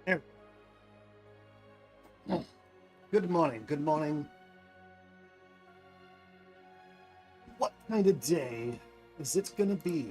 There. Good morning, good morning. What kind of day is it gonna be?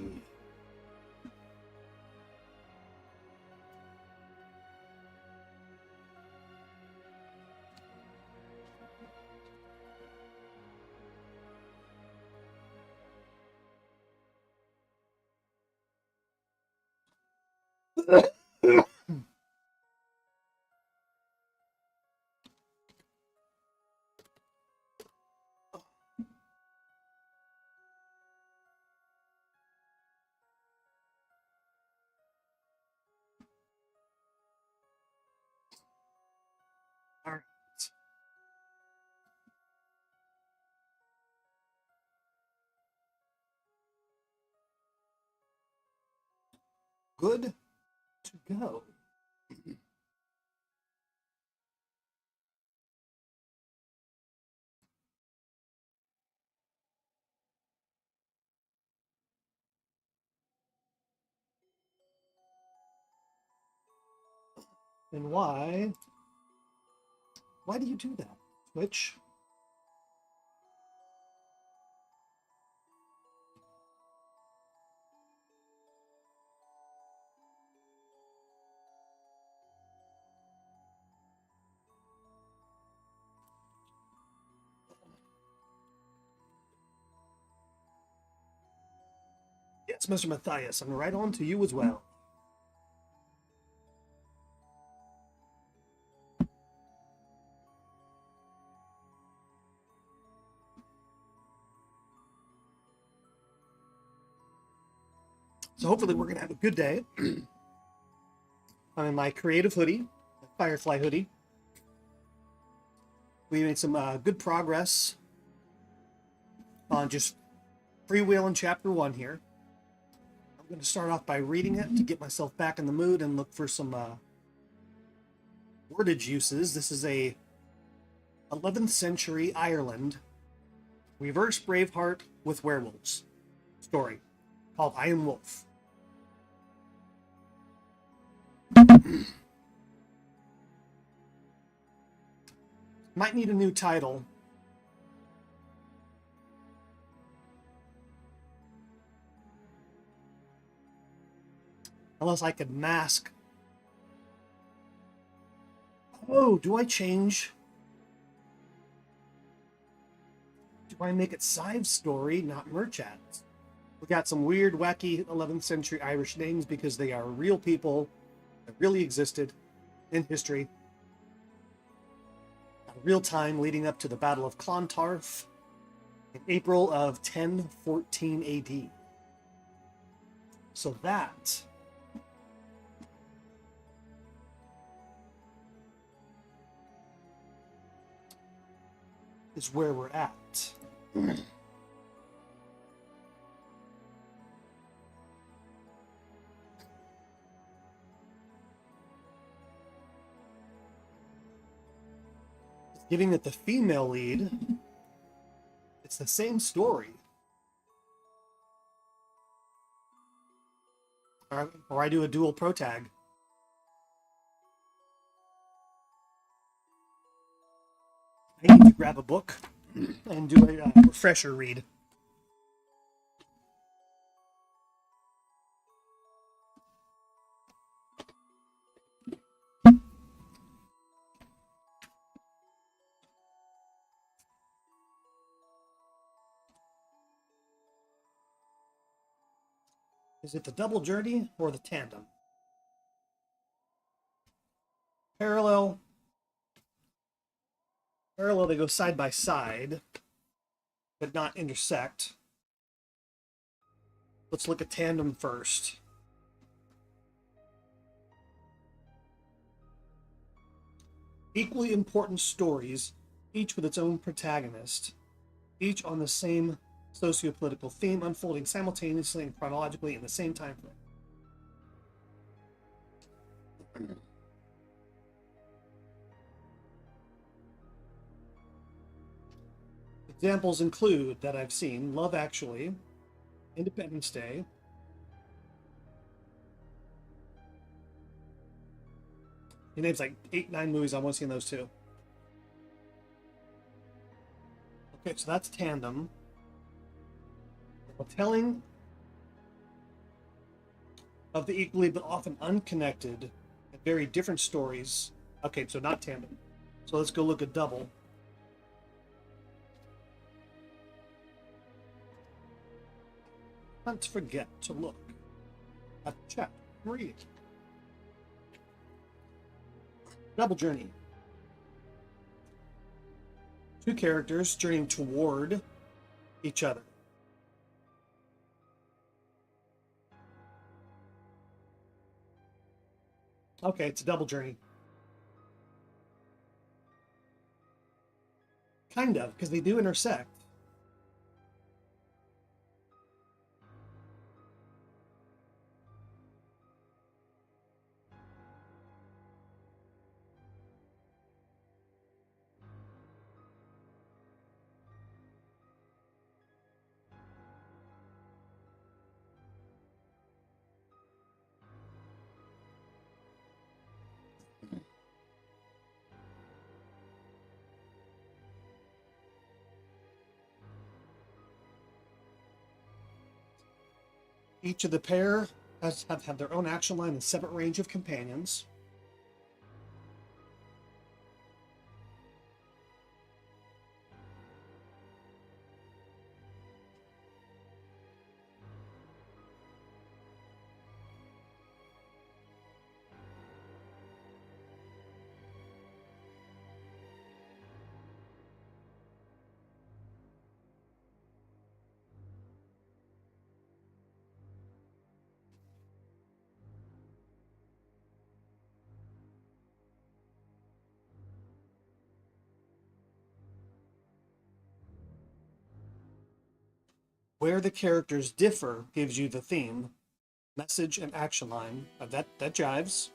All right. Good to go. And why? Why do you do that, Twitch? Yes, Mr. Matthias, I'm right on to you as well. So hopefully we're gonna have a good day. I'm in my creative hoodie, Firefly hoodie. We made some good progress on just freewheeling chapter 1 here. I'm going to start off by reading it to get myself back in the mood and look for some wordage uses. This is a 11th century Ireland reverse Braveheart with werewolves story called I Am Wolf. Might need a new title. Unless I could mask. Oh, do I change? Do I make it Sive's story, not Merchat's? We got some weird, wacky 11th century Irish names because they are real people that really existed in history. Real time leading up to the Battle of Clontarf in April of 1014 AD. So that is where we're at. Giving it the female lead, it's the same story. Or I do a dual protag. I need to grab a book and do a refresher read. Is it the double journey or the tandem? Parallel. Parallel, they go side by side, but not intersect. Let's look at tandem first. Equally important stories, each with its own protagonist, each on the same socio-political theme, unfolding simultaneously and chronologically in the same time frame. Examples include that I've seen Love Actually, Independence Day, He names like 8, 9 movies. I want to see in those too. Okay, so that's Tandem. Telling of the equally but often unconnected and very different stories. Okay, so not Tandem. So let's go look at Double. Don't forget to look at chapter 3. Double journey. Two characters journeying toward each other. Okay, it's a double journey. Kind of, because they do intersect. Each of the pair have their own action line and separate range of companions. Where the characters differ gives you the theme, message, and action line. That jives.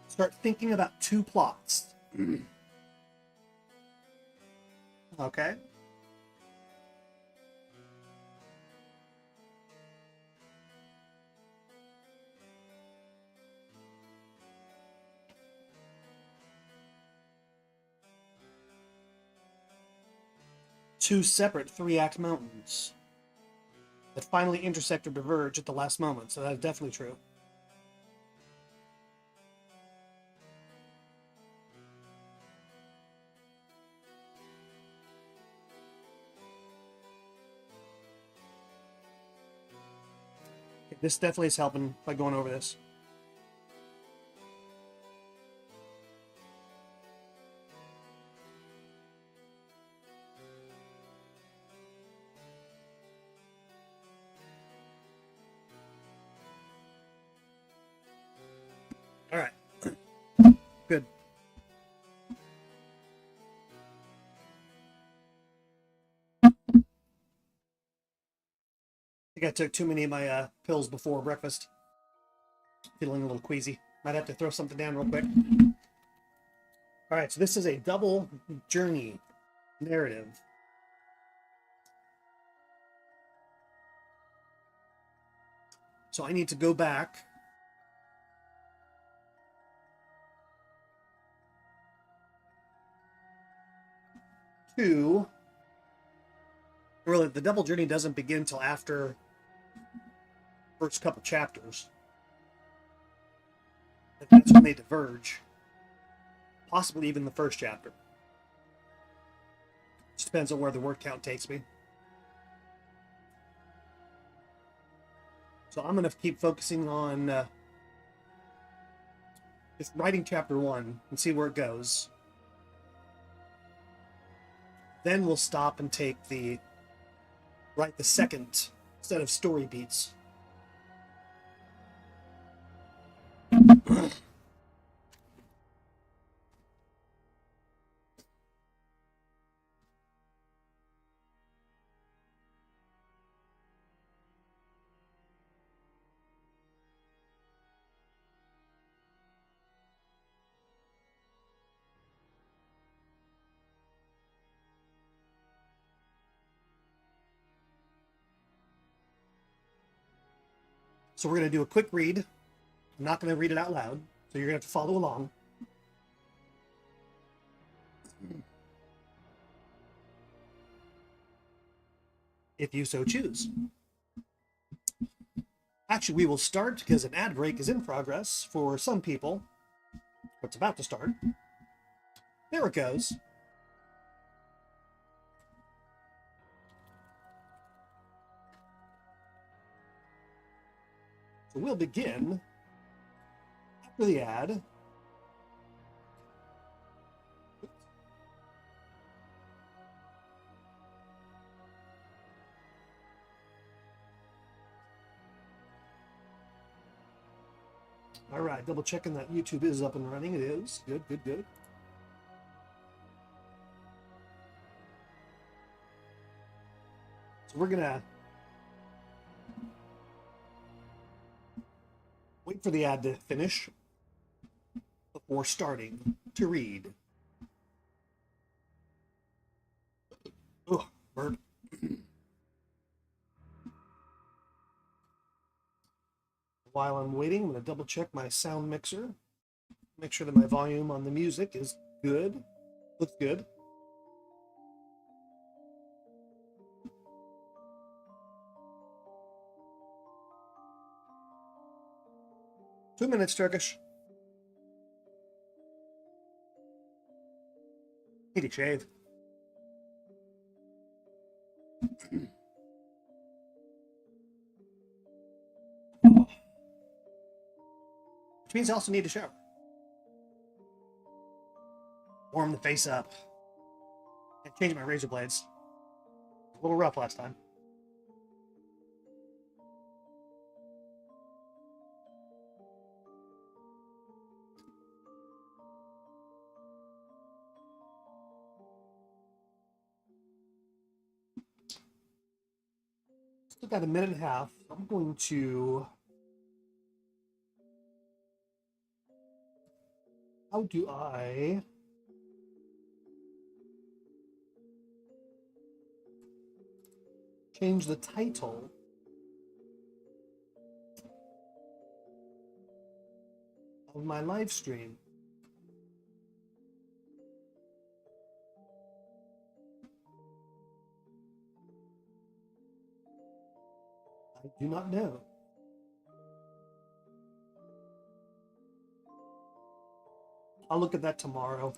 Start thinking about two plots. Okay. Two separate 3-act mountains that finally intersect or diverge at the last moment. So that's definitely true. This definitely is helping by going over this. All right. Good. I think I took too many of my pills before breakfast. Feeling a little queasy. Might have to throw something down real quick. All right, so this is a double journey narrative. So I need to go back to... Really, the double journey doesn't begin till after first couple chapters. That's when they diverge. possibly even the first chapter. Just depends on where the word count takes me. So I'm going to keep focusing on just writing chapter 1 and see where it goes. Then we'll stop and write the second set of story beats. So we're going to do a quick read. I'm not going to read it out loud, so you're going to have to follow along. If you so choose. Actually, we will start because an ad break is in progress for some people. It's about to start. There it goes. So we'll begin after the ad. All right, double checking that YouTube is up and running. It is. Good, good, good. So we're going to wait for the ad to finish before starting to read. Oh, burp. While I'm waiting, I'm going to double check my sound mixer. Make sure that my volume on the music is good. Looks good. Two minutes, Turkish. Need to shave. Which means I also need to shower. Warm the face up. And change my razor blades. A little rough last time. Still got a minute and a half. I'm going to... How do I... change the title of my live stream? I do not know. I'll look at that tomorrow.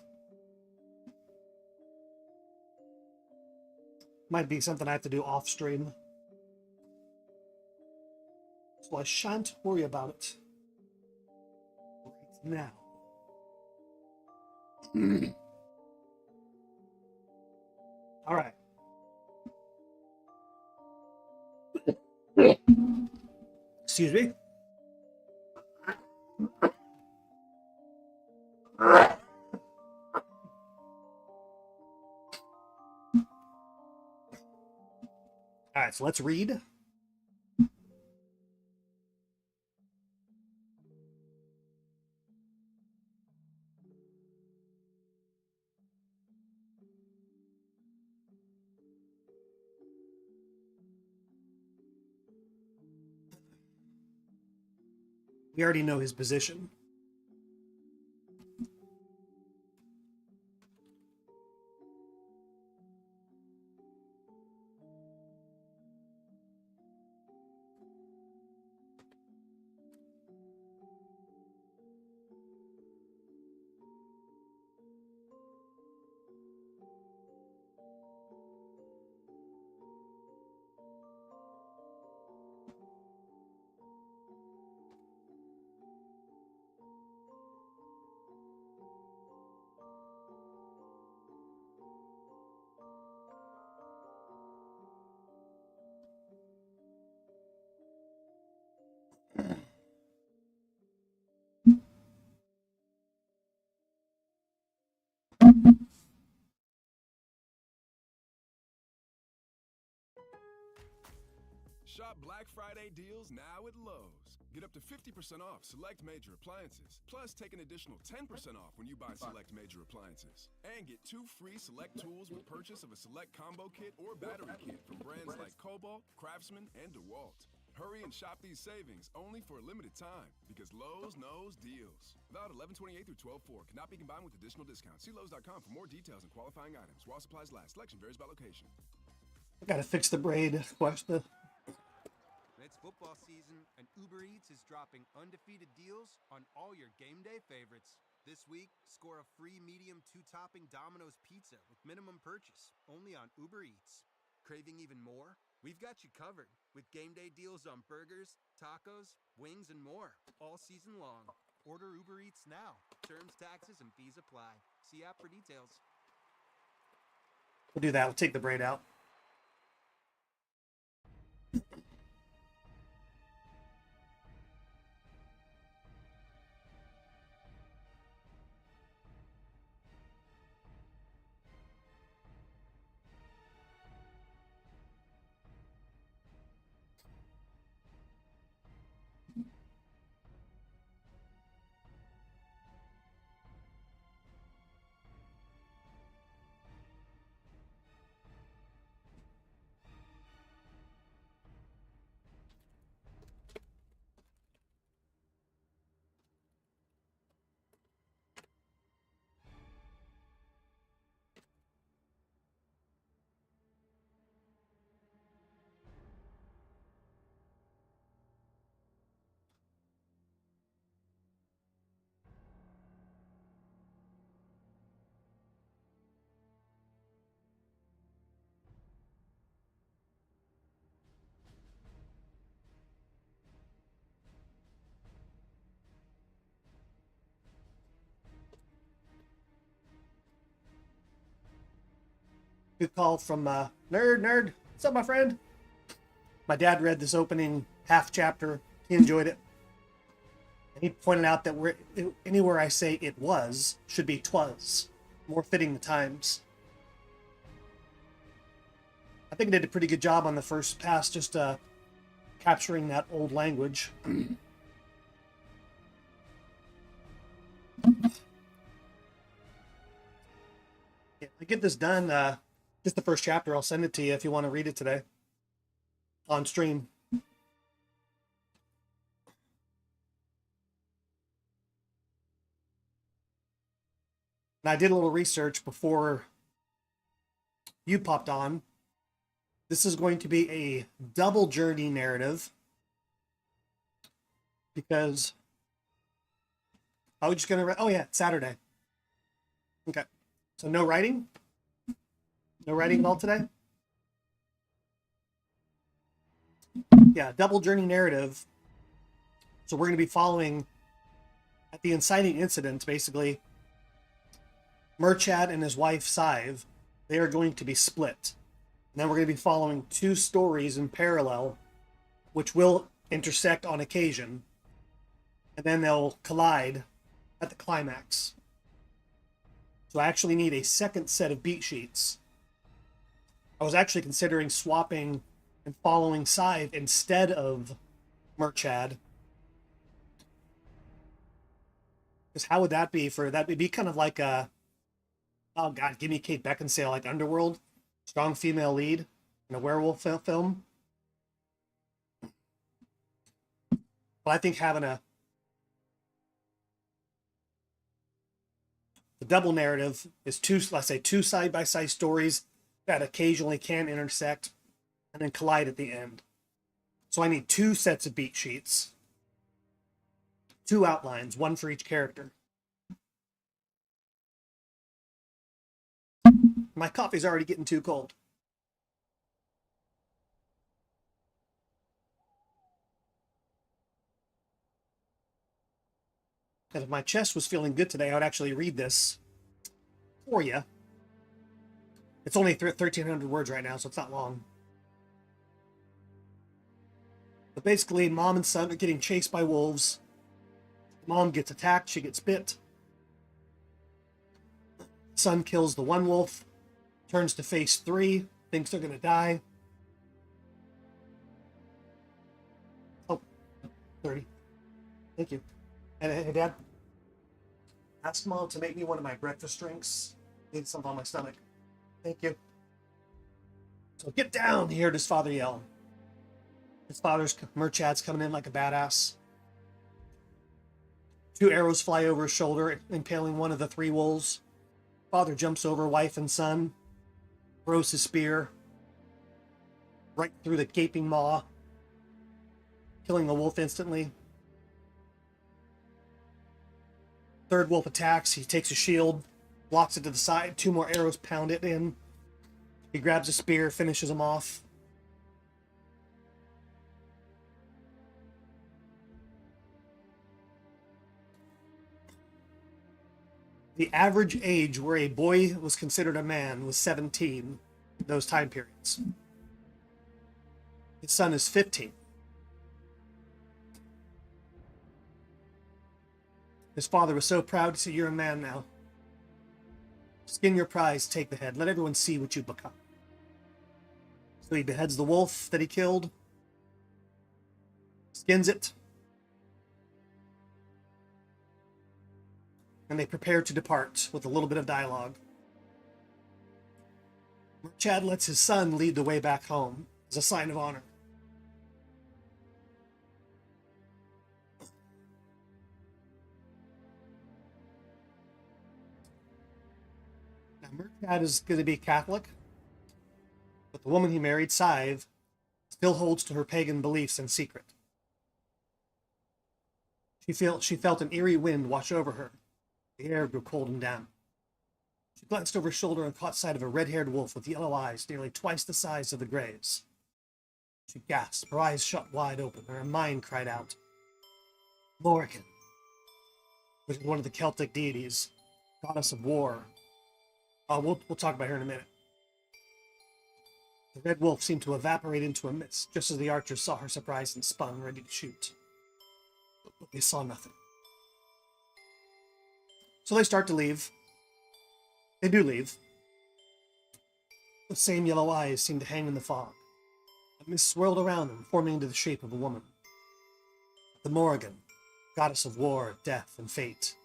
Might be something I have to do off stream. So I shan't worry about it right now. All right. Excuse me. All right, so let's read. We already know his position. Shop Black Friday deals now at Lowe's. Get up to 50% off select major appliances. Plus, take an additional 10% off when you buy select major appliances. And get 2 free select tools with purchase of a select combo kit or battery kit from brands like Cobalt, Craftsman, and DeWalt. Hurry and shop these savings only for a limited time because Lowe's knows deals. Valid 11/28 through 12/4. Cannot be combined with additional discounts. See Lowe's.com for more details and qualifying items. While supplies last. Selection varies by location. I gotta fix the braid. Watch the. It's football season, and Uber Eats is dropping undefeated deals on all your game day favorites. This week, score a free medium 2-topping Domino's pizza with minimum purchase, only on Uber Eats. Craving even more? We've got you covered with game day deals on burgers, tacos, wings, and more, all season long. Order Uber Eats now. Terms, taxes, and fees apply. See app for details. We'll do that. We'll take the braid out. Good call from Nerd. What's up, my friend? My dad read this opening half chapter. He enjoyed it. And he pointed out that anywhere I say it was should be 'twas. More fitting the times. I think I did a pretty good job on the first pass, just capturing that old language. If I get this done, just the first chapter, I'll send it to you if you want to read it today on stream. And I did a little research before you popped on. This is going to be a double journey narrative because I was just going to, oh yeah, Saturday. Okay. So no writing? No writing at all today? Yeah, double journey narrative. So we're going to be following at the inciting incident, basically, Murchad and his wife, Sive, they are going to be split. And then we're going to be following 2 stories in parallel, which will intersect on occasion. And then they'll collide at the climax. So I actually need a second set of beat sheets. I was actually considering swapping and following Sive instead of Murchad. Because how would that be for that? Would be kind of like a, oh god, give me Kate Beckinsale, like Underworld, strong female lead in a werewolf film. But I think having the double narrative is 2, let's say 2 side-by-side stories that occasionally can intersect and then collide at the end. So I need 2 sets of beat sheets, 2 outlines, 1 for each character. My coffee's already getting too cold. And if my chest was feeling good today, I would actually read this for you. It's only 1,300 words right now, so it's not long. But basically, mom and son are getting chased by wolves. Mom gets attacked, she gets bit. Son kills the one wolf, turns to face 3, thinks they're going to die. Thank you. And hey, Dad, ask Mom to make me one of my breakfast drinks. Need something on my stomach. Thank you. So get down, he heard his father yell. His father's Murchad's coming in like a badass. 2 arrows fly over his shoulder, impaling one of the 3 wolves. Father jumps over wife and son, throws his spear right through the gaping maw, killing the wolf instantly. 3rd wolf attacks. He takes a shield, blocks it to the side. 2 more arrows pound it in. He grabs a spear, finishes him off. The average age where a boy was considered a man was 17 in those time periods. His son is 15. His father was so proud to say, "You're a man now. Skin your prize, take the head. Let everyone see what you've become." So he beheads the wolf that he killed, skins it, and they prepare to depart with a little bit of dialogue. Chad lets his son lead the way back home as a sign of honor. Now, Murchad is going to be Catholic, but the woman he married, Scythe, still holds to her pagan beliefs in secret. She felt an eerie wind wash over her. The air grew cold and damp. She glanced over her shoulder and caught sight of a red-haired wolf with yellow eyes nearly twice the size of the Gray's. She gasped, her eyes shut wide open, and her mind cried out. Morrigan, which is one of the Celtic deities, goddess of war. We'll talk about her in a minute. The red wolf seemed to evaporate into a mist, just as the archers saw her surprised and spun, ready to shoot. But they saw nothing. So they start to leave. They do leave. The same yellow eyes seem to hang in the fog. A mist swirled around them, forming into the shape of a woman. The Morrigan, goddess of war, death, and fate.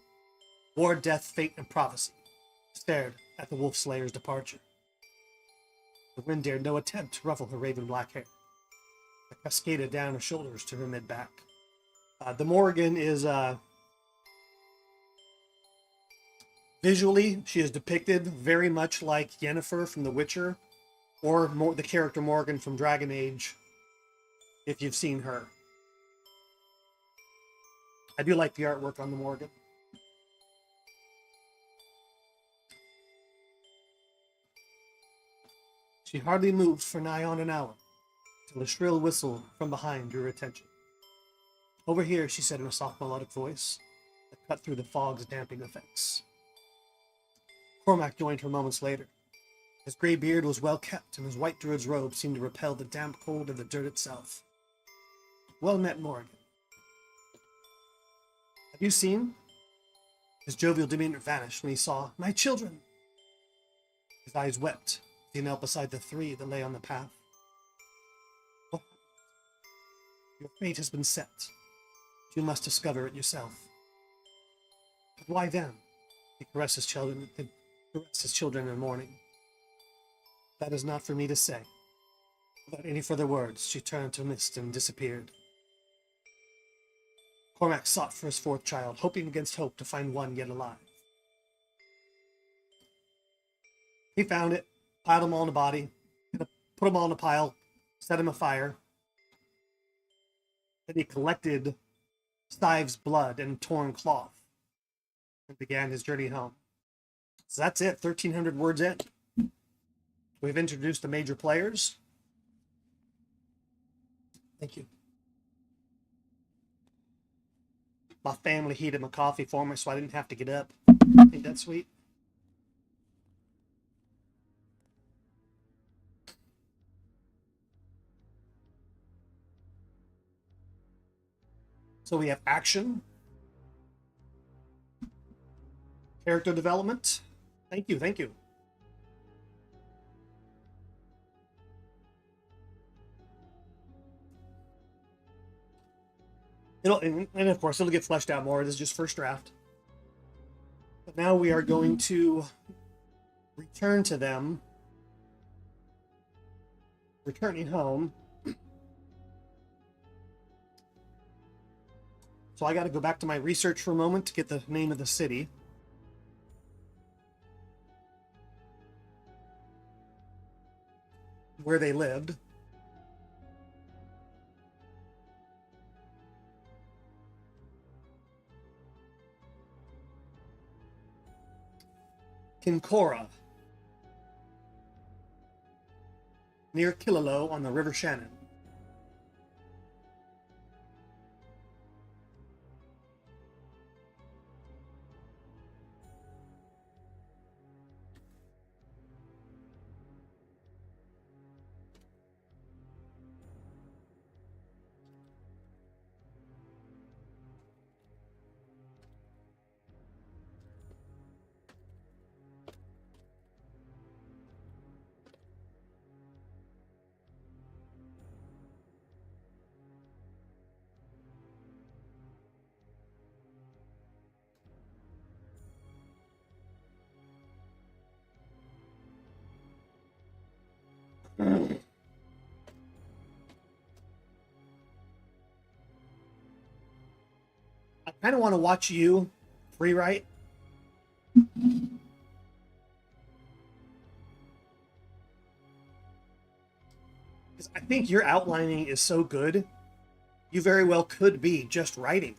War, death, fate, and prophecy, stared at the wolf slayer's departure. The wind dared no attempt to ruffle her raven black hair. It cascaded down her shoulders to her mid-back. The Morrigan is... Visually, she is depicted very much like Yennefer from The Witcher, or the character Morgan from Dragon Age, if you've seen her. I do like the artwork on the Morgan. She hardly moved for nigh on an hour, till a shrill whistle from behind drew her attention. Over here, she said in a soft melodic voice that cut through the fog's damping effects. Cormac joined her moments later. His grey beard was well kept, and his white druid's robe seemed to repel the damp cold of the dirt itself. Well met, Morrigan. Have you seen? His jovial demeanor vanished when he saw my children. His eyes wept as he knelt beside the 3 that lay on the path. Oh, your fate has been set. You must discover it yourself. But why then? He caressed his children in mourning. That is not for me to say. Without any further words, she turned to mist and disappeared. Cormac sought for his 4th child, hoping against hope to find one yet alive. He found it, piled them all in a body, put them all in a pile, set him afire. Then he collected Scythe's blood and torn cloth and began his journey home. So that's it, 1,300 words in. We've introduced the major players. Thank you. My family heated my coffee for me so I didn't have to get up. Ain't that sweet? So we have action, character development. Thank you, thank you. And of course, it'll get fleshed out more. This is just first draft. But now we are going to return to them, returning home. So I got to go back to my research for a moment to get the name of the city. Where they lived. Kincora, near Killaloe on the River Shannon. I kind of want to watch you free write. Because I think your outlining is so good, you very well could be just writing.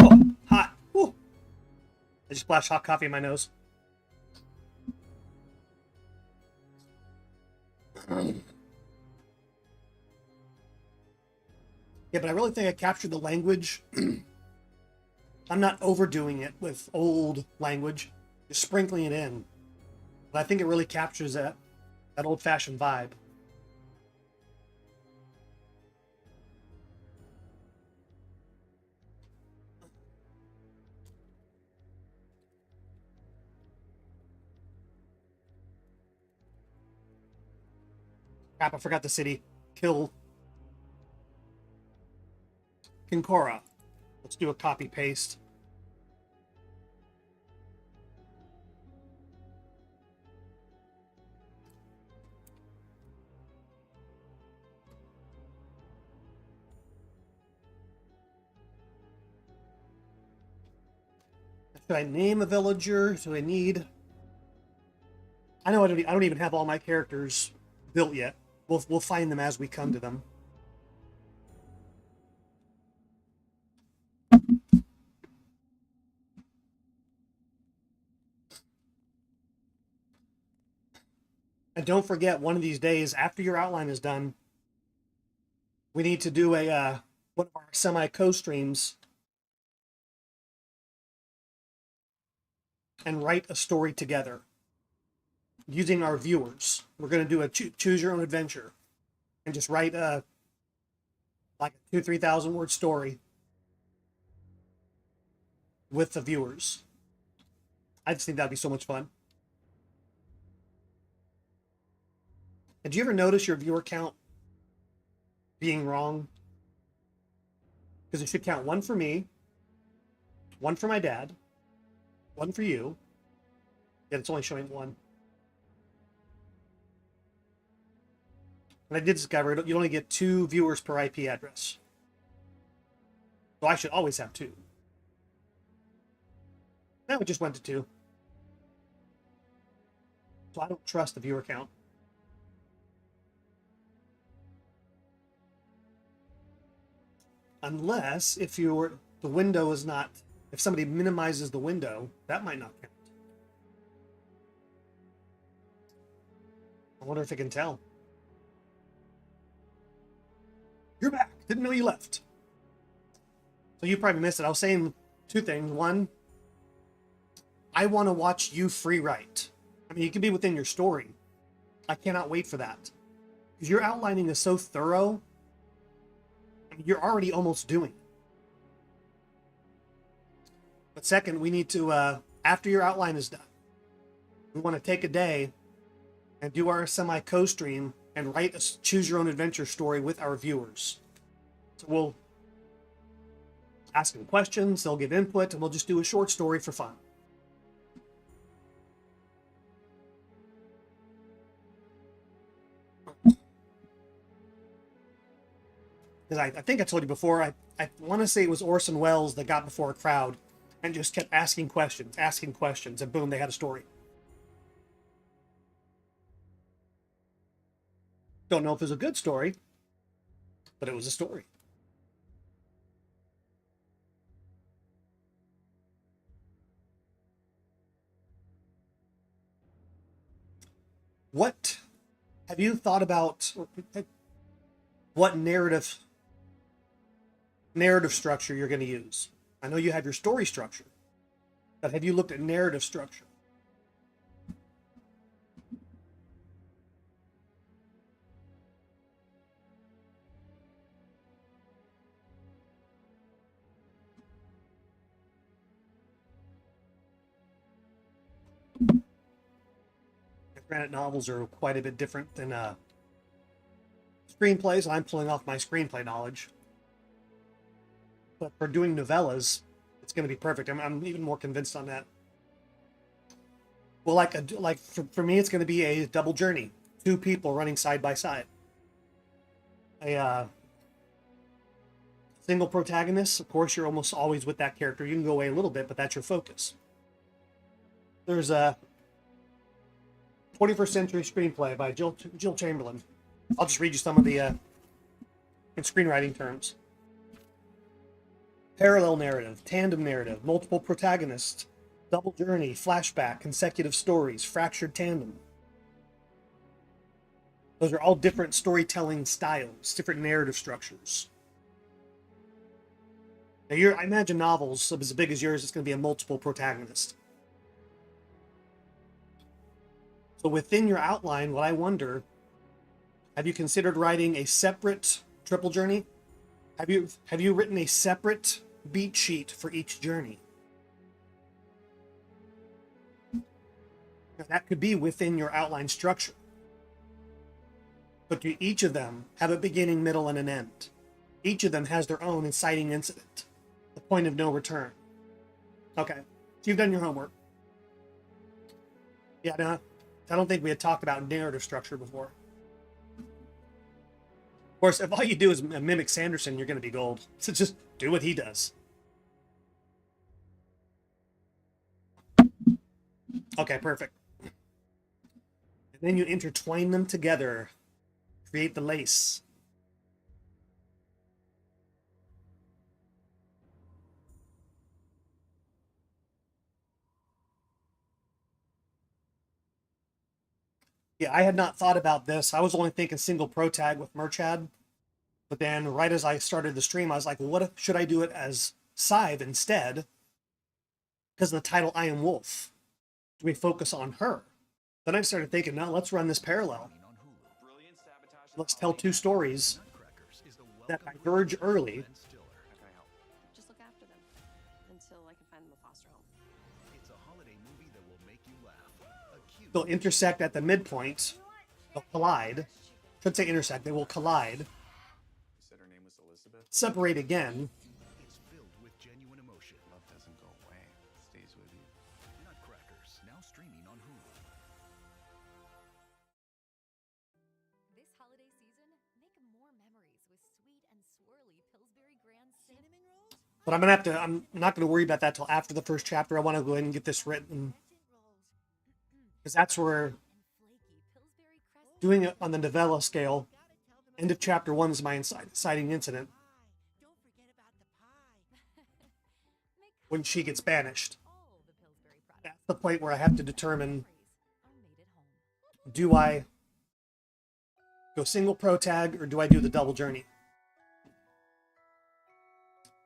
Oh, hot. Whew. I just splashed hot coffee in my nose. Yeah, but I really think I captured the language. I'm not overdoing it with old language, just sprinkling it in. But I think it really captures that old-fashioned vibe. Crap, I forgot the city. Kincora. Let's do a copy paste. Should I name a villager? Do I need? I know I don't even have all my characters built yet. We'll find them as we come to them. And don't forget, one of these days, after your outline is done, we need to do a one of our semi-co-streams and write a story together using our viewers. We're going to do a choose your own adventure and just write like a 2,000-3,000 word story with the viewers. I just think that'd be so much fun. Did you ever notice your viewer count being wrong? Because it should count one for me, one for my dad, one for you. Yet it's only showing one. And I did discover you only get 2 viewers per IP address. So I should always have 2. Now it just went to 2. So I don't trust the viewer count. Unless if the window is not, if somebody minimizes the window, that might not count. I wonder if it can tell. You're back. Didn't know you left. So you probably missed it. I was saying 2 things. One, I want to watch you free write. I mean, you can be within your story. I cannot wait for that. Because your outlining is so thorough. You're already almost doing it. But second, we need to, after your outline is done, we want to take a day and do our semi-co-stream and write a choose your own adventure story with our viewers. So we'll ask them questions, they'll give input, and we'll just do a short story for fun. Because I think I told you before, I want to say it was Orson Welles that got before a crowd and just kept asking questions, and boom, they had a story. Don't know if it was a good story, but it was a story. What have you thought about? What narrative structure you're going to use? I know you have your story structure, but have you looked at narrative structure? Granted, novels are quite a bit different than screenplays. I'm pulling off my screenplay knowledge. But for doing novellas, it's going to be perfect. I'm even more convinced on that. Well, for me, it's going to be a double journey. Two people running side by side. A single protagonist, of course, you're almost always with that character. You can go away a little bit, but that's your focus. There's a 21st Century Screenplay by Jill Chamberlain. I'll just read you some of the in screenwriting terms. Parallel narrative, tandem narrative, multiple protagonists, double journey, flashback, consecutive stories, fractured tandem. Those are all different storytelling styles, different narrative structures. Now, I imagine novels as big as yours, it's going to be a multiple protagonist. So within your outline, what I wonder, have you considered writing a separate triple journey? Have you written a separate beat sheet for each journey? Now, that could be within your outline structure. But do each of them have a beginning, middle, and an end? Each of them has their own inciting incident, the point of no return. Okay, so you've done your homework. Yeah, no, I don't think we had talked about narrative structure before. Of course, if all you do is mimic Sanderson, you're going to be gold. So just do what he does. Okay, perfect. And then you intertwine them together. Create the lace. Yeah, I had not thought about this. I was only thinking single pro tag with Merchad. But then right as I started the stream, I was like, well, what if, should I do it as Scythe instead? Because in the title, I Am Wolf. Do we focus on her? Then I started thinking, no, let's run this parallel. Let's tell two stories that diverge early. Just look after them until I can find them a foster home. It's a holiday movie that will make you laugh. A cute They'll intersect at the midpoint. They'll collide. Should say intersect. They will collide. You said her name was Elizabeth? Separate again. is filled with genuine emotion. Love doesn't go away. It stays with you. Nutcrackers, now streaming on Hulu. This holiday season, make more memories with sweet and swirly Pillsbury Grand cinnamon rolls. But I'm not going to worry about that till after the first chapter. I want to go ahead and get this written. Because that's where doing it on the novella scale, end of chapter 1 is my inciting incident. Don't forget about the pie. When she gets banished. All the Pillsbury products That's the point where I have to determine, are made at home. do I go single pro tag or do I do the double journey?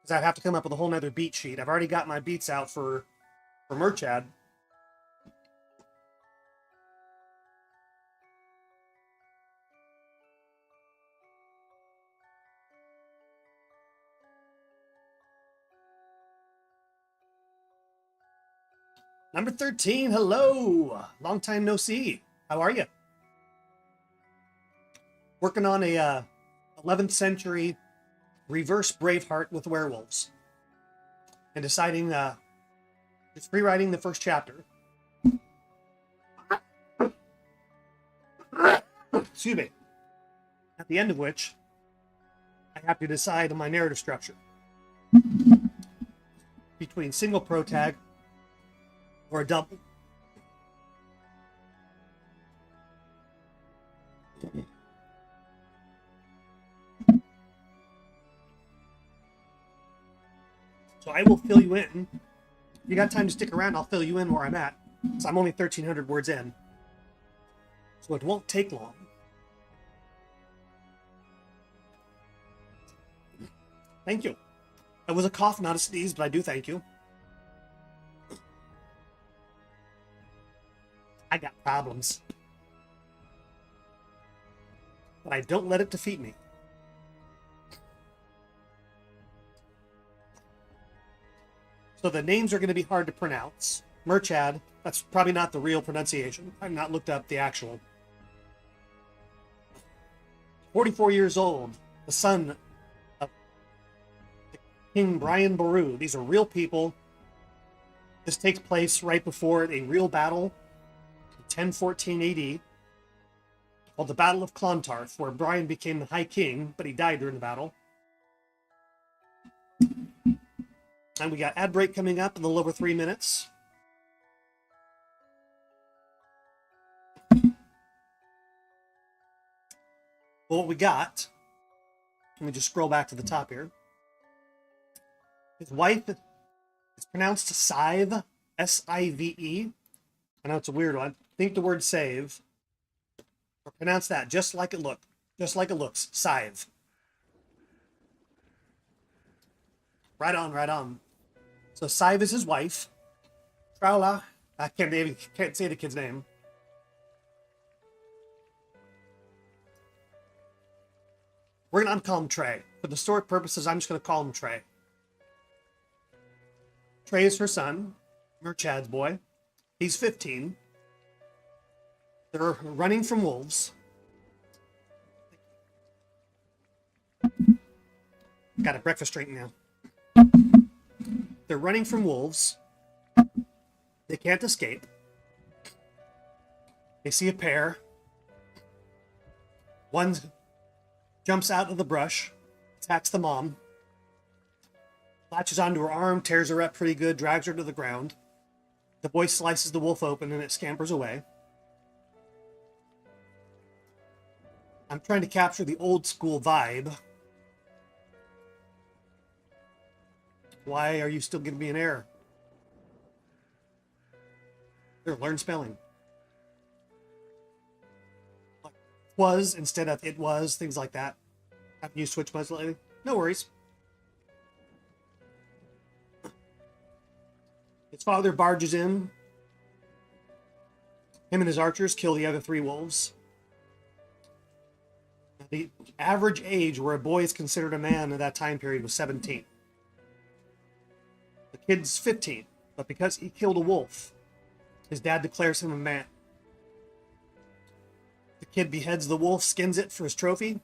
Because I'd have to come up with a whole nother beat sheet. I've already got my beats out for Merchad. Number 13, hello. Long time no see. How are you? Working on a 11th century reverse Braveheart with werewolves. And deciding, just rewriting the first chapter. Excuse me. At the end of which, I have to decide on my narrative structure. Between single protag or a double. So I will fill you in. If you got time to stick around, I'll fill you in where I'm at. So I'm only 1,300 words in. So it won't take long. Thank you. That was a cough, not a sneeze, but I do thank you. I got problems. But I don't let it defeat me. So the names are going to be hard to pronounce. Merchad, that's probably not the real pronunciation. I've not looked up the actual. 44 years old, the son of King Brian Boru. These are real people. This takes place right before a real battle in 1014 AD called the Battle of Clontarf, where Brian became the High King, but he died during the battle. And we got ad break coming up in a little over 3 minutes. Well, what we got, let me just scroll back to the top here. His wife, it's pronounced Sive, S-I-V-E. I know it's a weird one. Think the word save. Or pronounce that just like it looks. Just like it looks. Sive. Right on, right on. So Sive is his wife. Traula. I can't say the kid's name. We're going to call him Trey. For the story purposes, I'm just going to call him Trey. Trey is her son, Merchad's boy. He's 15. They're running from wolves. Got a breakfast drink now. They're running from wolves. They can't escape. They see a pair. One jumps out of the brush, attacks the mom, latches onto her arm, tears her up pretty good, drags her to the ground. The boy slices the wolf open and it scampers away. I'm trying to capture the old school vibe. Why are you still giving me an error? Here, learn spelling. Was instead of it was, things like that. Haven't used Switch much lately. No worries. His father barges in. Him and his archers kill the other 3 wolves. The average age where a boy is considered a man in that time period was 17. The kid's 15, but because he killed a wolf, his dad declares him a man. The kid beheads the wolf, skins it for his trophy.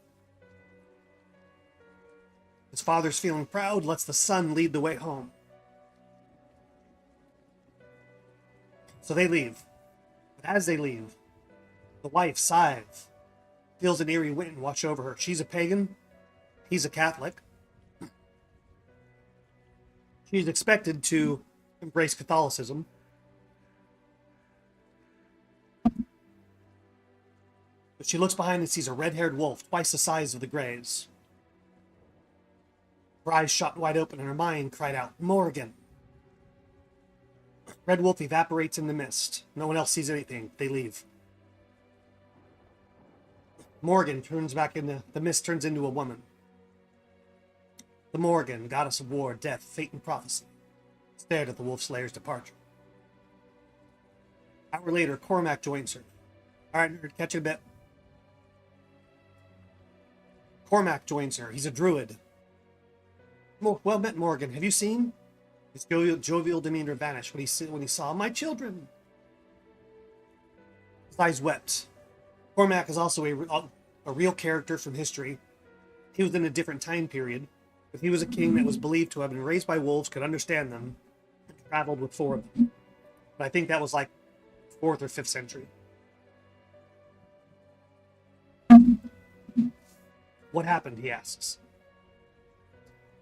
His father's feeling proud, lets the son lead the way home. So they leave. But as they leave, the wife, Sive, feels an eerie wind wash over her. She's a pagan. He's a Catholic. She's expected to embrace Catholicism. But she looks behind and sees a red-haired wolf, twice the size of the Greys. Her eyes shot wide open and her mind cried out, Morgan. Red Wolf evaporates in the mist. No one else sees anything. They leave. Morgan turns back into the mist, turns into a woman. The Morgan, goddess of war, death, fate, and prophecy, stared at the Wolf Slayer's departure. An hour later, Cormac joins her. All right, nerd, catch you in a bit. Cormac joins her. He's a druid. Well met, Morgan. Have you seen? His jovial demeanor vanished when he saw my children. His eyes wept. Cormac is also a real character from history. He was in a different time period, but he was a king that was believed to have been raised by wolves, could understand them, and traveled with 4 of them. But I think that was like 4th or 5th century. What happened, he asks.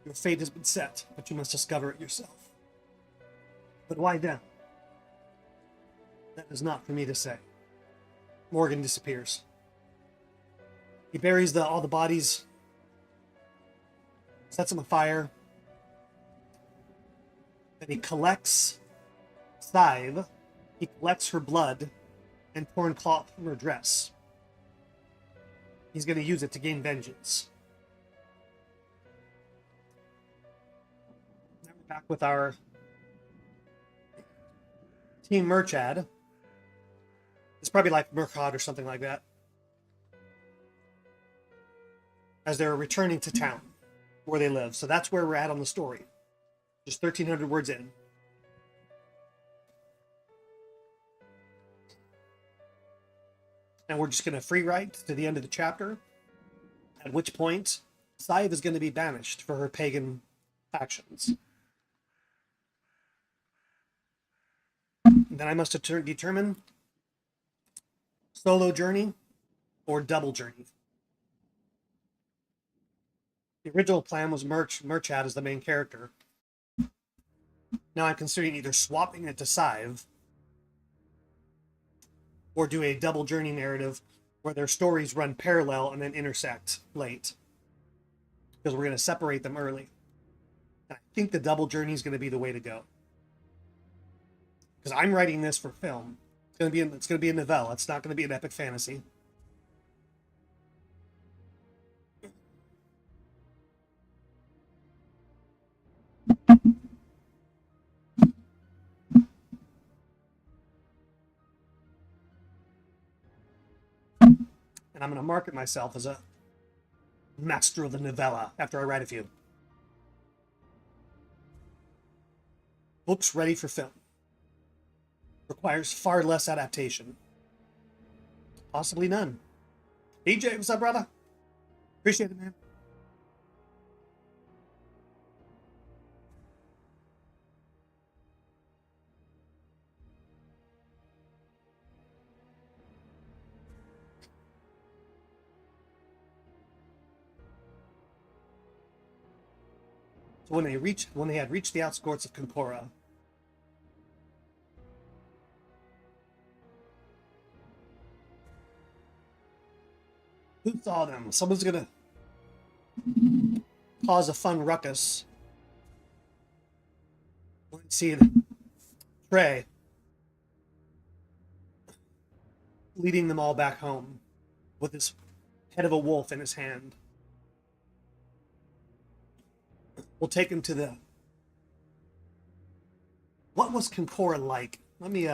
Your fate has been set, but you must discover it yourself. But why them? That is not for me to say. Morgan disappears. He buries all the bodies, sets them afire. Then he collects Scythe. He collects her blood and torn cloth from her dress. He's going to use it to gain vengeance. Now we're back with our Team Merchad. It's probably like Murkhad or something like that. As they're returning to town where they live. So that's where we're at on the story. Just 1,300 words in. And we're just going to free write to the end of the chapter. At which point, Scythe is going to be banished for her pagan actions. Then I must determine solo journey or double journey. The original plan was Murchad as the main character. Now I'm considering either swapping it to Scythe or do a double journey narrative where their stories run parallel and then intersect late. Because we're going to separate them early. And I think the double journey is going to be the way to go. Because I'm writing this for film. It's going to be a novella. It's not going to be an epic fantasy. And I'm going to market myself as a master of the novella after I write a few. Books ready for film. Requires far less adaptation. Possibly none. DJ, what's up, brother? Appreciate it, man. So when they had reached the outskirts of Concora, who saw them? Someone's gonna cause a fun ruckus. Let's see Trey leading them all back home with his head of a wolf in his hand. We'll take him to the... What was Concora like? Let me,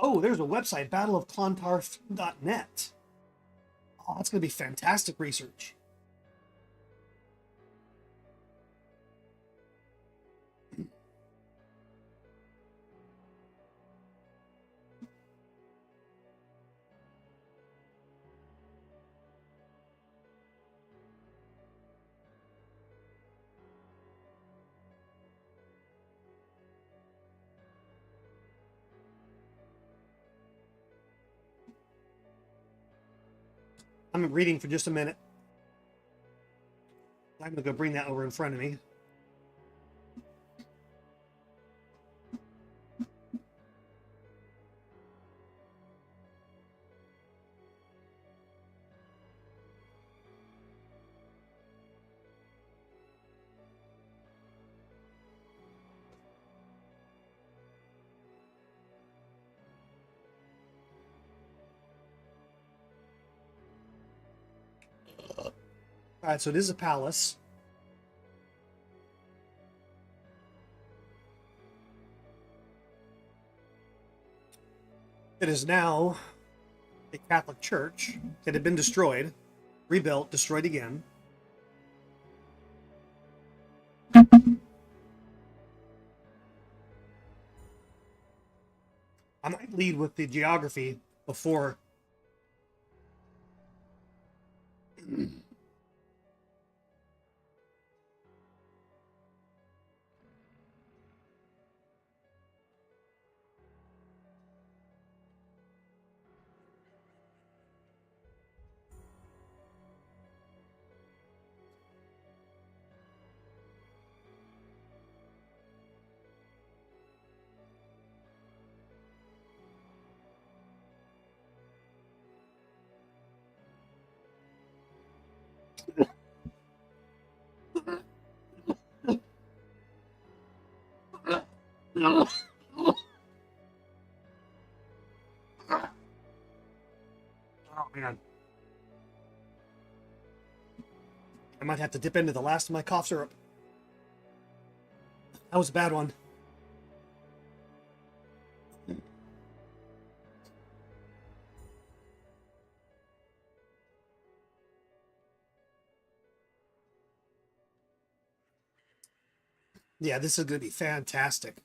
Oh, there's a website, battleofclontarf.net. Oh, that's going to be fantastic research. I'm reading for just a minute. I'm going to go bring that over in front of me. All right, so it is a palace. It is now a Catholic church. It had been destroyed, rebuilt, destroyed again. I might lead with the geography before. Oh man. I might have to dip into the last of my cough syrup. That was a bad one. Yeah, this is going to be fantastic.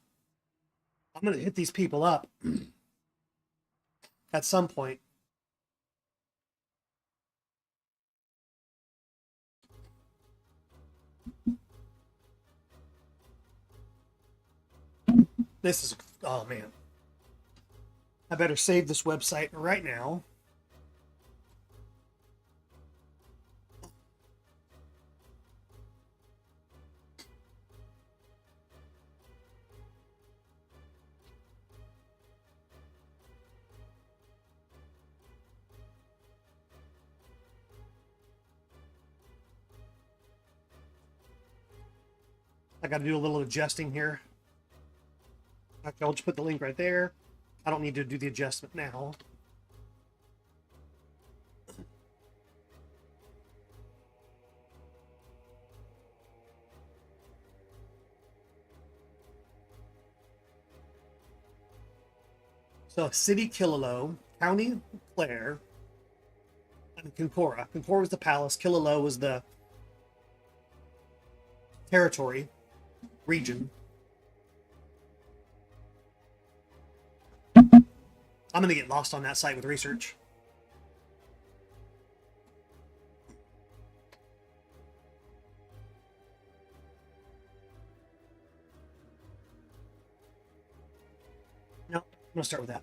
I'm going to hit these people up at some point. This is, oh man. I better save this website right now. I got to do a little adjusting here. Okay, I'll just put the link right there. I don't need to do the adjustment now. So, City Killaloe, County Clare, and Kincora. Kincora was the palace. Killaloe was the territory, region. I'm going to get lost on that site with research. No, I'm going to start with that.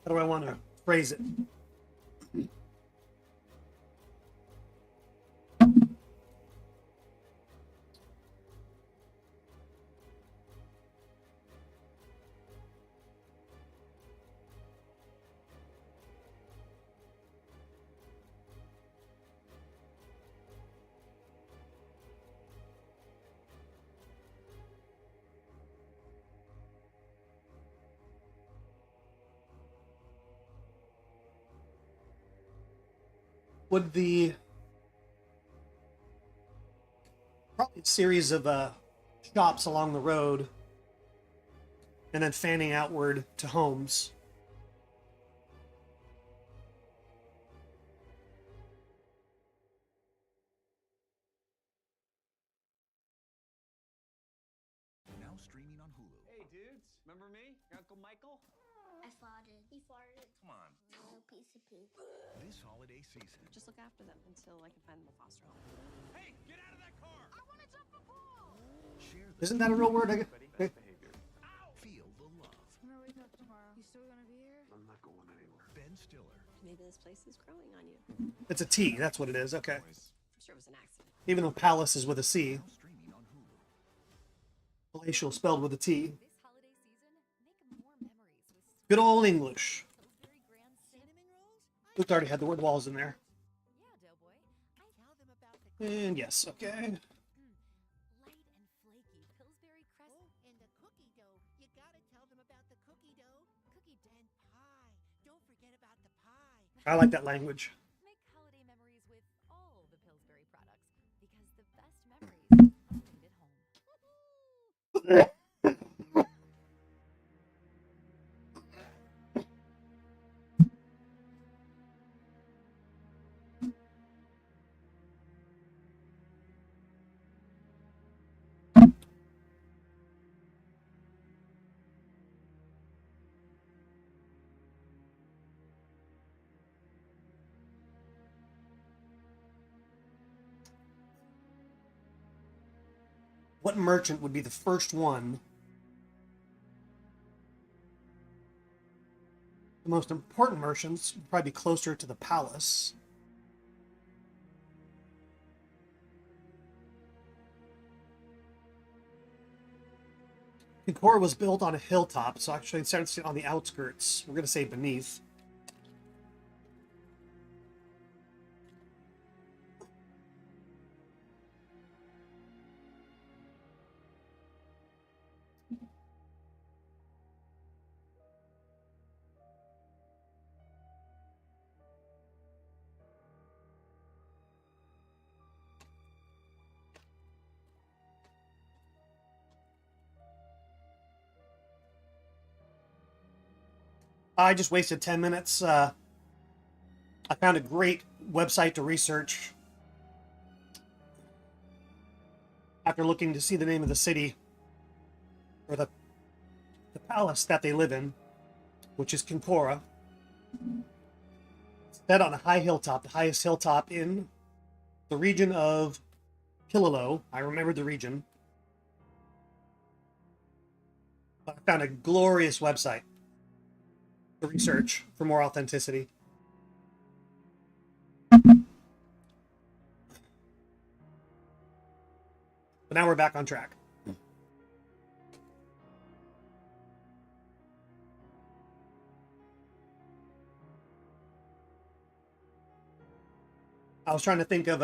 How do I want to phrase it? Would the probably a series of shops along the road and then fanning outward to homes. Now streaming on Hulu. Hey, dudes. Remember me? Your Uncle Michael? I farted. He farted. Come on. No piece of poop. This holiday season, Just look after them until I can find them a foster home. Hey, get out of that car! I want to jump the pool. share the Isn't that a real word? Best behavior. feel the love. I'm gonna wake up tomorrow. You still I'm not going anywhere. Ben Stiller. Maybe this place is growing on you. It's a T. That's what it is. Okay. I'm sure it was an accident. Even though Palace is with a C, Now streaming on Hulu. palatial spelled with a T. This holiday season, make more memories with Good old English. Pillsbury Grand cinnamon rolls. Oops, already had the word walls in there. Yeah, Doughboy. Tell them about the And yes, okay. light and flaky Pillsbury crust. And the cookie dough. You gotta tell them about the cookie dough. Cookie dough. And pie. Don't forget about the pie. I like that language. Make holiday memories with all the Pillsbury products because the best memories are made at home. What merchant would be the first one? The most important merchants would probably be closer to the palace. Kinkora was built on a hilltop, so actually it's on the outskirts. We're going to say beneath. I just wasted 10 minutes. I found a great website to research after looking to see the name of the city or the palace that they live in, which is Kinkora. It's set on a high hilltop, the highest hilltop in the region of Kilolo. I remembered the region. But I found a glorious website to research for more authenticity. But now we're back on track. I was trying to think of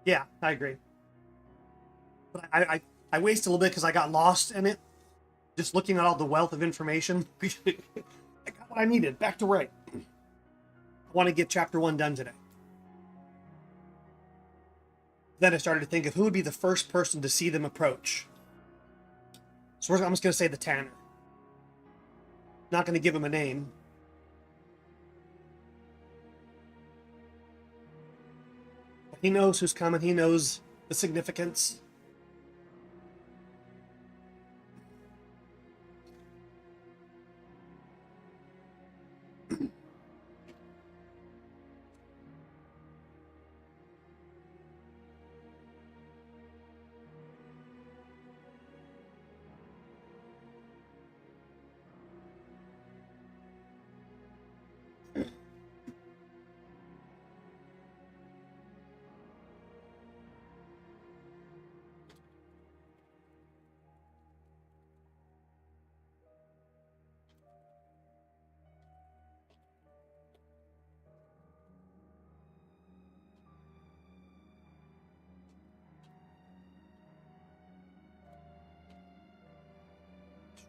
yeah, I agree. But I wasted a little bit because I got lost in it. Just looking at all the wealth of information. I got what I needed. Back to right. I want to get chapter 1 done today. Then I started to think of who would be the first person to see them approach. So I'm just going to say the Tanner. Not going to give him a name. But he knows who's coming. He knows the significance.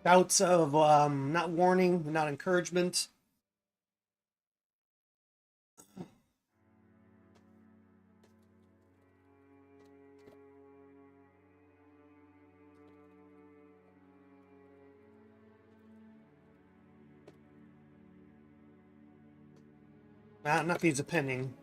Shouts of not warning, not encouragement. Nothing's a pending.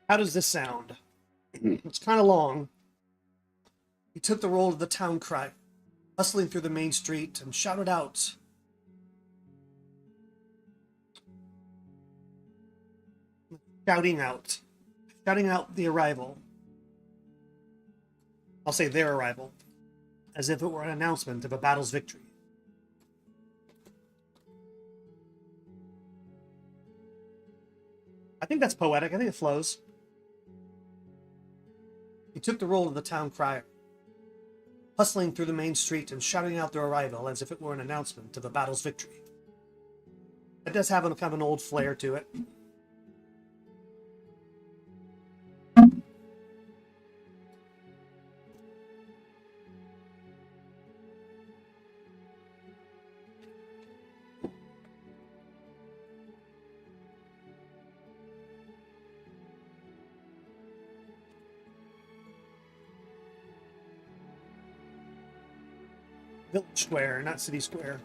How does this sound? It's kind of long. He took the role of the town crier, hustling through the main street and shouted out. Shouting out the arrival. I'll say their arrival, as if it were an announcement of a battle's victory. I think that's poetic. I think it flows. He took the role of the town crier, hustling through the main street and shouting out their arrival as if it were an announcement of the battle's victory. It does have a kind of an old flair to it. Village Square, not City Square.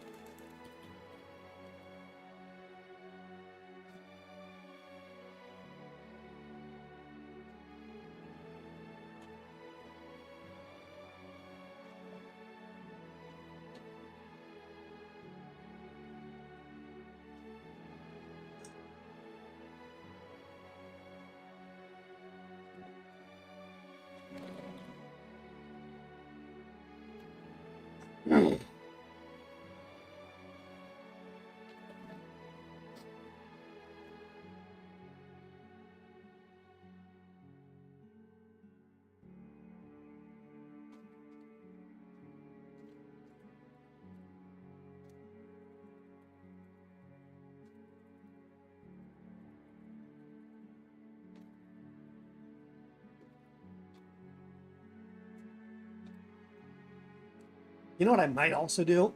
You know what I might also do?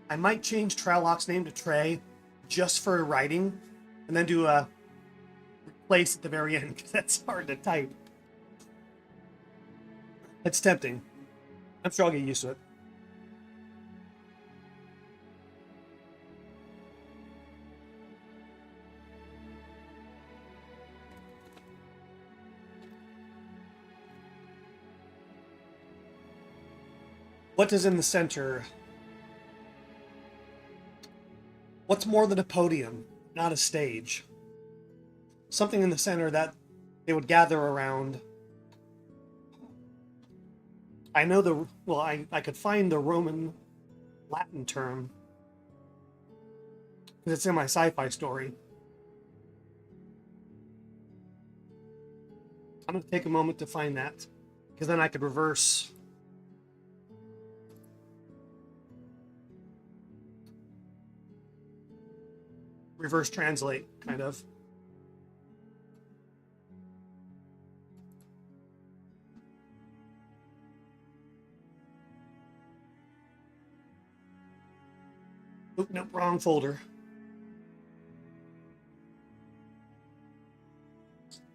I might change Trellock's name to Trey just for writing, and then do a replace at the very end, because that's hard to type. It's tempting. I'm sure I'll get used to it. What is in the center? What's more than a podium, not a stage? Something in the center that they would gather around. I know I could find the Roman Latin term, because it's in my sci-fi story. I'm going to take a moment to find that, because then I could reverse translate, kind of. Oh, no, wrong folder.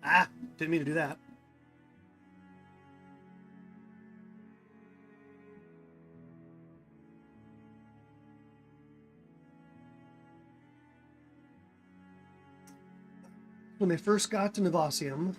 Ah, didn't mean to do that. When they first got to Novasium,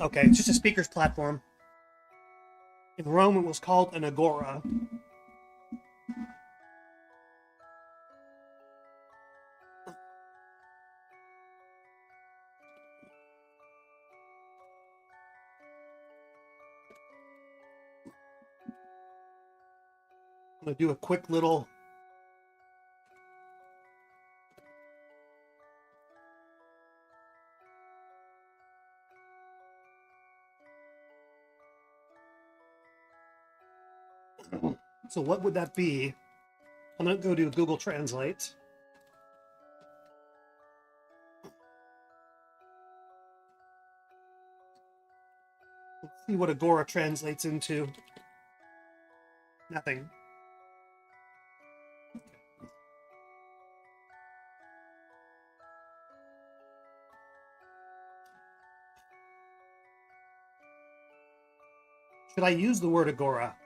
okay, it's just a speaker's platform. In Rome, it was called an agora. I'm going to do a quick little so what would that be? I'm going to go to Google Translate. Let's see what Agora translates into. Nothing. Should I use the word Agora?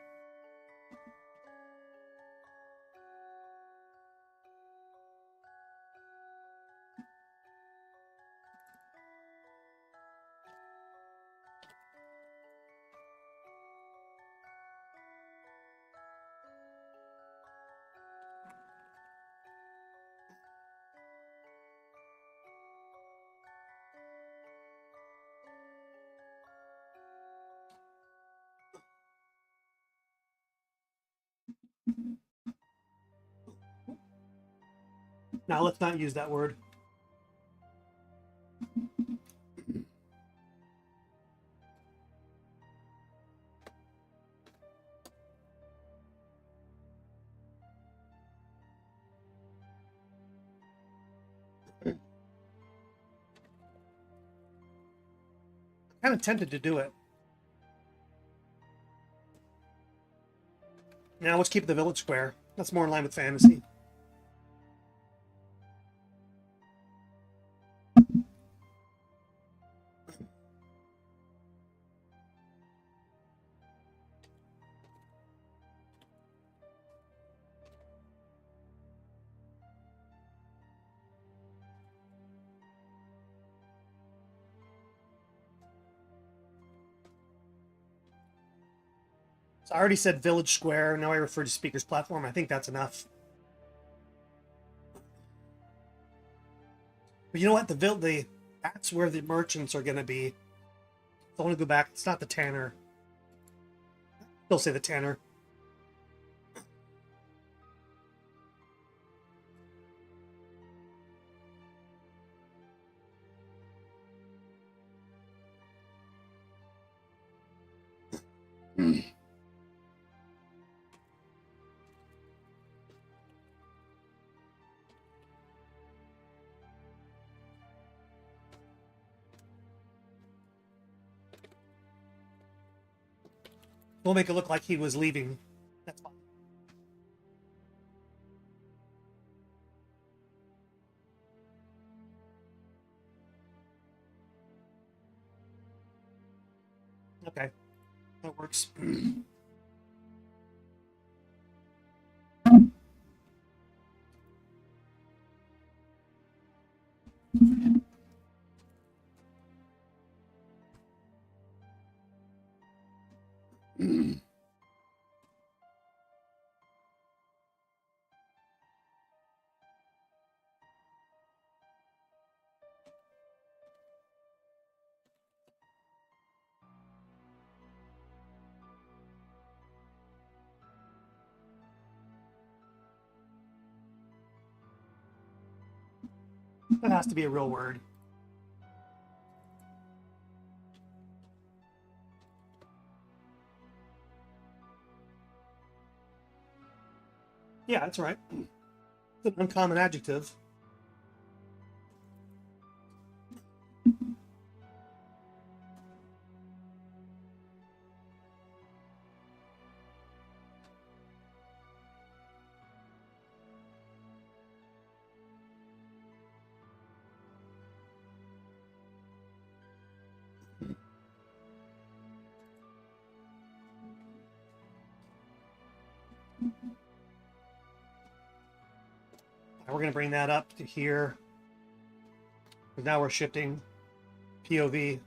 Now let's not use that word. I'm kind of tempted to do it. Now let's keep the village square. That's more in line with fantasy. So I already said village square. Now I refer to speaker's platform. I think that's enough. But you know what? That's where the merchants are going to be. So I want to go back. It's not the tanner. Still say the tanner. We'll make it look like he was leaving. That's fine. Okay, that works. That has to be a real word. Yeah, that's right. It's an uncommon adjective. We're going to bring that up to here. Now we're shifting POV.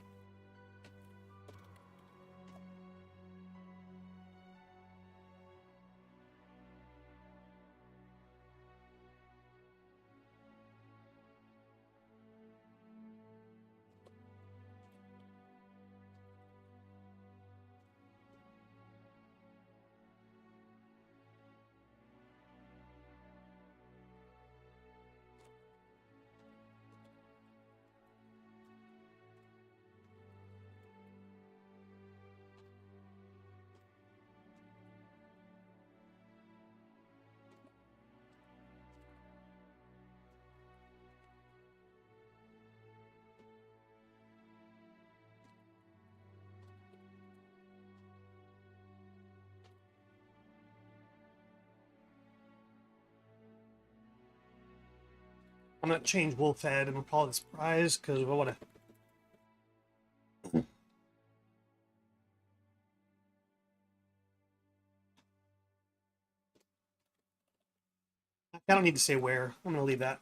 I'm gonna change Wolf Head and we'll call this prize because we want to. I don't need to say where. I'm gonna leave that.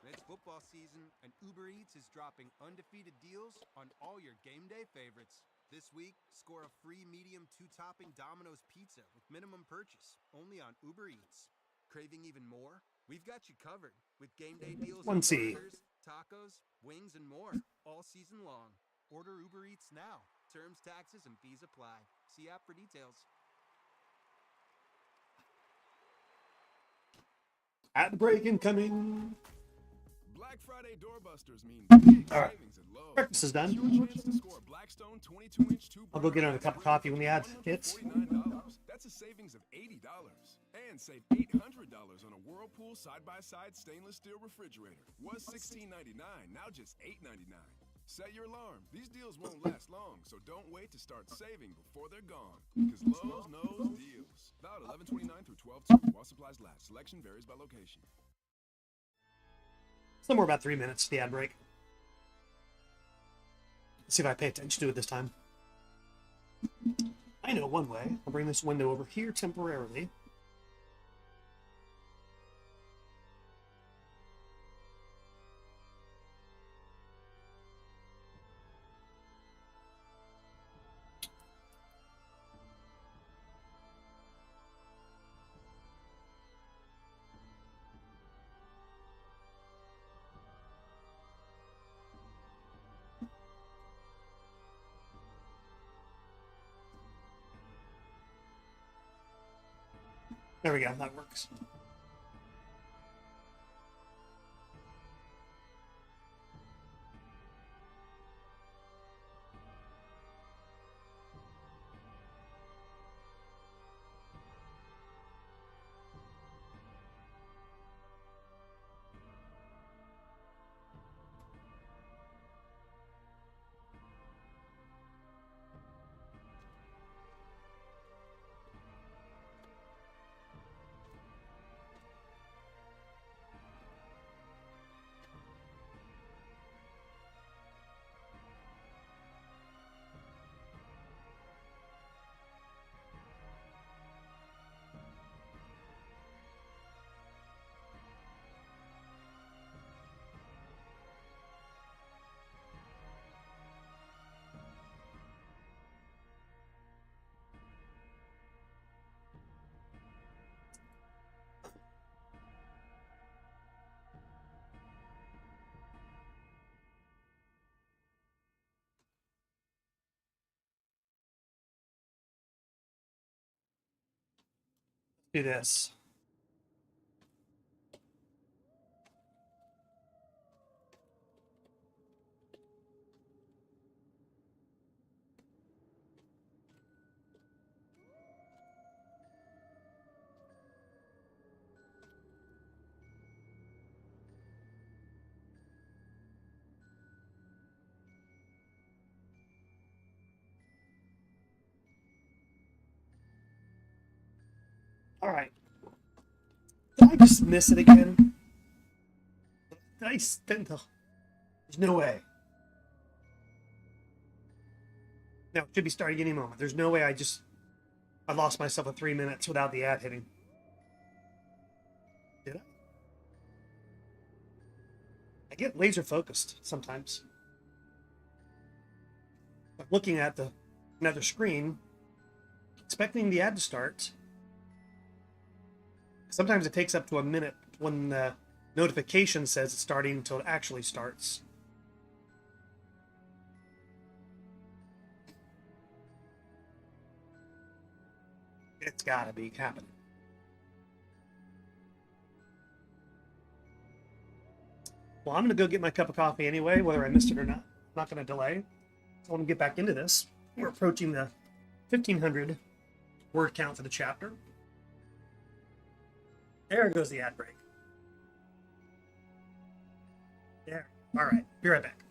It's football season, and Uber Eats is dropping undefeated deals on all your game day favorites. This week, score a free medium 2-topping Domino's pizza with minimum purchase, only on Uber Eats. Craving even more? We've got you covered with game day deals on burgers, tacos, wings, and more all season long. Order Uber Eats now. Terms, taxes, and fees apply. See app for details. Ad break incoming. Black Friday doorbusters mean big savings at Lowe's. Breakfast is done. Your chance to score a Blackstone 22-inch I'll go get another cup of coffee when the ad hits. $49. That's a savings of $80. And save $800 on a Whirlpool side-by-side stainless steel refrigerator. Was $16.99, now just $8.99. Set your alarm. These deals won't last long, so don't wait to start saving before they're gone. Because Lowe's knows deals. Valid 11/29 through 12/2 while supplies last. Selection varies by location. Somewhere about 3 minutes to the ad break. Let's see if I pay attention to it this time. I know one way. I'll bring this window over here temporarily. There we go, that works. Do this. All right. Did I just miss it again? Did I spend the... There's no way. No, it should be starting any moment. There's no way I lost myself at 3 minutes without the ad hitting. Did I? I get laser focused sometimes. I'm looking at another screen, expecting the ad to start. Sometimes it takes up to a minute when the notification says it's starting until it actually starts. It's gotta be happening. Well, I'm gonna go get my cup of coffee anyway, whether I missed it or not. I'm not gonna delay. I want to get back into this. We're approaching the 1,500 word count for the chapter. There goes the ad break. There. All right. Be right back.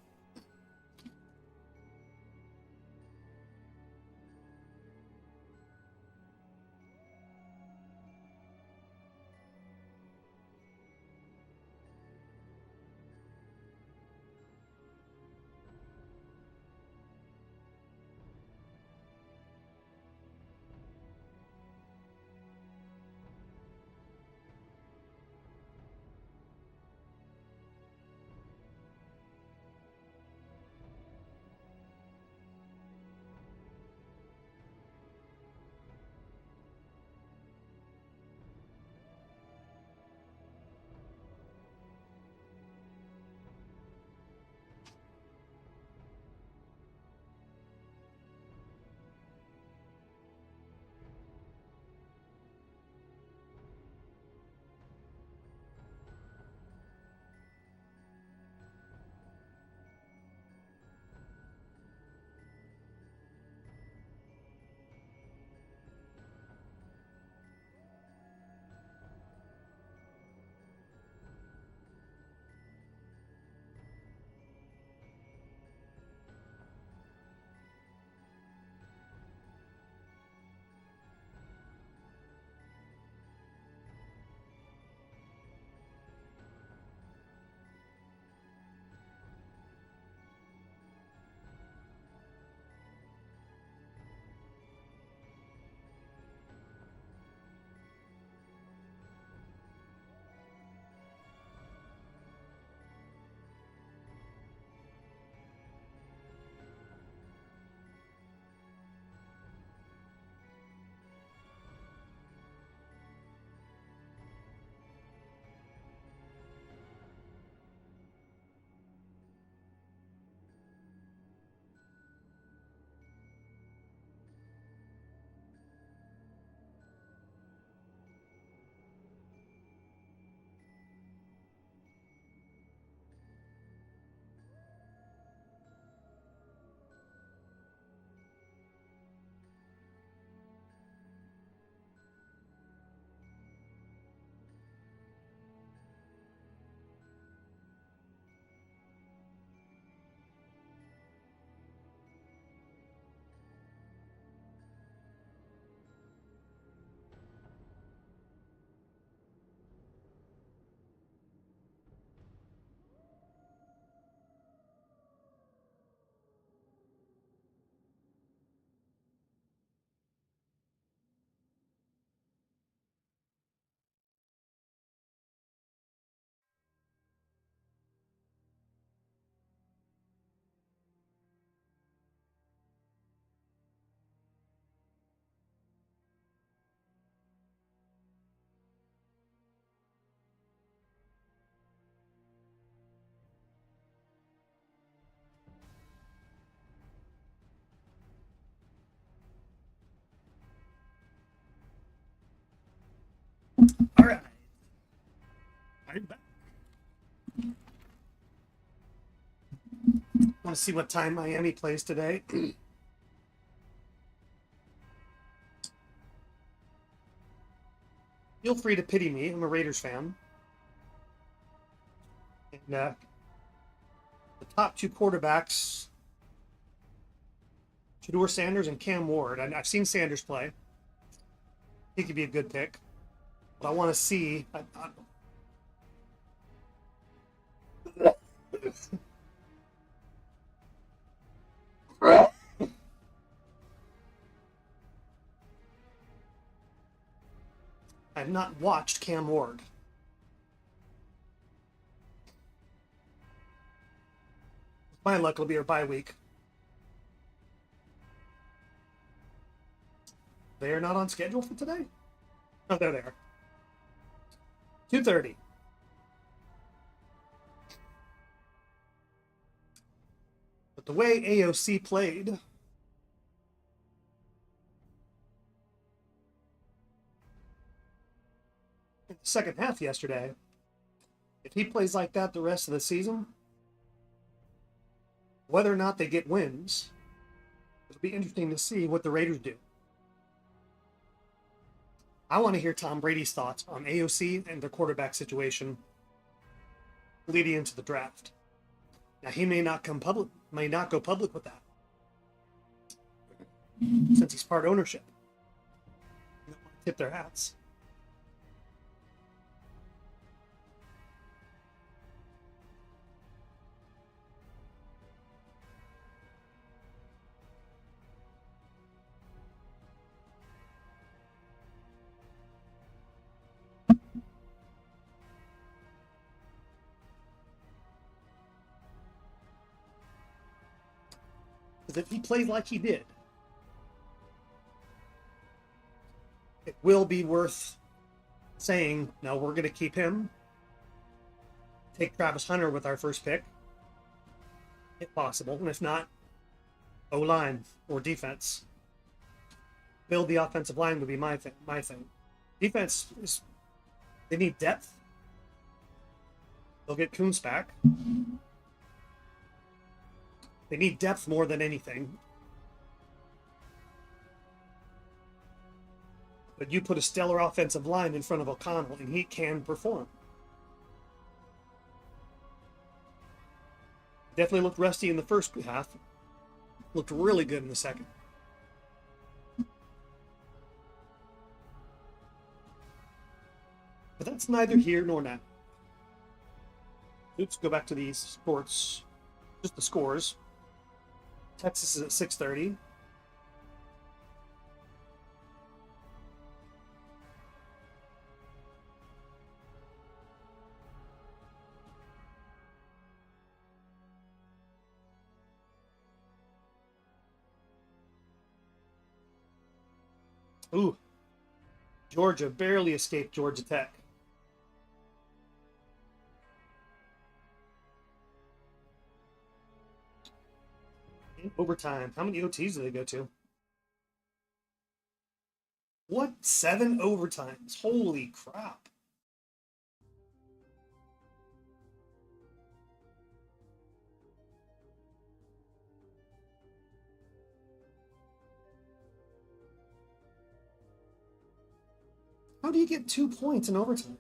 All right. I'm back. Want to see what time Miami plays today? Feel free to pity me. I'm a Raiders fan. And the top two quarterbacks, Shedeur Sanders and Cam Ward. I've seen Sanders play. He could be a good pick. But I want to see. I've not watched Cam Ward. With my luck, it'll be our bye week. They are not on schedule for today? Oh, there they are. 2:30. But the way AOC played, in the second half yesterday, if he plays like that the rest of the season, whether or not they get wins, it'll be interesting to see what the Raiders do. I want to hear Tom Brady's thoughts on AOC and their quarterback situation leading into the draft. Now, he may not go public with that, since he's part ownership. They don't want to tip their hats. Because if he plays like he did, it will be worth saying, no, we're going to keep him. Take Travis Hunter with our first pick, if possible. And if not, O-line or defense. Build the offensive line would be my thing. Defense is, they need depth. They'll get Kuntz back. They need depth more than anything. But you put a stellar offensive line in front of O'Connell, and he can perform. Definitely looked rusty in the first half. Looked really good in the second. But that's neither here nor now. Oops, go back to the sports. Just the scores. Texas is at 6:30. Ooh. Georgia barely escaped Georgia Tech. In overtime. How many OTs do they go to? What? 7 overtimes? Holy crap. How do you get 2 points in overtime?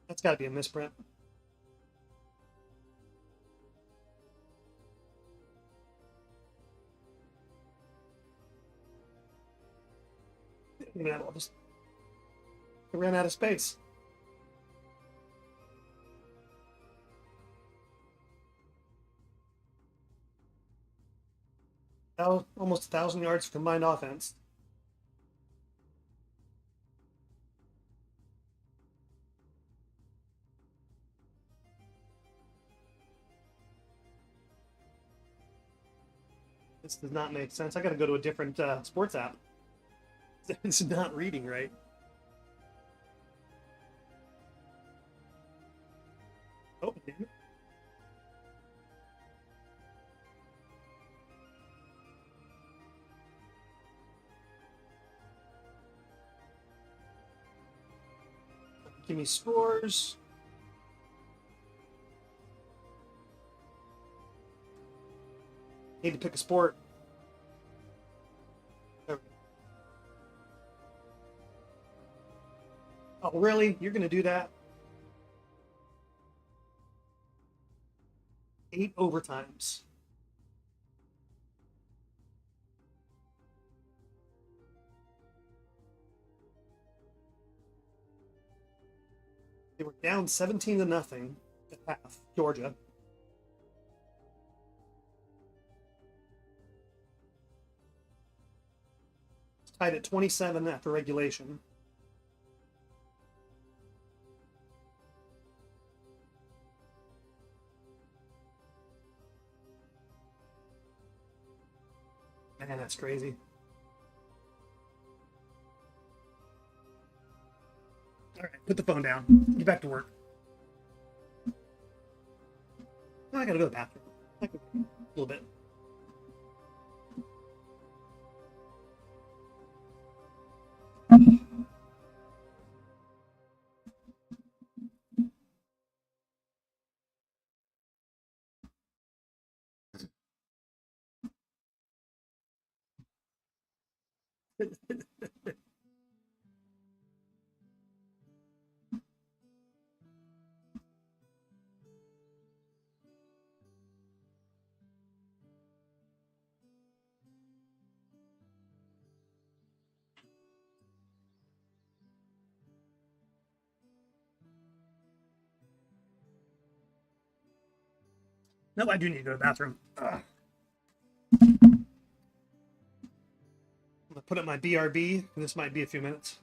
That's got to be a misprint. I ran out of space. Almost 1,000 yards of combined offense. This does not make sense. I got to go to a different sports app. It's not reading right. Oh, damn it. Give me scores. Need to pick a sport. There we go. Oh, really? You're going to do that? 8 overtimes. They were down 17-0 at half, Georgia. It's tied at 27 after regulation. Man, that's crazy. All right, put the phone down. Get back to work. Oh, I gotta go to the bathroom. A little bit. No, I do need to go to the bathroom. Ugh. I'm gonna put up my BRB, and this might be a few minutes.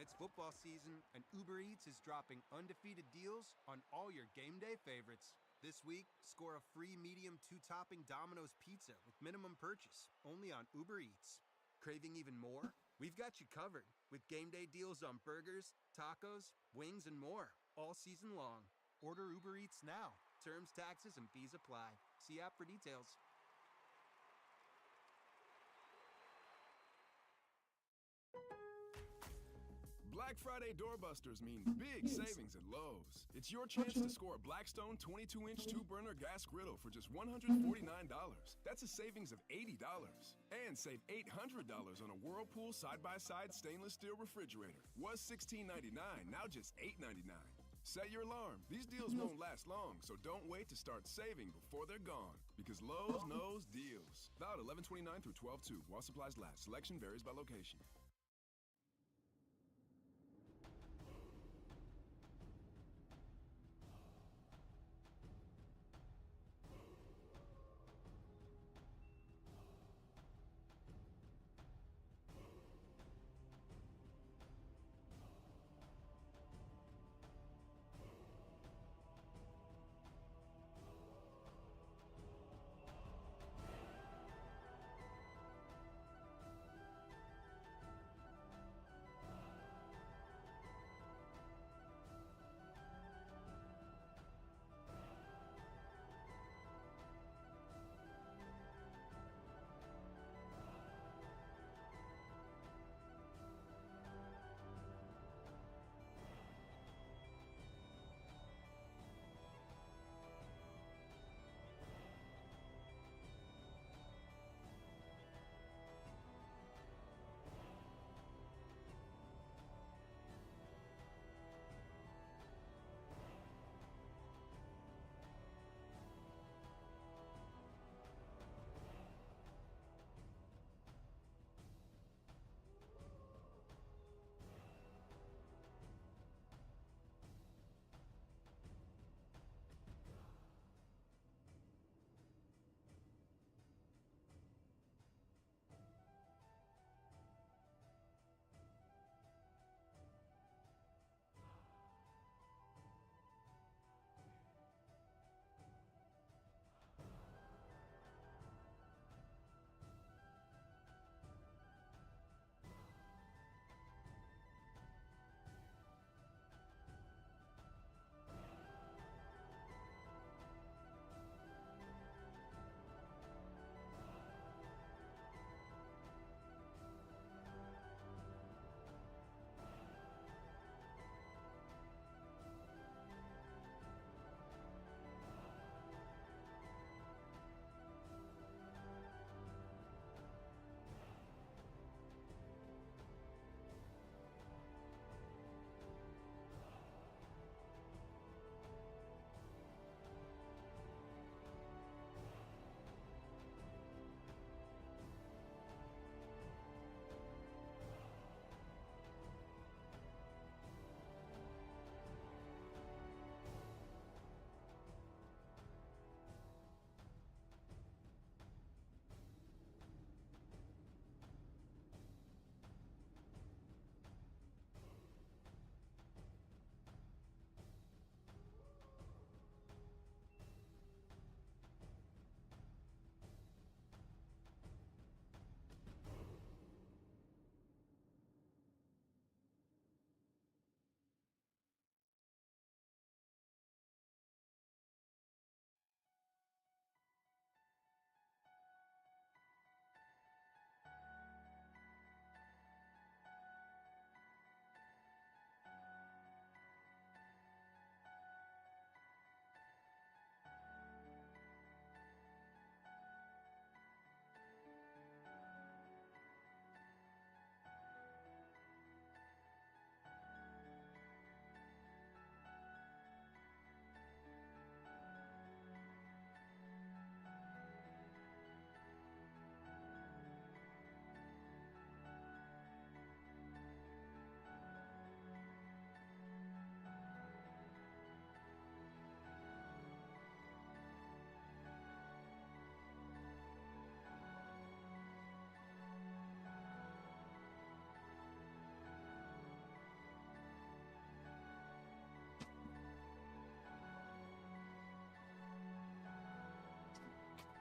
It's football season, and Uber Eats is dropping undefeated deals on all your game day favorites. This week, score a free medium 2-topping Domino's pizza with minimum purchase, only on Uber Eats. Craving even more? We've got you covered with game day deals on burgers, tacos, wings, and more, all season long. Order Uber Eats now. Terms, taxes, and fees apply. See app for details. Black Friday doorbusters mean big savings at Lowe's. It's your chance to score a Blackstone 22-inch 2-burner gas griddle for just $149. That's a savings of $80. And save $800 on a Whirlpool side-by-side stainless steel refrigerator. Was $16.99, now just $8.99. Set your alarm. These deals won't last long, so don't wait to start saving before they're gone. Because Lowe's knows deals. Valid 11/29 through 12/2 while supplies last. Selection varies by location.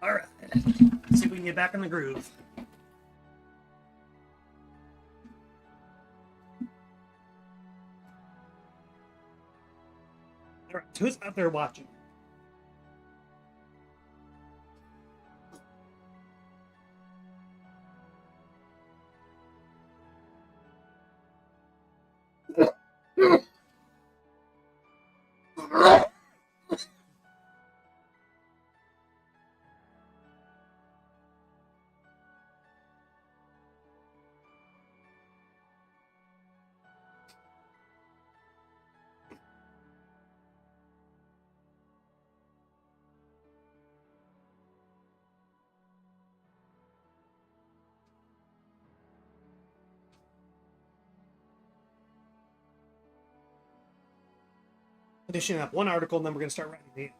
All right. Let's see if we can get back in the groove. All right. Who's out there watching? Finishing up one article, and then we're going to start writing the.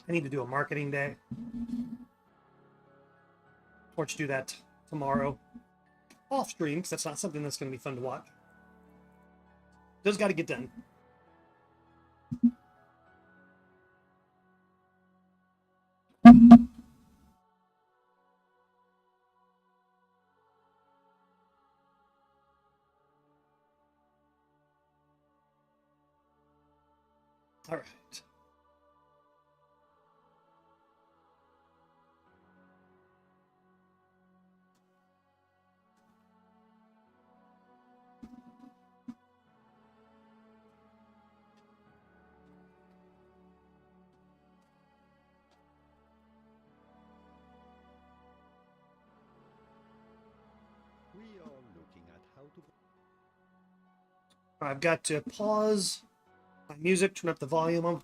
I need to do a marketing day. Or to do that tomorrow. Off stream, because that's not something that's going to be fun to watch. Just got to get done. All right. We are looking at how to. I've got to pause my music, turn up the volume. I'm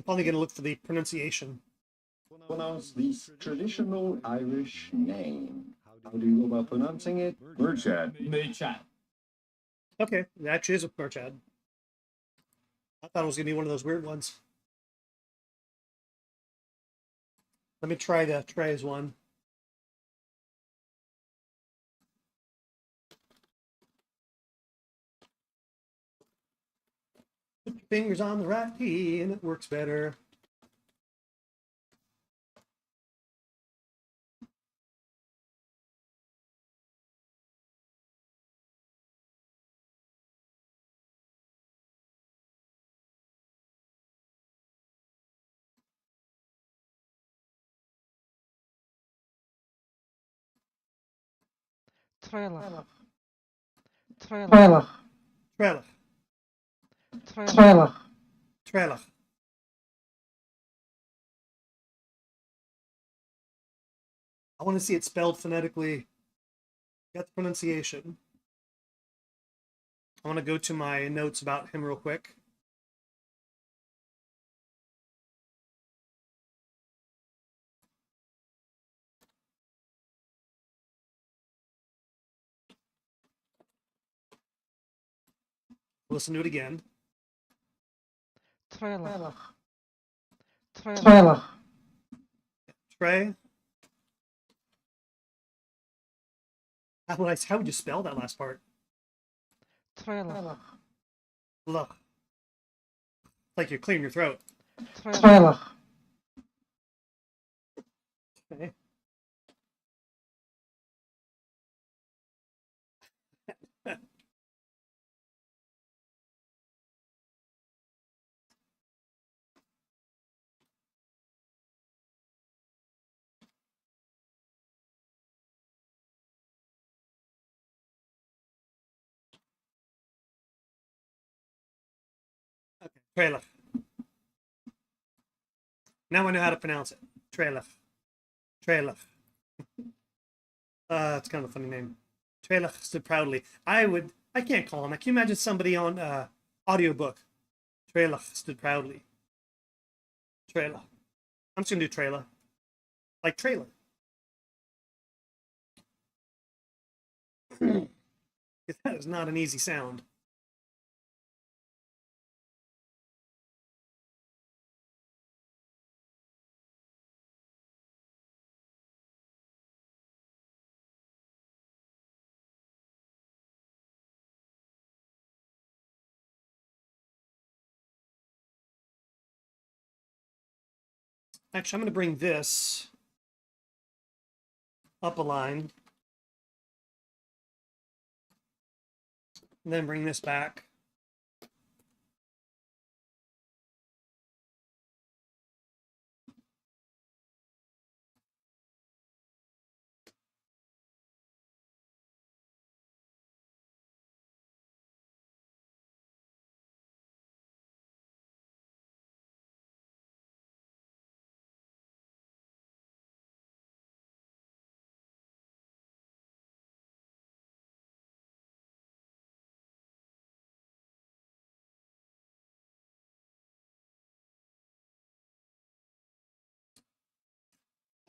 probably going to look for the pronunciation. Pronounce this traditional Irish name. How do you go about pronouncing it? Merchad. Merchad. Okay, it actually is a Merchad. I thought it was going to be one of those weird ones. Let me try the Trey's one. Put your fingers on the right key and it works better. Trailer. Trailer. Trailer. Trailer. Trailer. I want to see it spelled phonetically. Got the pronunciation. I want to go to my notes about him real quick. Listen to it again. Trailer. Trailer. Trey. How would you spell that last part? Trailer. Look. Like you're clearing your throat. Trailer. Okay. Okay. Trailer. Now I know how to pronounce it. Trailer. Trailer. It's kind of a funny name. Trailer stood proudly. I can't call him. Can you imagine somebody on audiobook Trela stood proudly. Trela. I'm just gonna do Trela. Like Trela. That is not an easy sound. Actually, I'm going to bring this up a line. And then bring this back.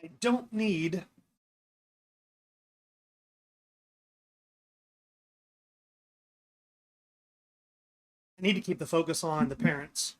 I don't need I need to keep the focus on the parents.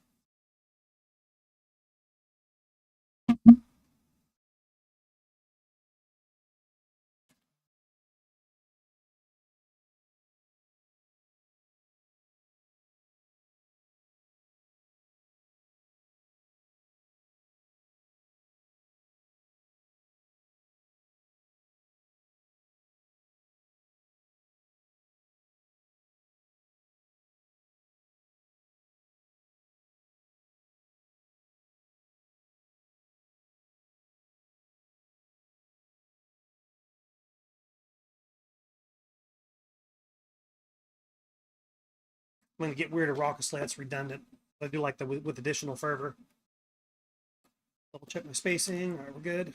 I'm going to get weirder raucously. That's redundant. I do like the with additional fervor. Double check my spacing. All right, we're good.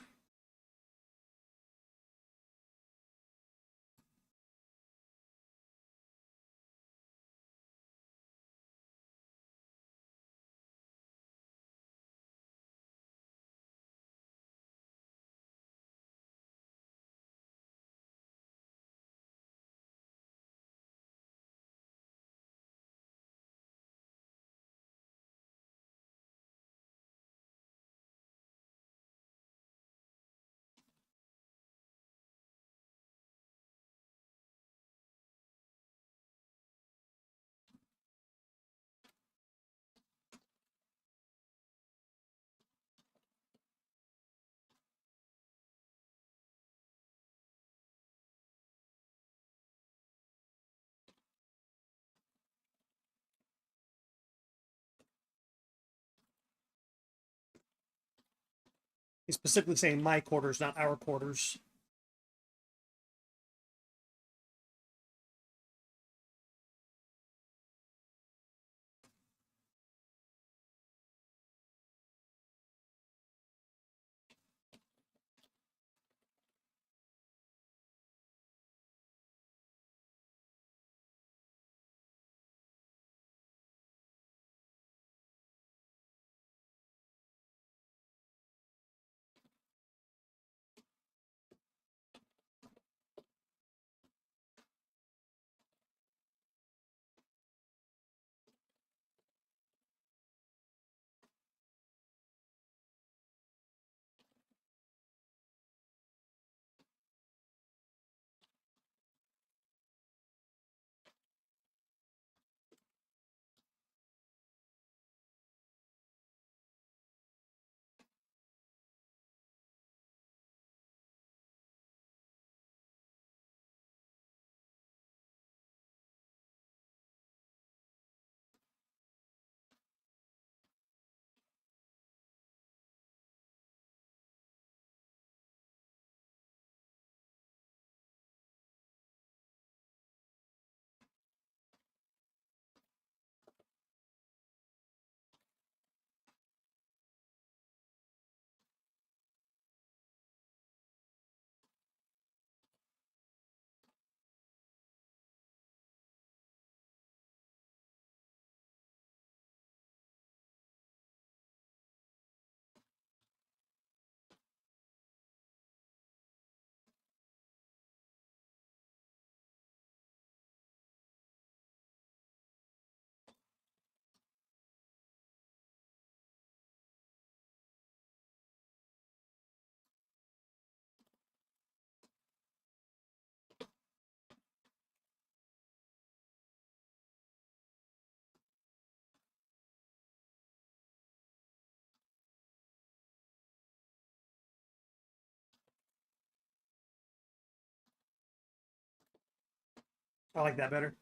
He's specifically saying my quarters, not our quarters. I like that better.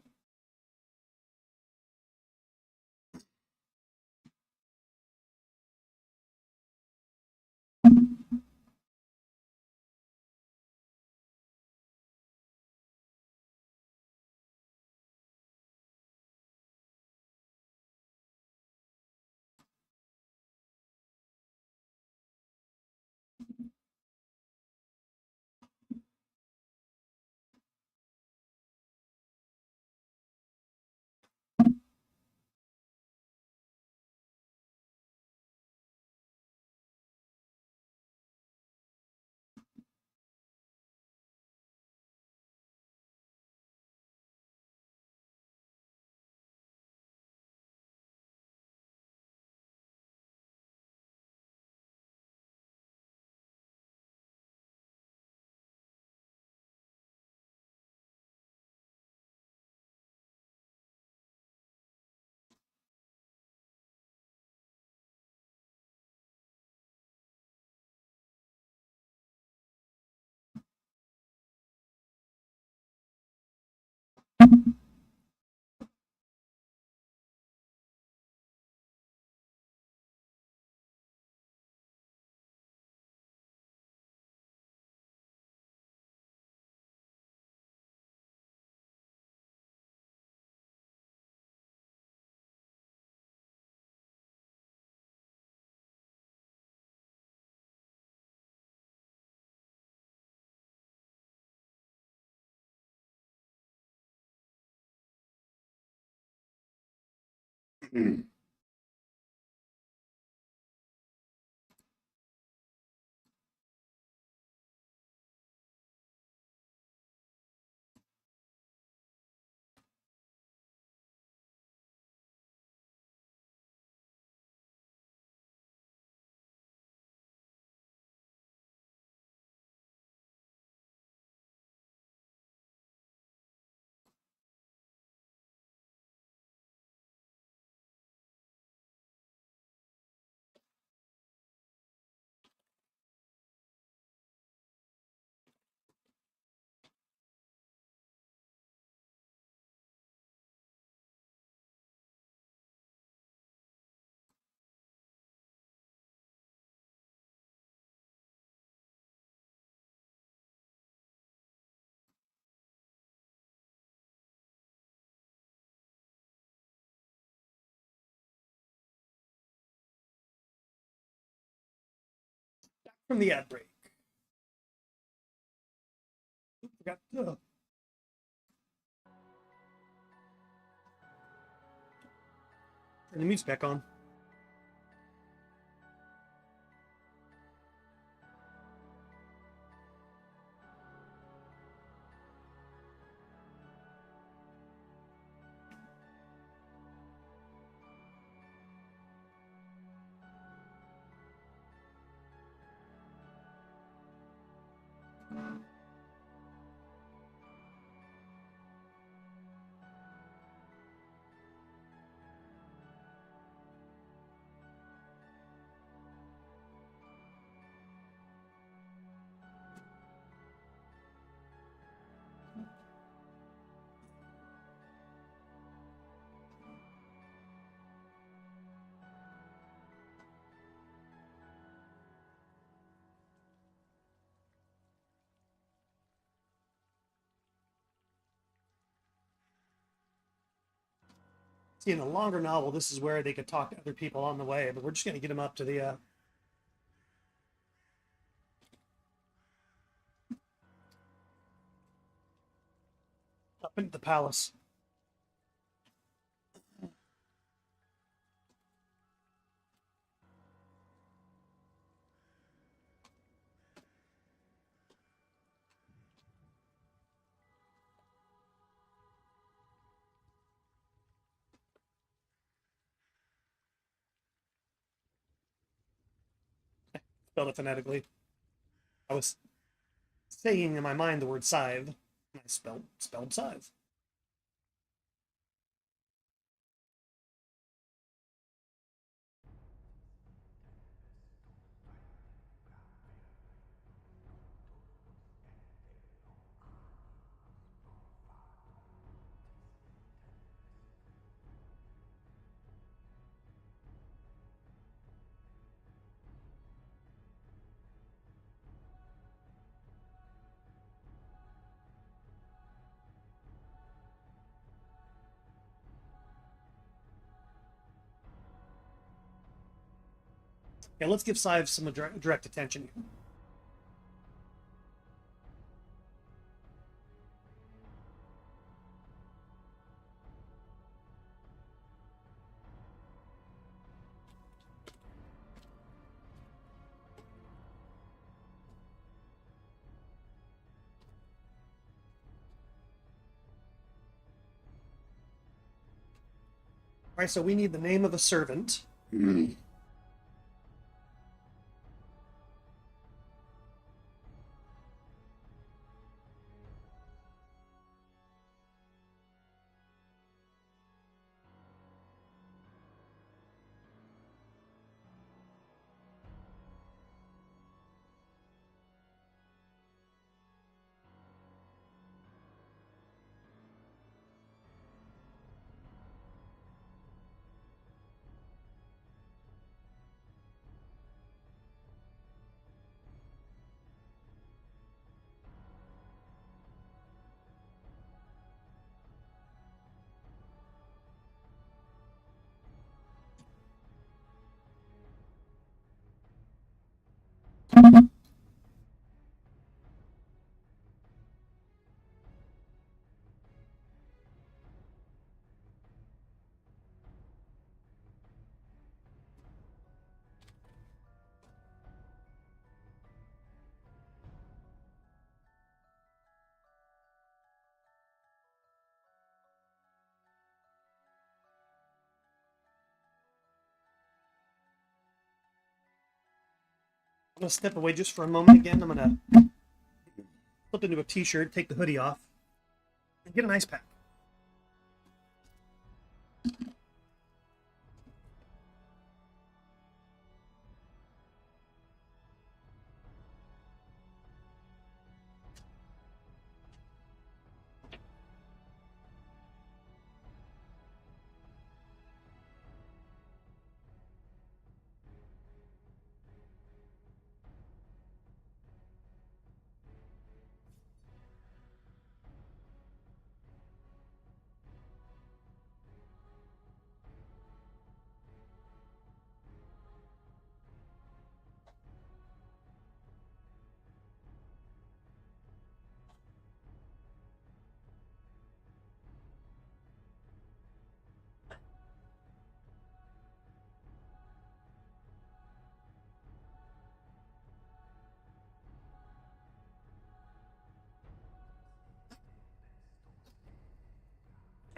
From the ad break. Forgot to. Turn the music back on. See, in the longer novel, this is where they could talk to other people on the way, but we're just going to get them up to the up into the palace. Spelled it phonetically. I was saying in my mind the word scythe, and I spelled scythe. Okay, let's give Sive some direct attention. All right, so we need the name of a servant. I'm going to step away just for a moment again. I'm going to flip into a t-shirt, take the hoodie off, and get an ice pack.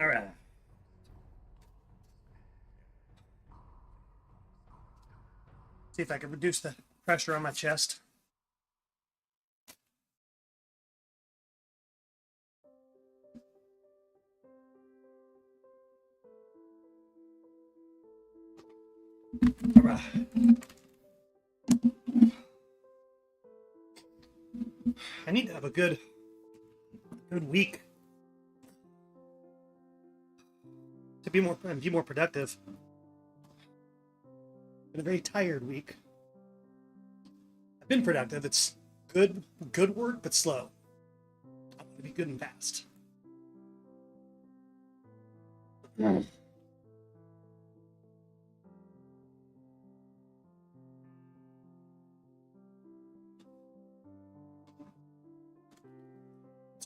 All right. See if I can reduce the pressure on my chest. All right. I need to have a good week to be more productive. Been a very tired week. I've been productive. It's good work, but slow. I want to be good and fast. So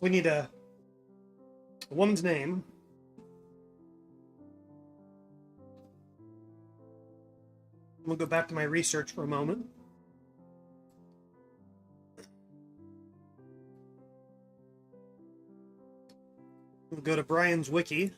we need a woman's name. We'll go back to my research for a moment. We'll go to Brian's wiki.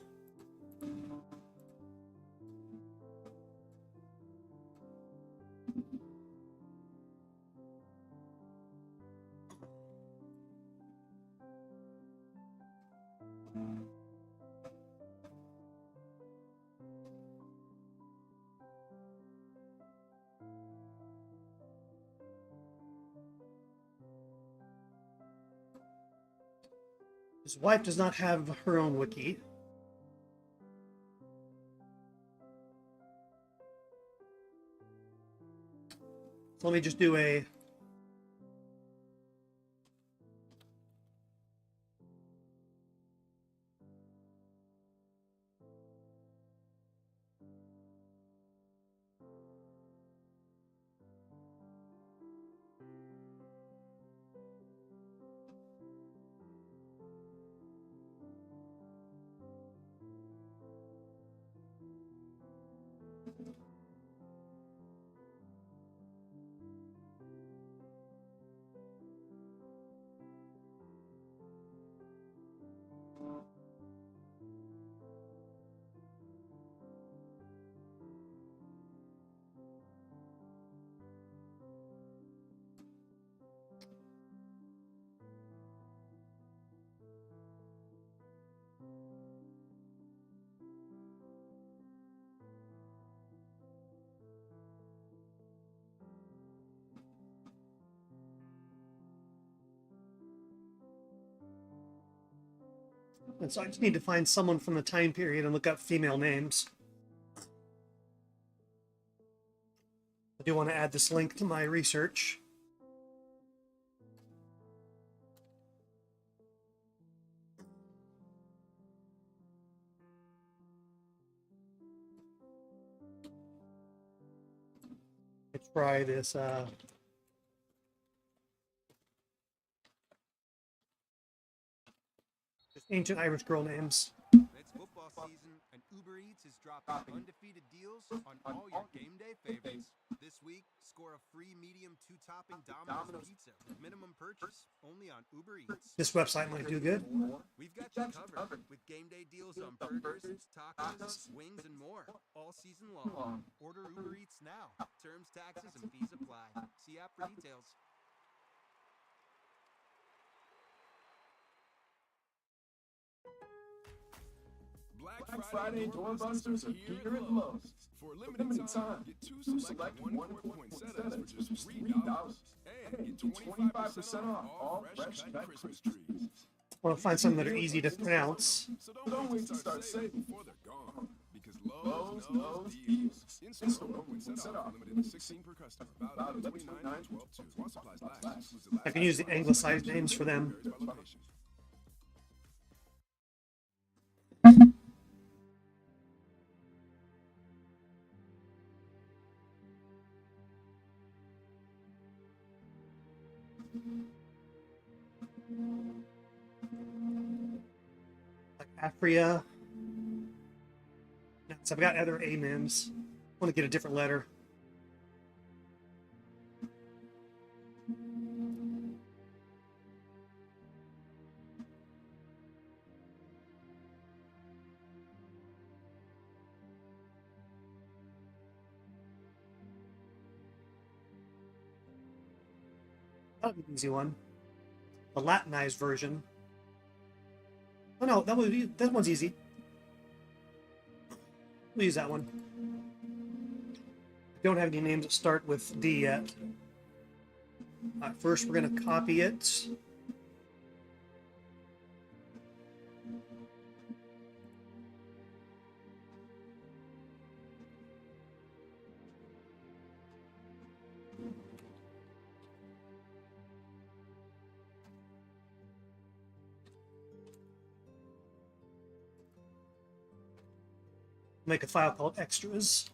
His wife does not have her own wiki. So let me just do a And so I just need to find someone from the time period and look up female names. I do want to add this link to my research. Let's try this. Ancient Irish girl names. It's football season, and Uber Eats is dropping undefeated deals on all your game day favorites. This week, score a free medium 2-topping Domino's pizza with minimum purchase only on Uber Eats. This website might do good. We've got you covered with game day deals on burgers, tacos, wings, and more all season long. Order Uber Eats now. Terms, taxes, and fees apply. See app for details. Black Friday doorbusters are here at Lowe's. For a limited time, get two select 1-point setups for just $3. And get 25% off all fresh cut Christmas trees. I want to find some that are easy to pronounce. So don't wait to start saving before they're gone. Because Lowe's knows deals. In-store 1-point set off, limited to 16 per customer. About $11.29 while supplies last. I can use the anglicized names for them. Like Afria. So I've got other amens. I want to get a different letter. That'll be an easy one. The Latinized version. Oh no, that one's easy. We'll use that one. I don't have any names that start with D yet. First, we're going to copy it. Make a file called extras.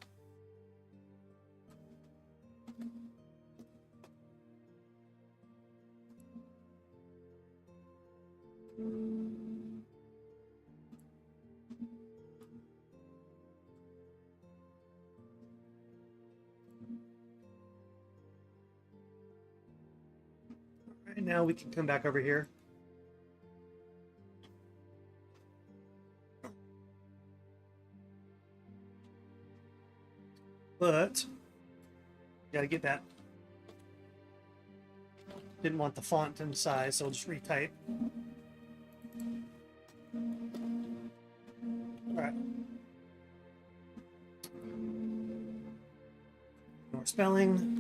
All right, now we can come back over here. But got to get that. Didn't want the font and size, so I'll just retype. All right. More spelling.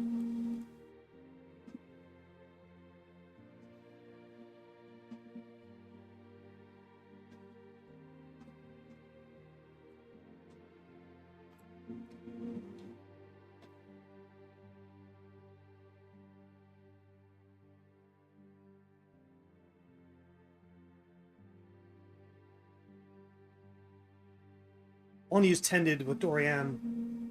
I want to use tended with Dorian.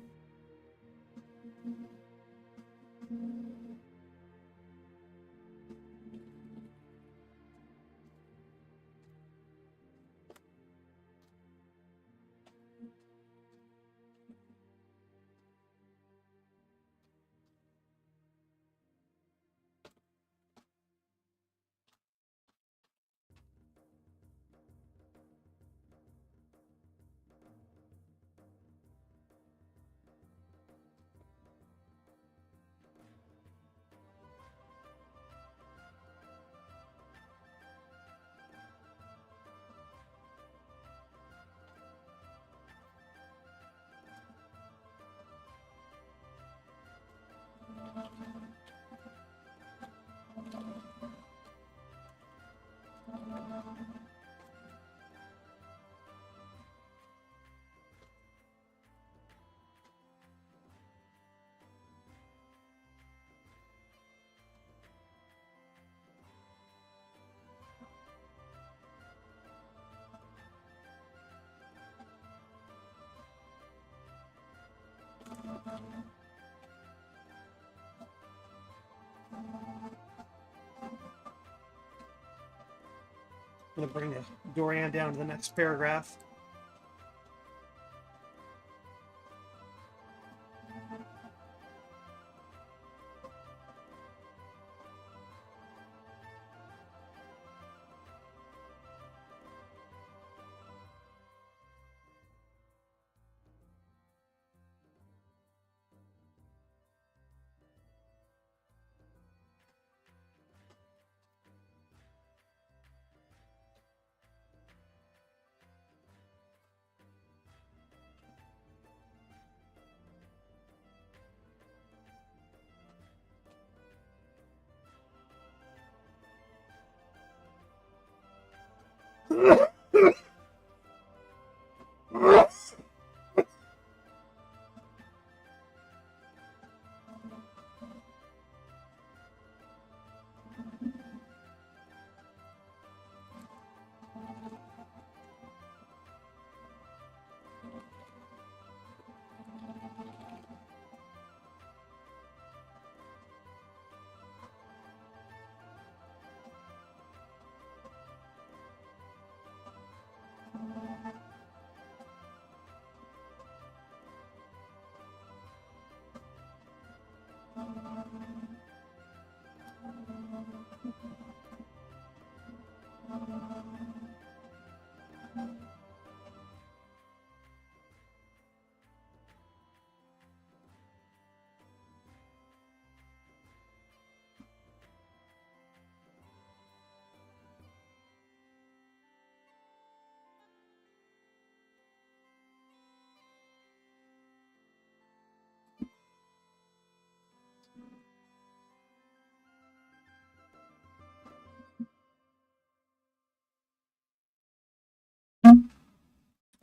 I'm going to bring Dorian down to the next paragraph.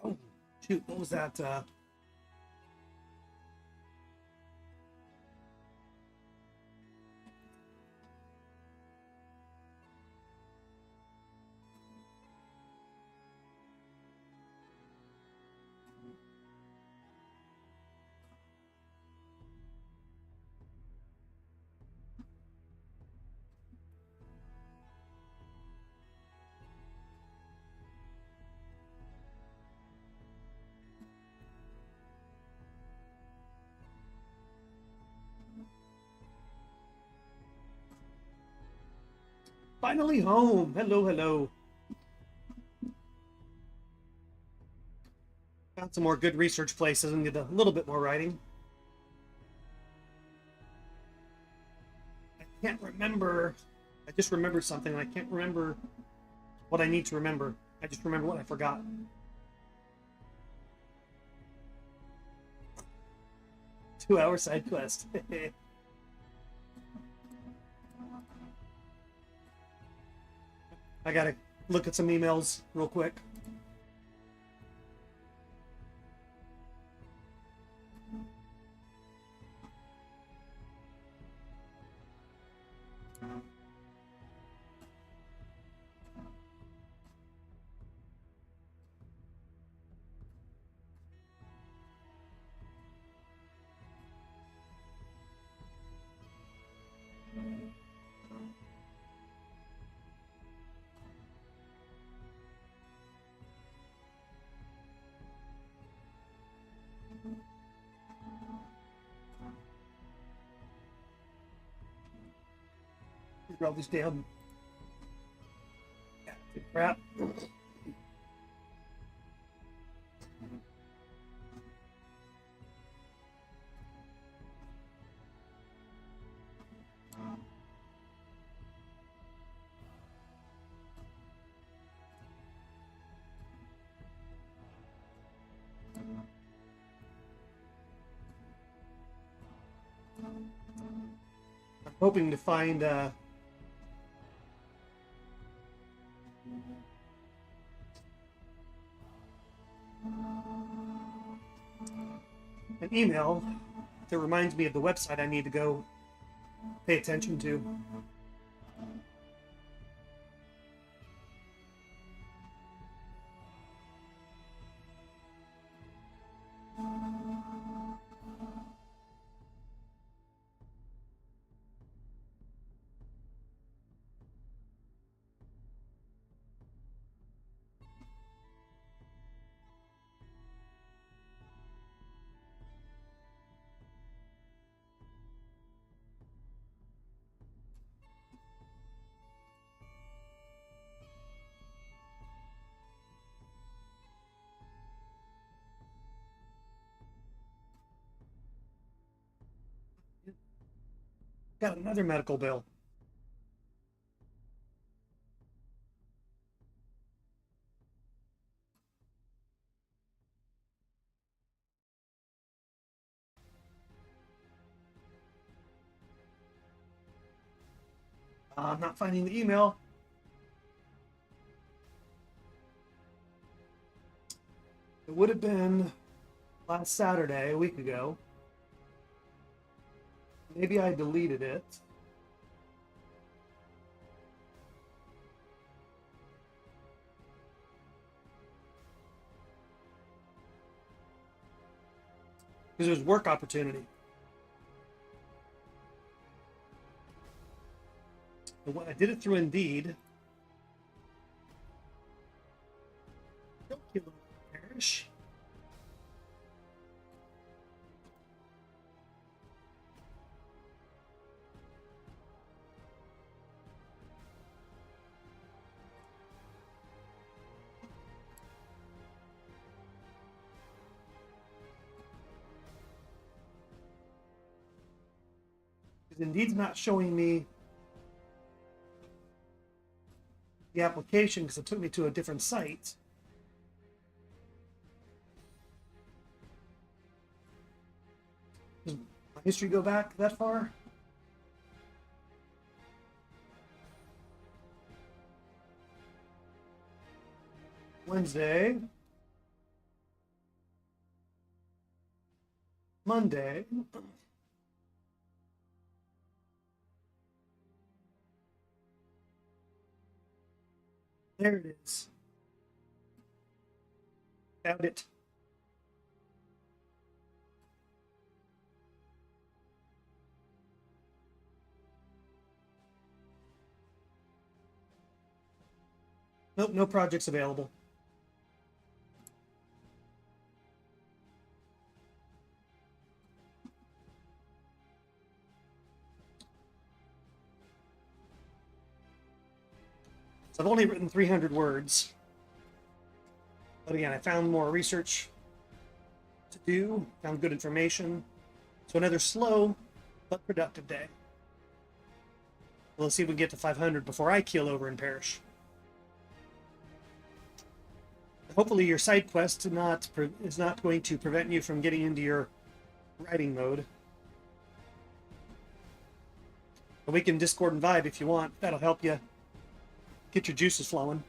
Oh, shoot, what was that? Finally home. Hello, hello. Found some more good research places and did a little bit more writing. I can't remember. I just remembered something, and I can't remember what I need to remember. I just remember what I forgot. Two-hour side quest. I gotta look at some emails real quick. All these damn crap. I'm hoping to find an email that reminds me of the website I need to go pay attention to. Got another medical bill. I'm not finding the email. It would have been last Saturday, a week ago. Maybe I deleted it. Because it was work opportunity. I did it through Indeed. Don't kill a parish. Because Indeed's not showing me the application because it took me to a different site. Does my history go back that far? Wednesday. Monday. There it is. Found it. Nope, no projects available. So I've only written 300 words. But again, I found more research to do, found good information. So another slow but productive day. We'll see if we can get to 500 before I keel over and perish. Hopefully your side quest is not going to prevent you from getting into your writing mode. But we can Discord and vibe if you want. That'll help you get your juices flowing.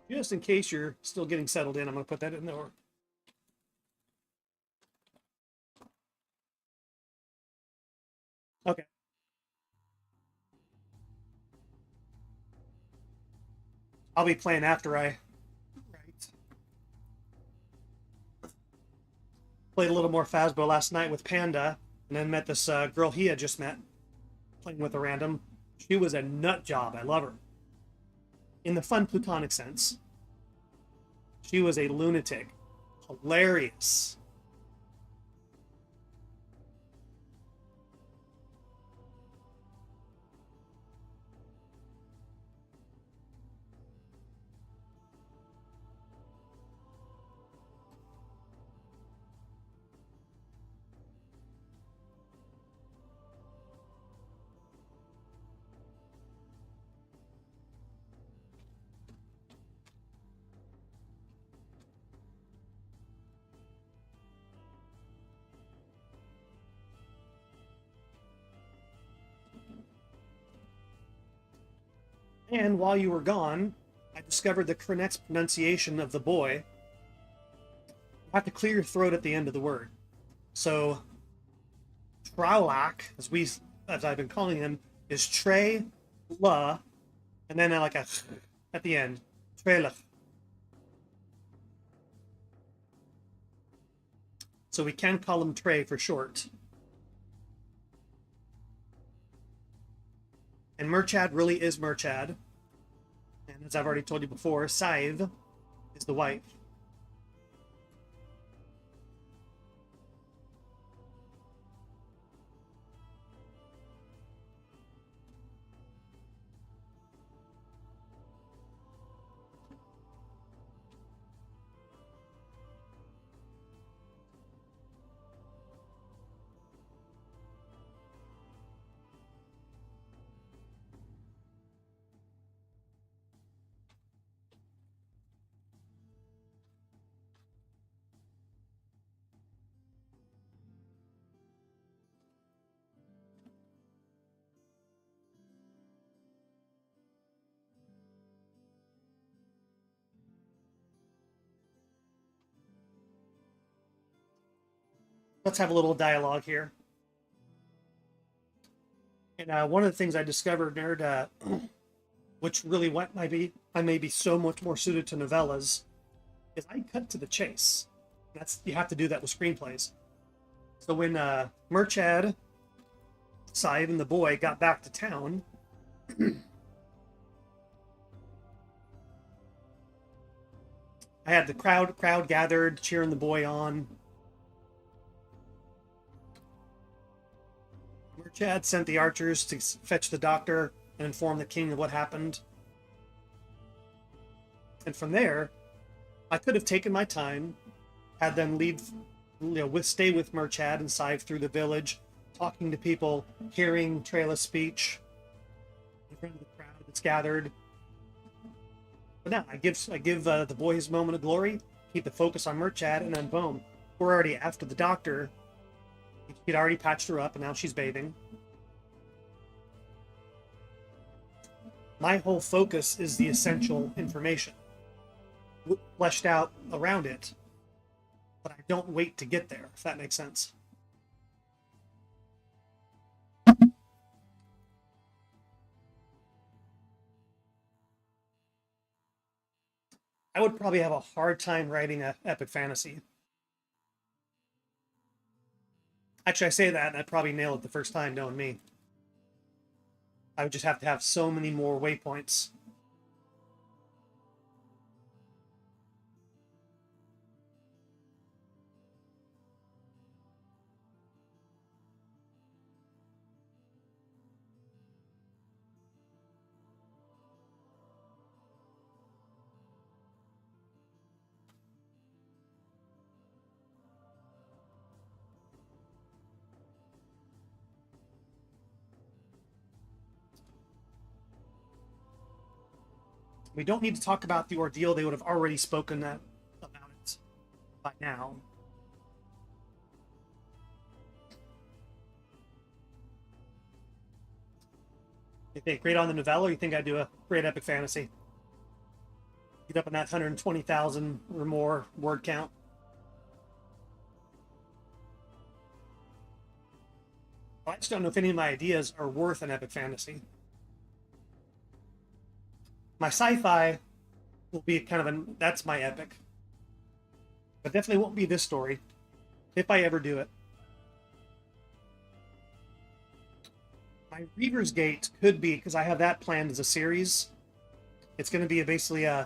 Just in case you're still getting settled in, I'm going to put that in there. Okay. I'll be playing after I write. Played a little more Phasbo last night with Panda, and then met this girl he had just met, playing with a random. She was a nut job. I love her. In the fun platonic sense. She was a lunatic. Hilarious. And while you were gone, I discovered the correct pronunciation of the boy. You have to clear your throat at the end of the word. So, Trowlak, as I've been calling him, is Trey La, and then like a at the end. Trelach. So we can call him Trey for short. And Murchad really is Murchad. And as I've already told you before, Scythe is the wife. Let's have a little dialogue here. And one of the things I discovered, nerd, which really I may be so much more suited to novellas, is I cut to the chase. You have to do that with screenplays. So when Merchad, Side, and the boy got back to town, I had the crowd gathered, cheering the boy on. Merchad sent the archers to fetch the doctor and inform the king of what happened. And from there, I could have taken my time, had them stay with Merchad and Scythe through the village, talking to people, hearing Traila's speech in front of the crowd that's gathered. But now I give the boy his moment of glory, keep the focus on Merchad, and then boom, we're already after the doctor. He'd already patched her up, and now she's bathing. My whole focus is the essential information, fleshed out around it, but I don't wait to get there, if that makes sense. I would probably have a hard time writing an epic fantasy. Actually, I say that, and I'd probably nail it the first time, knowing me. I would just have to have so many more waypoints. We don't need to talk about the ordeal. They would have already spoken about it by now. You think great on the novella, or you think I'd do a great epic fantasy? Get up in that 120,000 or more word count. I just don't know if any of my ideas are worth an epic fantasy. My sci-fi will be that's my epic. But definitely won't be this story, if I ever do it. My Reaver's Gate could be, because I have that planned as a series. It's going to be basically I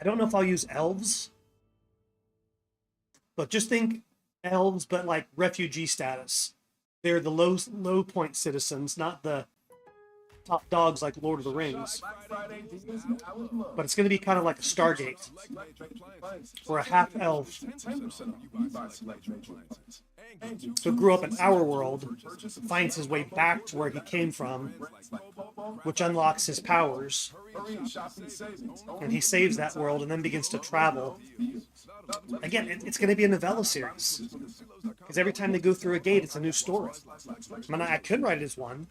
don't know if I'll use elves, but just think elves, but like refugee status. They're the low point citizens, not the top dogs like Lord of the Rings. But it's going to be kind of like a Stargate, for a half elf who grew up in our world, finds his way back to where he came from, which unlocks his powers, and he saves that world and then begins to travel. Again, it's going to be a novella series, because every time they go through a gate, it's a new story. I mean, I could write it as one,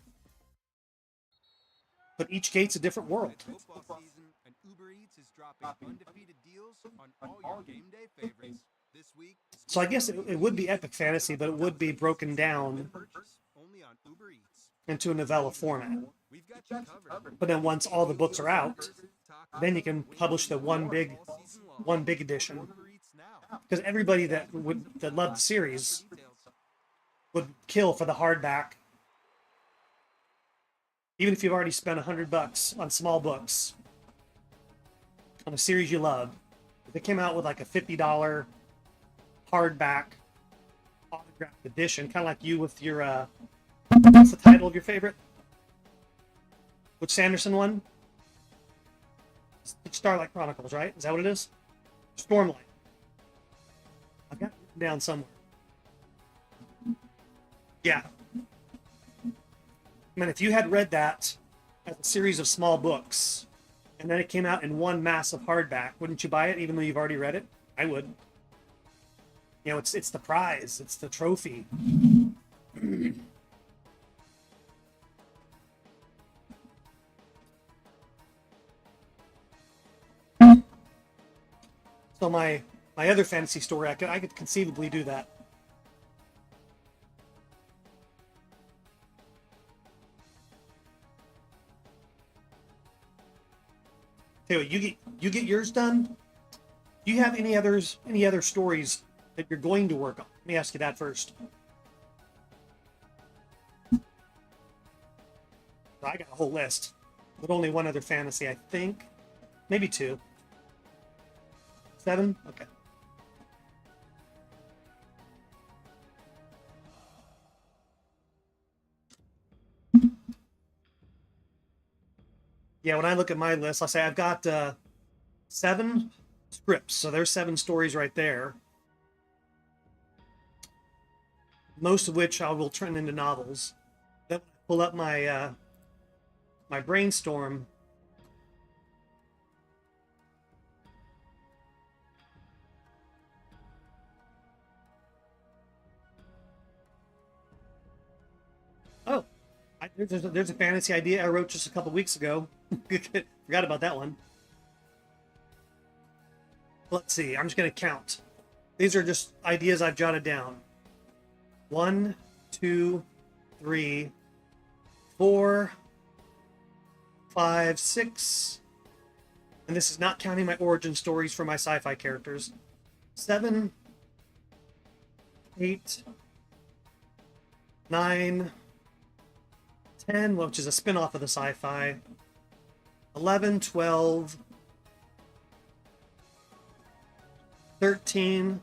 but each gate's a different world. Football season, and Uber Eats is dropping undefeated deals on all your game day favorites. This week, So I guess it would be epic fantasy, but it would be broken down only on Uber Eats. into a novella format. We've got you covered. But then once all the books are out, then you can publish the one big edition. Because everybody that loved the series would kill for the hardback. Even if you've already spent $100 on small books on a series you love, if it came out with like a $50 hardback autographed edition, kind of like you with your what's the title of your favorite? Which Sanderson one? Starlight Chronicles, right? Is that what it is? Stormlight. I've got it written down somewhere. Yeah. I mean, if you had read that as a series of small books, and then it came out in one massive hardback, wouldn't you buy it, even though you've already read it? I would. You know, it's the prize, it's the trophy. So my my other fantasy story, I could conceivably do that. Tell you what, you get yours done. Do you have any other stories that you're going to work on? Let me ask you that first. I got a whole list, but only one other fantasy, I think. Maybe 2. 7? Okay. Yeah, when I look at my list, I'll say I've got 7 scripts. So there's 7 stories right there. Most of which I will turn into novels. Then pull up my my brainstorm. Oh, there's a fantasy idea I wrote just a couple weeks ago. Forgot about that one. Let's see. I'm just going to count. These are just ideas I've jotted down. 1, 2, 3, 4, 5, 6. And this is not counting my origin stories for my sci-fi characters. 7, 8, 9, 10, which is a spin-off of the sci-fi. 11, 12, 13,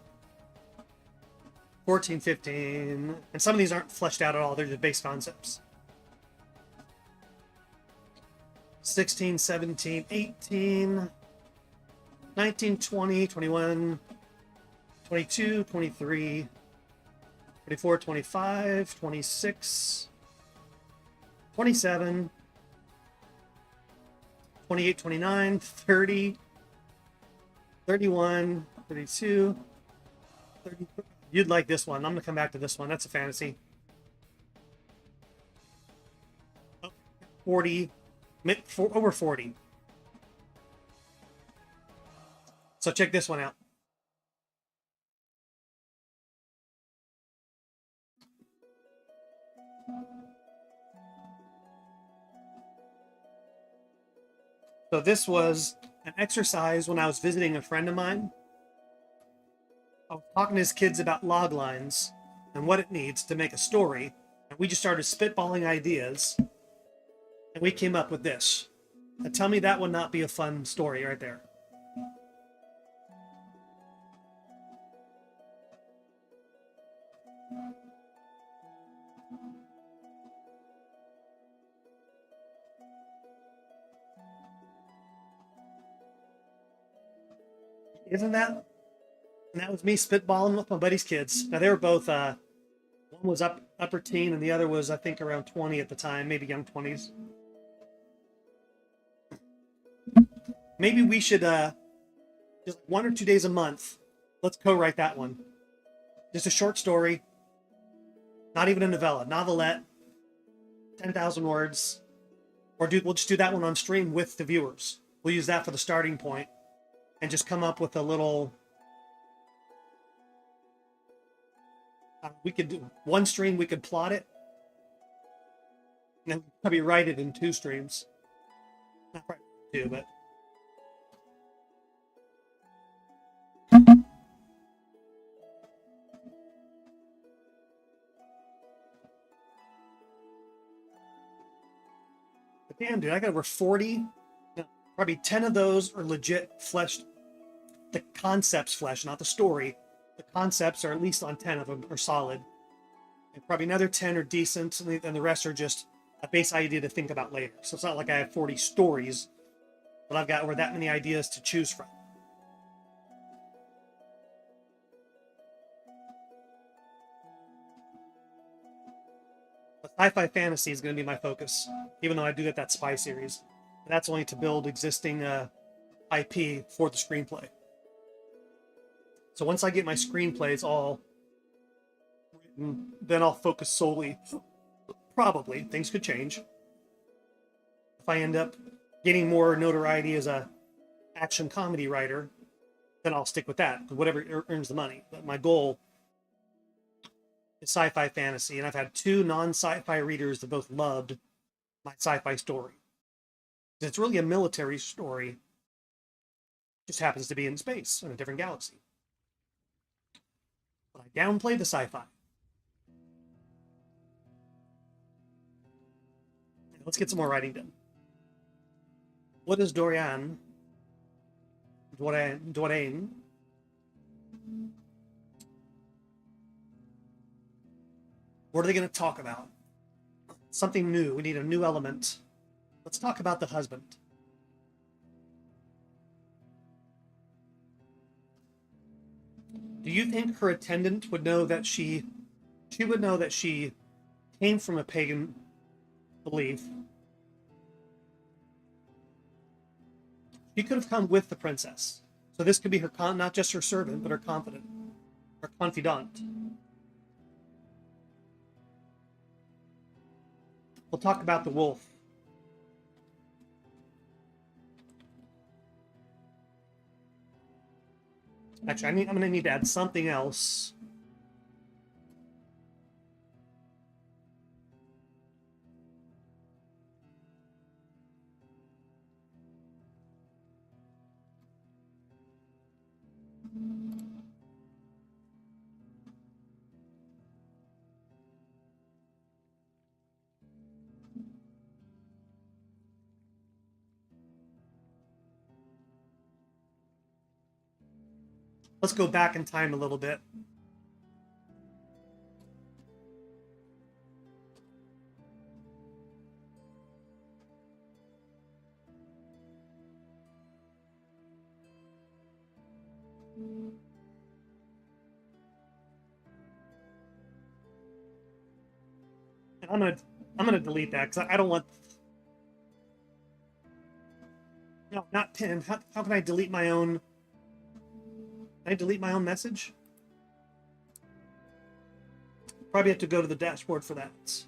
14, 15, and some of these aren't fleshed out at all. They're just base concepts. 16, 17, 18, 19, 20, 21, 22, 23, 24, 25, 26, 27, 28, 29, 30, 31, 32, 30. You'd like this one. I'm going to come back to this one. That's a fantasy. 40, over 40. So check this one out. So this was an exercise when I was visiting a friend of mine. I was talking to his kids about log lines and what it needs to make a story. And we just started spitballing ideas. And we came up with this. Now tell me that would not be a fun story right there. Isn't that? And that was me spitballing with my buddy's kids. Now they were both, one was upper teen and the other was, I think, around 20 at the time, maybe young 20s. Maybe we should, just 1 or 2 days a month, let's co-write that one. Just a short story, not even a novella, novelette, 10,000 words. Or we'll just do that one on stream with the viewers. We'll use that for the starting point and just come up with a little... we could do one stream, we could plot it, and then probably write it in 2 streams. Not probably 2, but... But damn, dude, I got over 40. Probably 10 of those are legit fleshed. The concepts fleshed, not the story. The concepts are, at least on 10 of them, are solid. And probably another 10 are decent, and the rest are just a base idea to think about later. So it's not like I have 40 stories, but I've got over that many ideas to choose from. But sci-fi fantasy is going to be my focus, even though I do get that spy series. And that's only to build existing IP for the screenplay. So once I get my screenplays all written, then I'll focus solely, probably, things could change. If I end up getting more notoriety as a action comedy writer, then I'll stick with that. Whatever earns the money. But my goal is sci-fi fantasy, and I've had 2 non-sci-fi readers that both loved my sci-fi story. It's really a military story, just happens to be in space in a different galaxy. But I downplay the sci-fi. Let's get some more writing done. What is Dorian? Dorian? What are they going to talk about? Something new. We need a new element. Let's talk about the husband. Do you think her attendant would know that she would know that she came from a pagan belief? She could have come with the princess. So this could be her not just her servant, but her confidant, her confidant. We'll talk about the wolf. Actually, I'm going to need to add something else. Let's go back in time a little bit. And I'm gonna delete that because I don't want. No, not pin. How can I delete my own? Can I delete my own message? Probably have to go to the dashboard for that.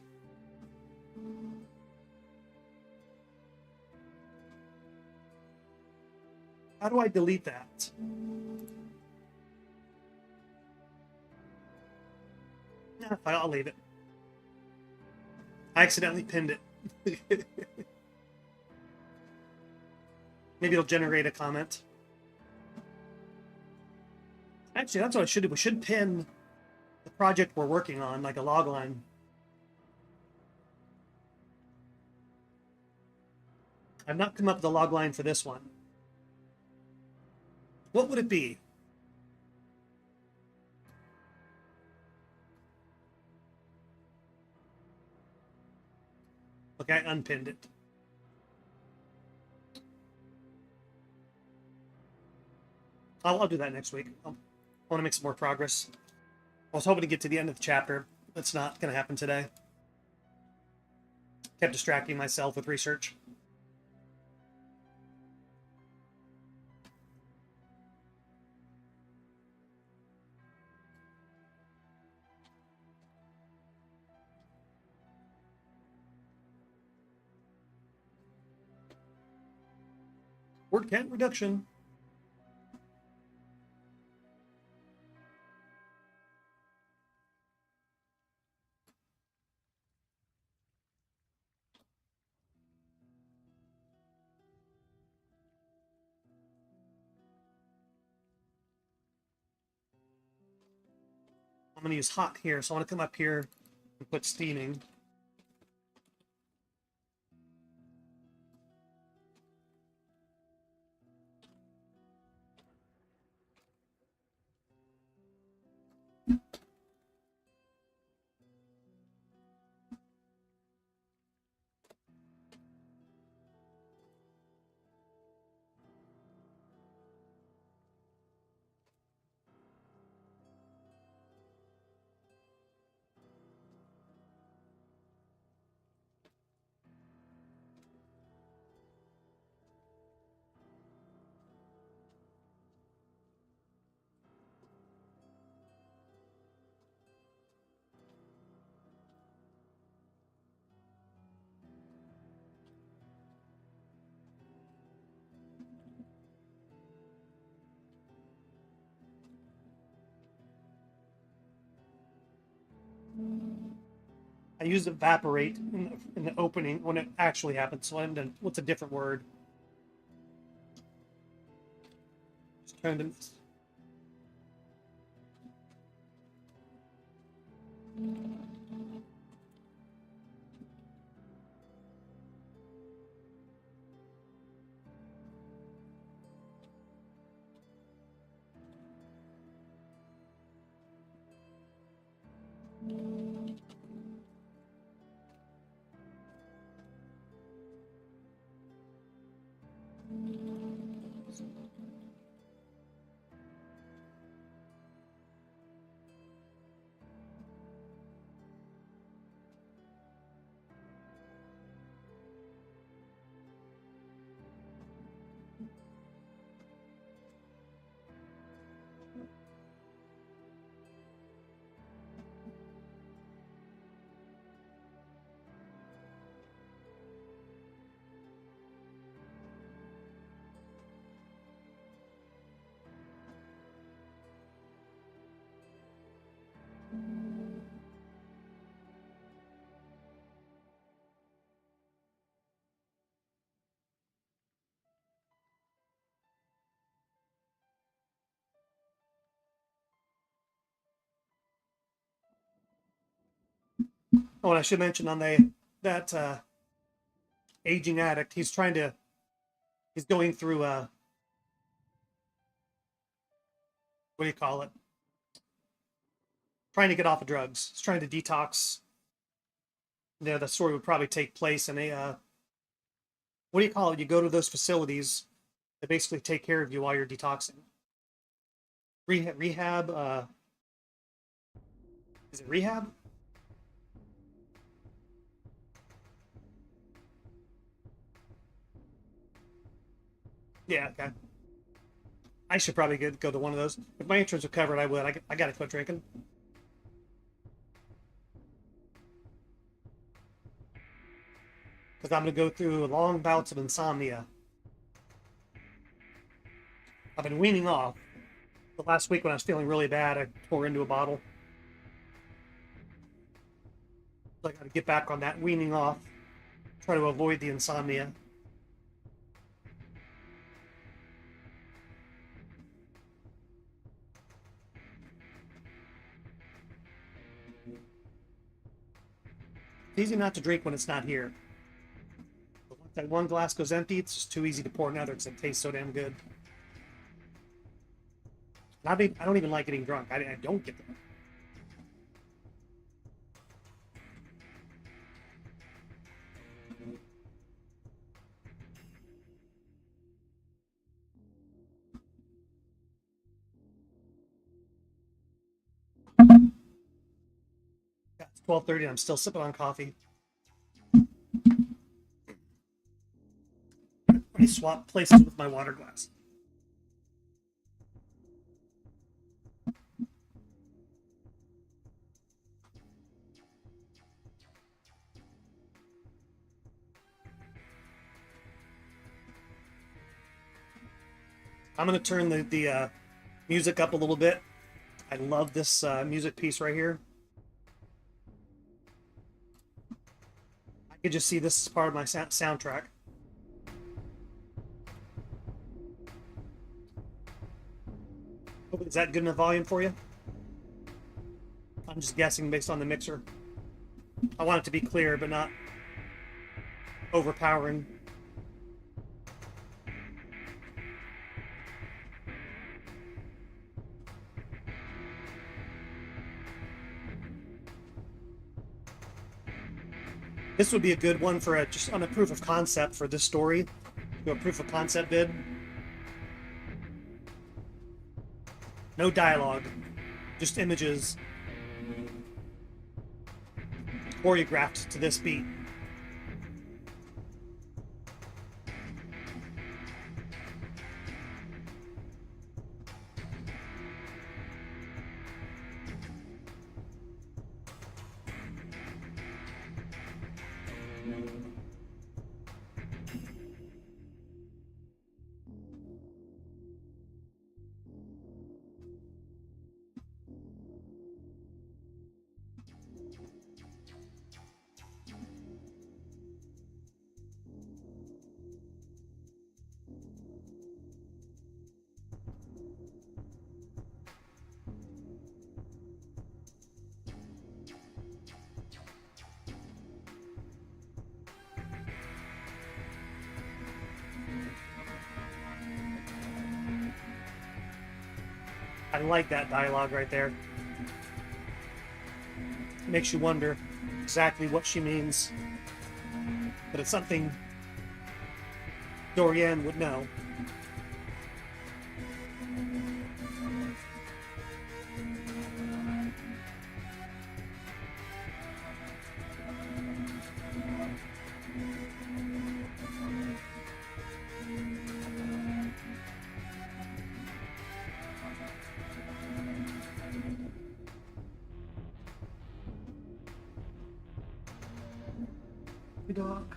How do I delete that? Nah, I'll leave it. I accidentally pinned it. Maybe it'll generate a comment. Actually, that's what I should do. We should pin the project we're working on, like a log line. I've not come up with a log line for this one. What would it be? Okay, I unpinned it. I'll do that next week. I want to make some more progress. I was hoping to get to the end of the chapter. That's not going to happen today. Kept distracting myself with research. Word count reduction. I'm going to use hot here, so I want to come up here and put steaming. I used evaporate in the opening when it actually happened. So I'm done. What's a different word? Just trying to. Oh, and I should mention on that aging addict, he's going through what do you call it? Trying to get off of drugs. He's trying to detox. Yeah, the story would probably take place in a what do you call it? You go to those facilities that basically take care of you while you're detoxing. Rehab. Is it rehab? Yeah. Okay. I should probably go to one of those. If my insurance were covered, I would. I got to quit drinking. Because I'm going to go through long bouts of insomnia. I've been weaning off. But last week when I was feeling really bad, I tore into a bottle. So I got to get back on that weaning off. Try to avoid the insomnia. It's easy not to drink when it's not here. But once that one glass goes empty, it's just too easy to pour another because it tastes so damn good. I don't even like getting drunk. I don't get drunk. Yeah, it's 12:30 and I'm still sipping on coffee. I swap places with my water glass. I'm going to turn the music up a little bit. I love this music piece right here. I could just see this as part of my soundtrack. Is that good enough volume for you? I'm just guessing based on the mixer. I want it to be clear, but not overpowering. This would be a good one for just on a proof of concept for this story. Do a proof of concept bid. No dialogue, just images choreographed to this beat. I like that dialogue right there. Makes you wonder exactly what she means. But it's something Dorian would know. Hey, dog.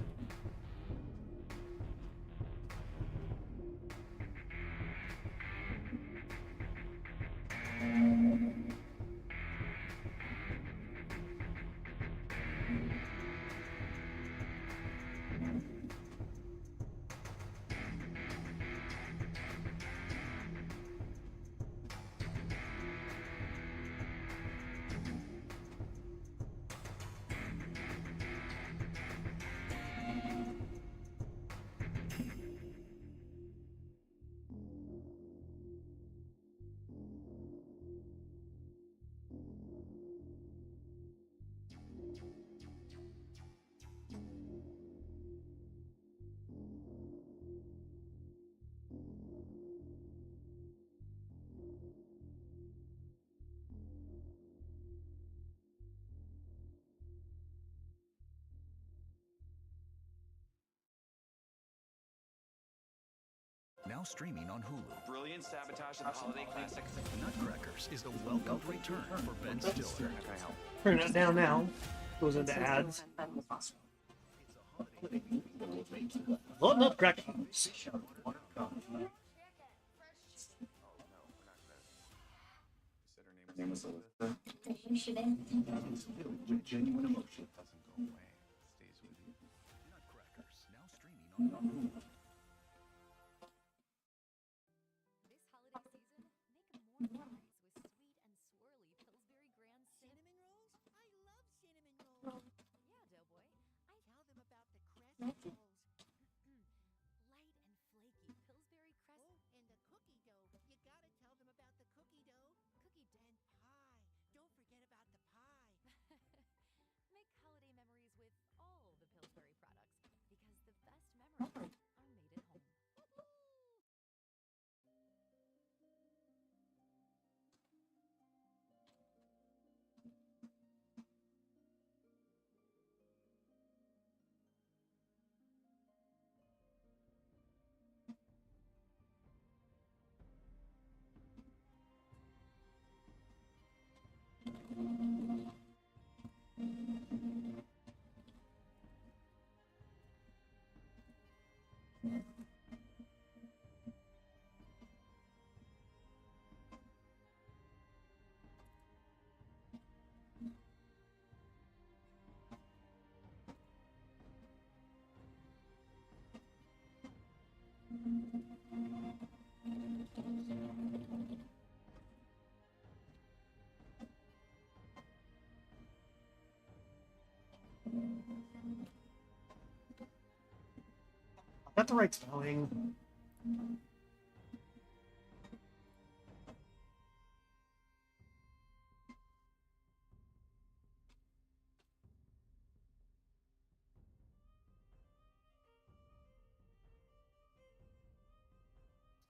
Now streaming on Hulu. Brilliant sabotage of the holiday classic. Nutcrackers is the welcome return for Ben Stiller. How can I help? Turn it down now. Goes into ads. Lord Nutcrackers. Name was Elizabeth. With genuine emotion. Doesn't go away. Stays with you. Nutcrackers now streaming on Hulu. This holiday season, make more memories with sweet and swirly Pillsbury Grand cinnamon rolls. I love cinnamon rolls. Yeah, Doughboy. I tell them about the crest rolls. Light and flaky Pillsbury crest. Oh, and the cookie dough. You gotta tell them about the cookie dough. Cookie dough and pie. Don't forget about the pie. Make holiday memories with all the Pillsbury products because the best memories are made at home. Got the right spelling.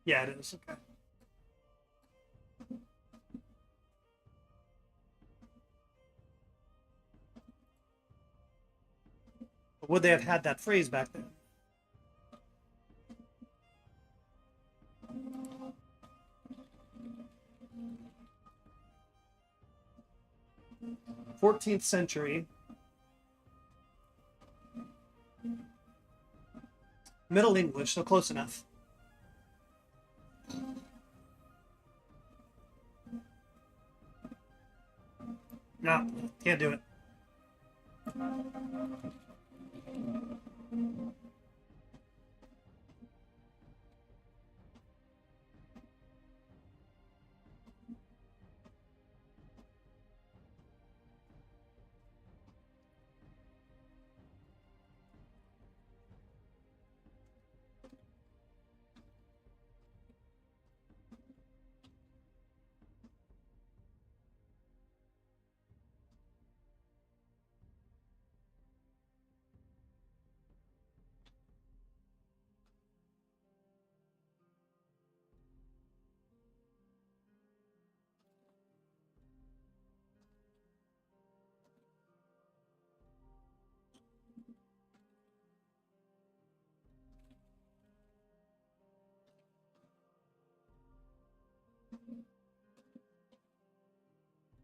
Yeah, it is. Okay. But would they have had that phrase back then? '14th century. Middle English, so close enough. No, can't do it.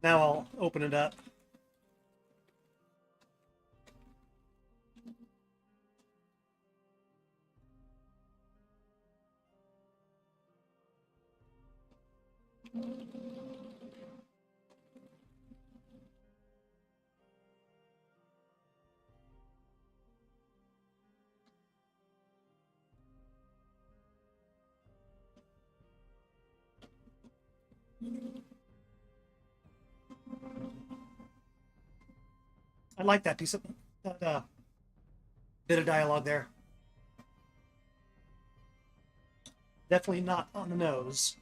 Now I'll open it up. I like that piece of that bit of dialogue there. Definitely not on the nose.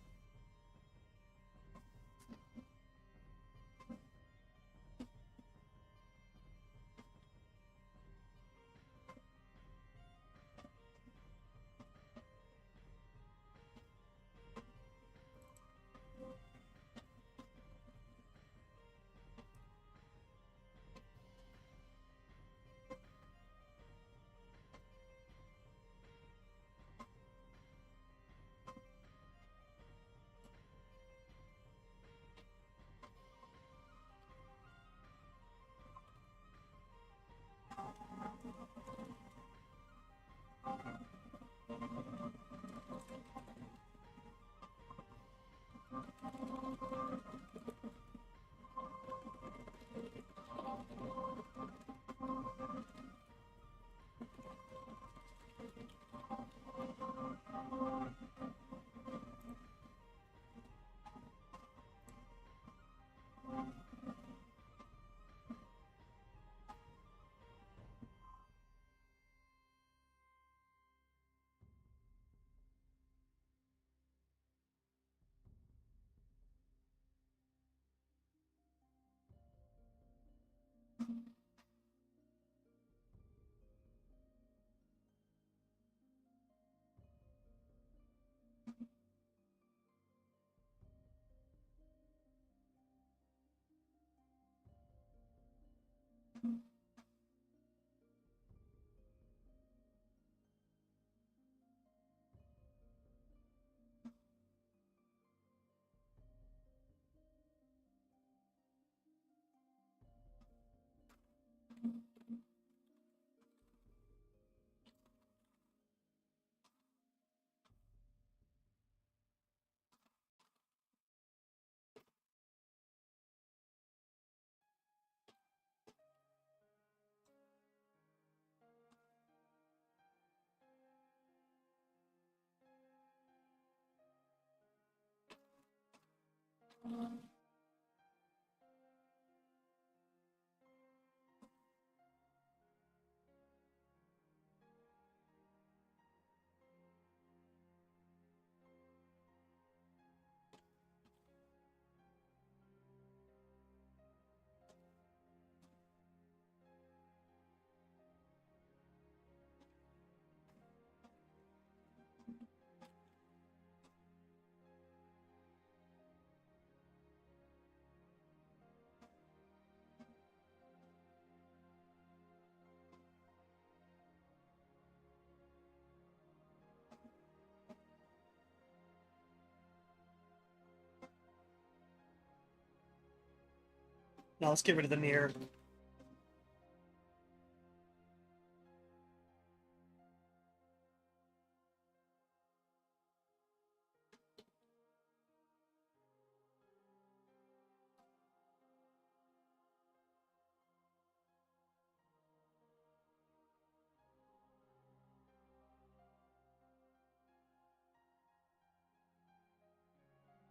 Now let's get rid of the near.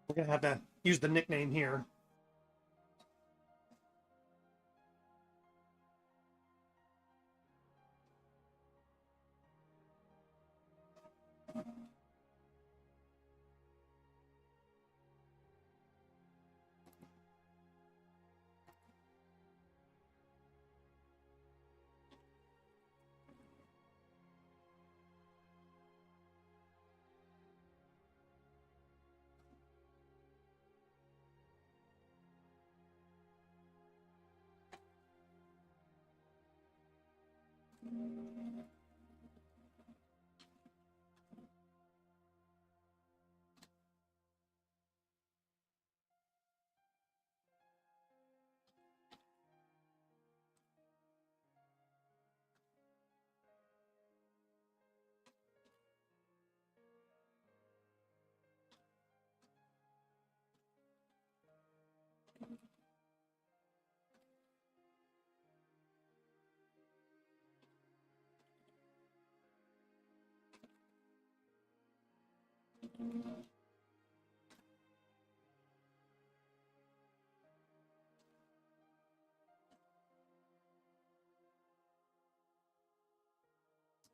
We're gonna have to use the nickname here.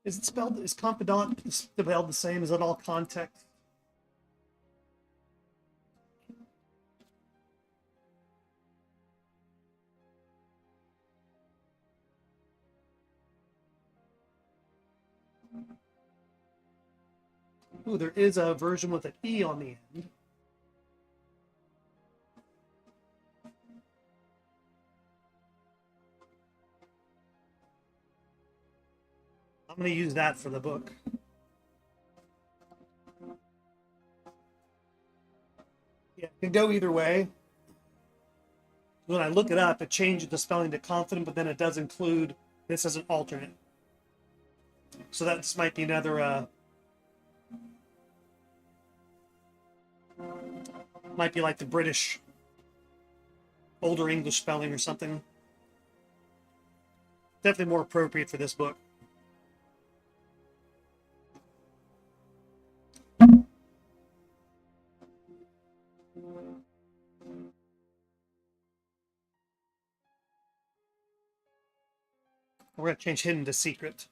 Is it spelled, is confidant spelled the same? Is it all context? Ooh, there is a version with an E on the end. I'm going to use that for the book. Yeah, it can go either way. When I look it up, it changes the spelling to confident, but then it does include this as an alternate. So that this might be another, might be like the British older English spelling or something. Definitely more appropriate for this book. We're going to change hidden to secret.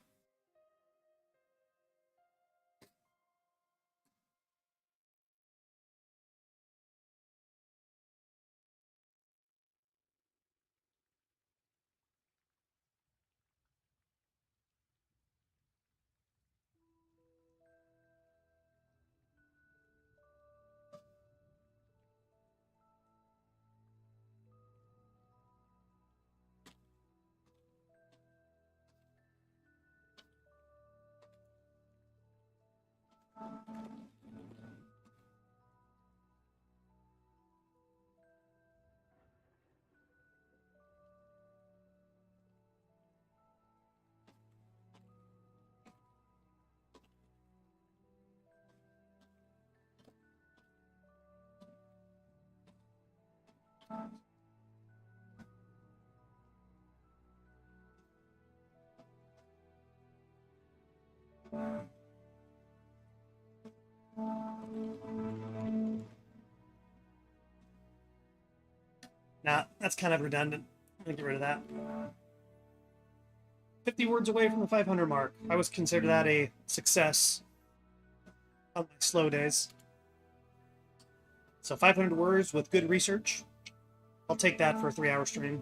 Nah, that's kind of redundant. I'm going to get rid of that. 50 words away from the 500 mark. I was consider that a success on my slow days. So 500 words with good research. I'll take that for a 3-hour stream.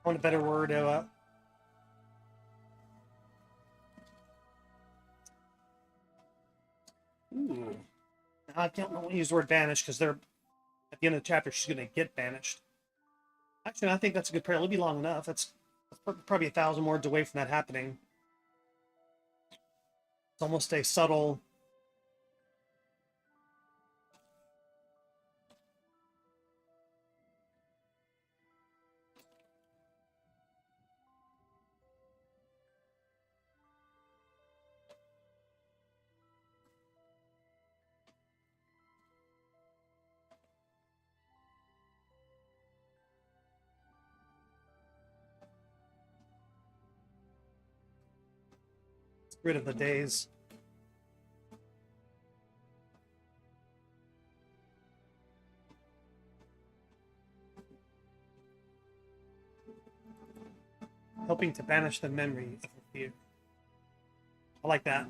I want a better word. Ooh. I don't want to use the word banished because they're at the end of the chapter. She's going to get banished. Actually, I think that's a good parallel. It'll be long enough. That's probably 1,000 words away from that happening. It's almost a subtle. Rid of the days. Helping to banish the memory of her fear. I like that.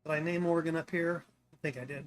Did I name Oregon up here? I think I did.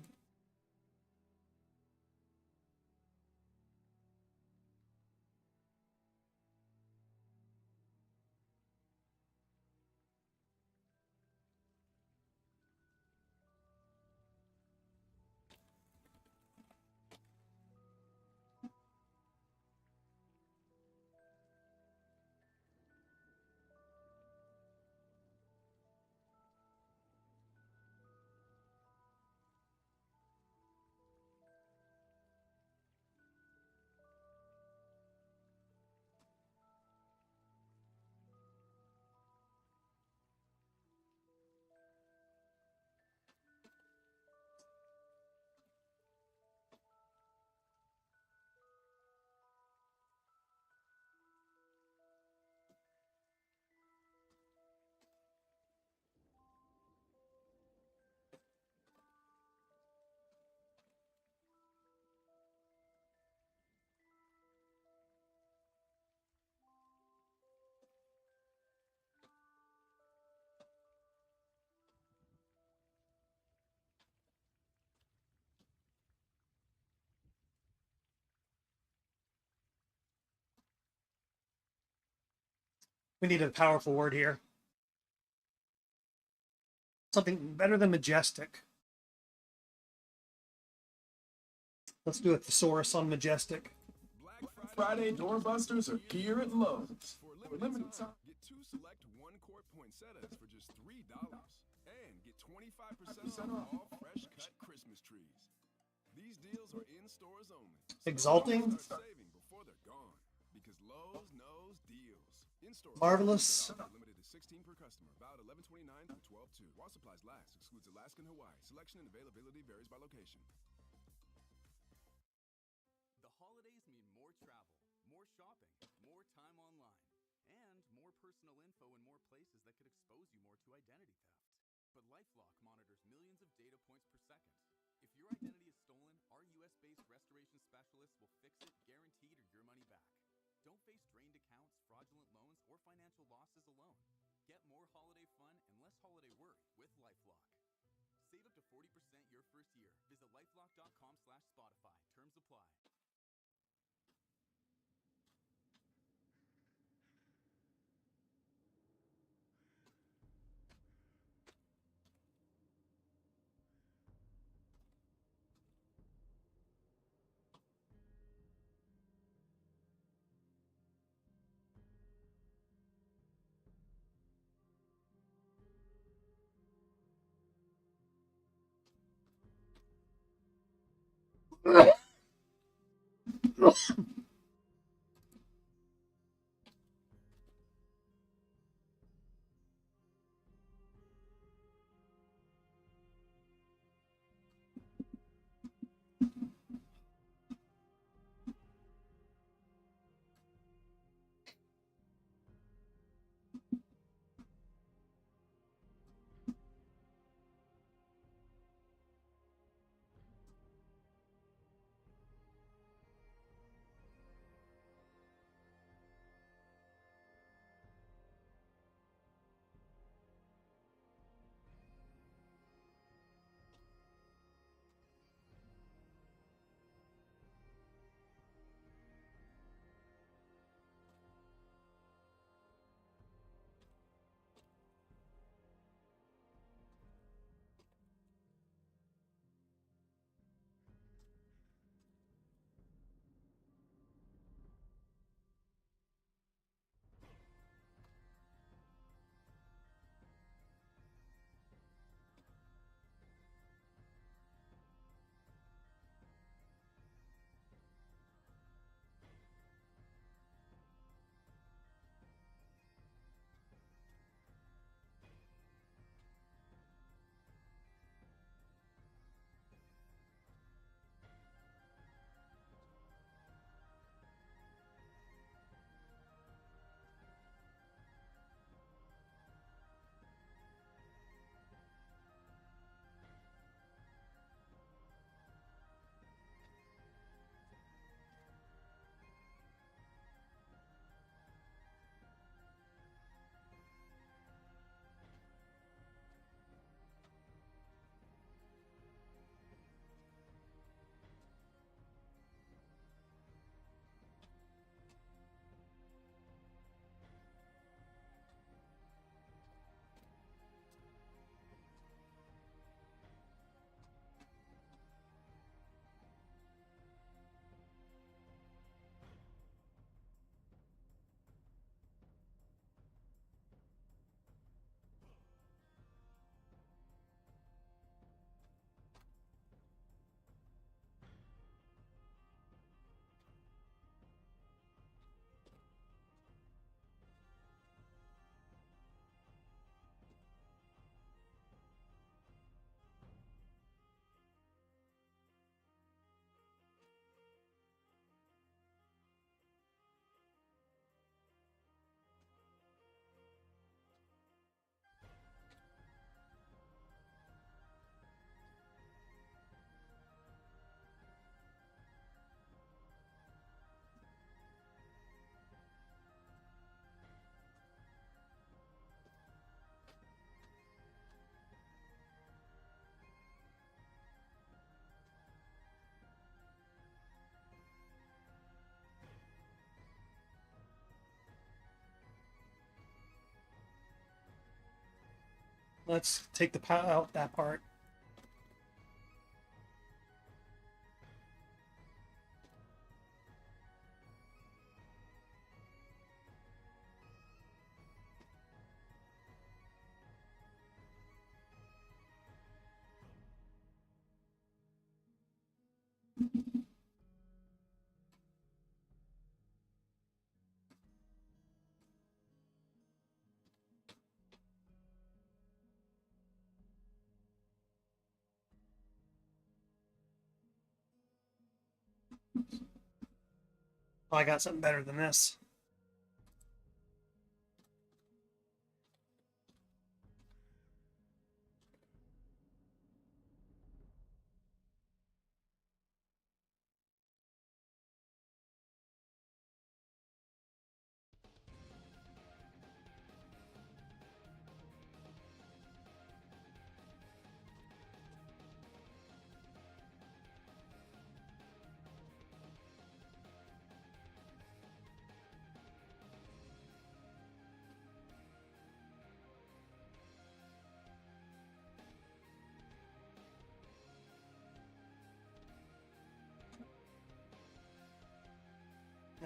We need a powerful word here. Something better than majestic. Let's do a thesaurus on majestic. Friday doorbusters are here at Lowe's. For a limited time, get 2 select 1-quart poinsettias for just $3. And get 25% off all fresh cut Christmas trees. These deals are in stores only. Exalting. Start saving before they're gone. Because Lowe's knows deals. In-store Marvelous. limited to 16 per customer. About 11/29 through 12/2. While supplies last. Excludes Alaska and Hawaii. Selection and availability varies by location. The holidays mean more travel, more shopping, more time online, and more personal info in more places that could expose you more to identity theft. But LifeLock monitors millions of data points per second. If your identity is stolen, our US-based restoration specialists will fix it, guaranteed, or your money back. Don't face drained accounts, fraudulent loans, or financial losses alone. Get more holiday fun and less holiday worry with LifeLock. Save up to 40% your first year. Visit lifelock.com/Spotify. Terms apply. Let's take the out that part. Oh, I got something better than this.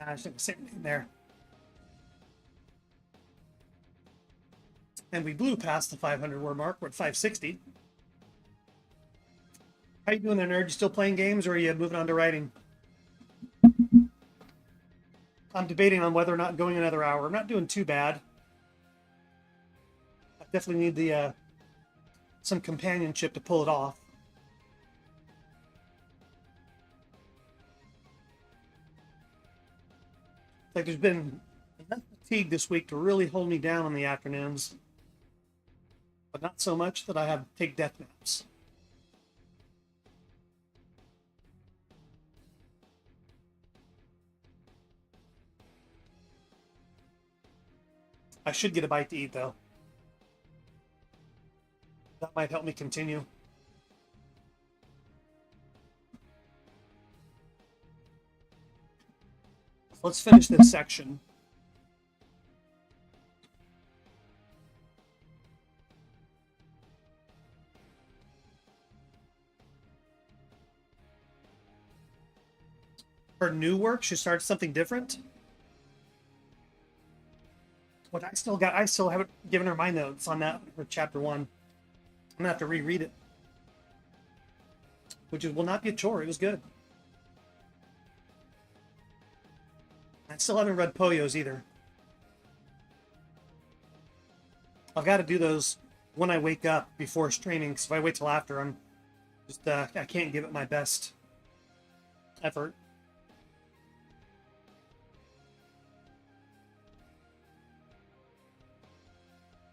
I should have same name there. And we blew past the 500 word mark. We're at 560. How you doing there, nerd? You still playing games, or are you moving on to writing? I'm debating on whether or not going another hour. I'm not doing too bad. I definitely need the some companionship to pull it off. Like there's been enough fatigue this week to really hold me down in the afternoons, but not so much that I have to take death naps. I should get a bite to eat, though. That might help me continue. Let's finish this section. Her new work, she starts something different. What I still haven't given her my notes on that for chapter 1. I'm gonna have to reread it, which will not be a chore. It was good. I still haven't read Poyo's either. I've got to do those when I wake up before streaming, because if I wait till after, I'm just I can't give it my best effort.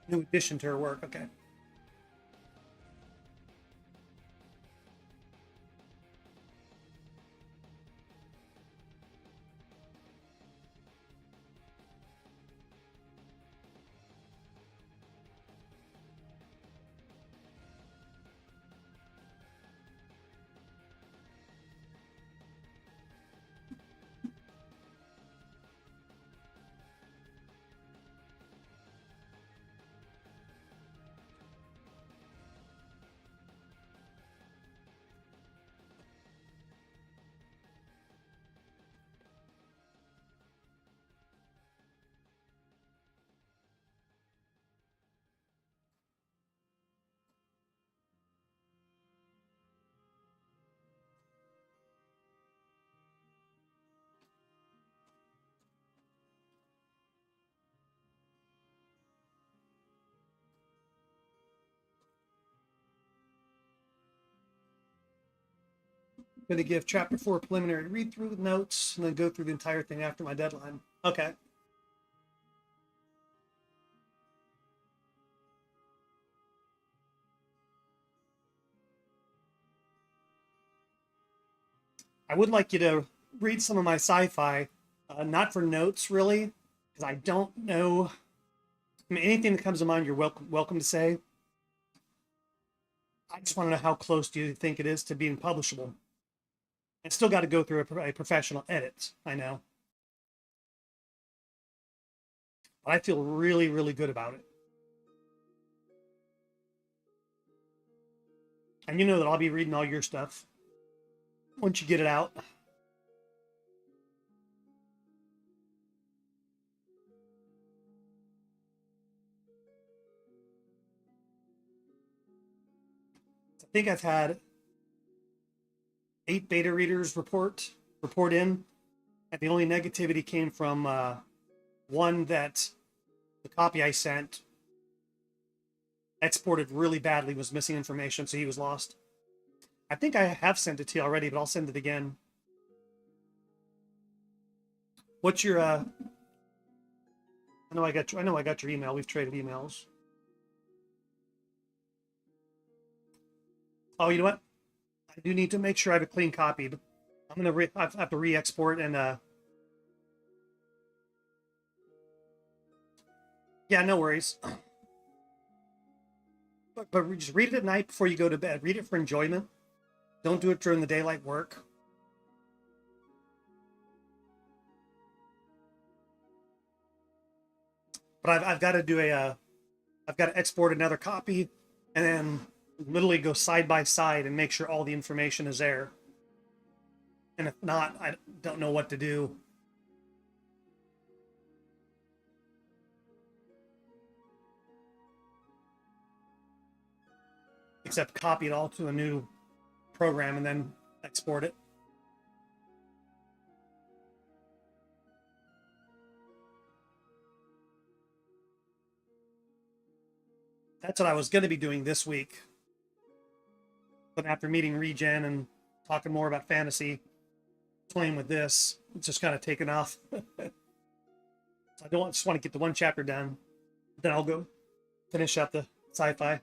New addition to her work. Okay. Going to give chapter 4 preliminary read through with notes and then go through the entire thing after my deadline. Okay. I would like you to read some of my sci-fi, not for notes really, because I don't know. I mean, anything that comes to mind, you're welcome to say. I just want to know how close do you think it is to being publishable. It's still got to go through a professional edit, I know. But I feel really, really good about it. And you know that I'll be reading all your stuff once you get it out. I think I've had 8 beta readers report in, and the only negativity came from one that the copy I sent exported really badly, was missing information, so he was lost. I think I have sent it to you already, but I'll send it again. What's your I know I got your email. We've traded emails. Oh, you know what? I do need to make sure I have a clean copy, but I'm gonna I have to re-export and yeah, no worries. But just read it at night before you go to bed. Read it for enjoyment. Don't do it during the daylight work. But I've got to do I've got to export another copy and then literally go side by side and make sure all the information is there. And if not, I don't know what to do. Except copy it all to a new program and then export it. That's what I was going to be doing this week. But after meeting Regen and talking more about fantasy, playing with this, it's just kind of taken off. So I just want to get the one chapter done. Then I'll go finish up the sci-fi.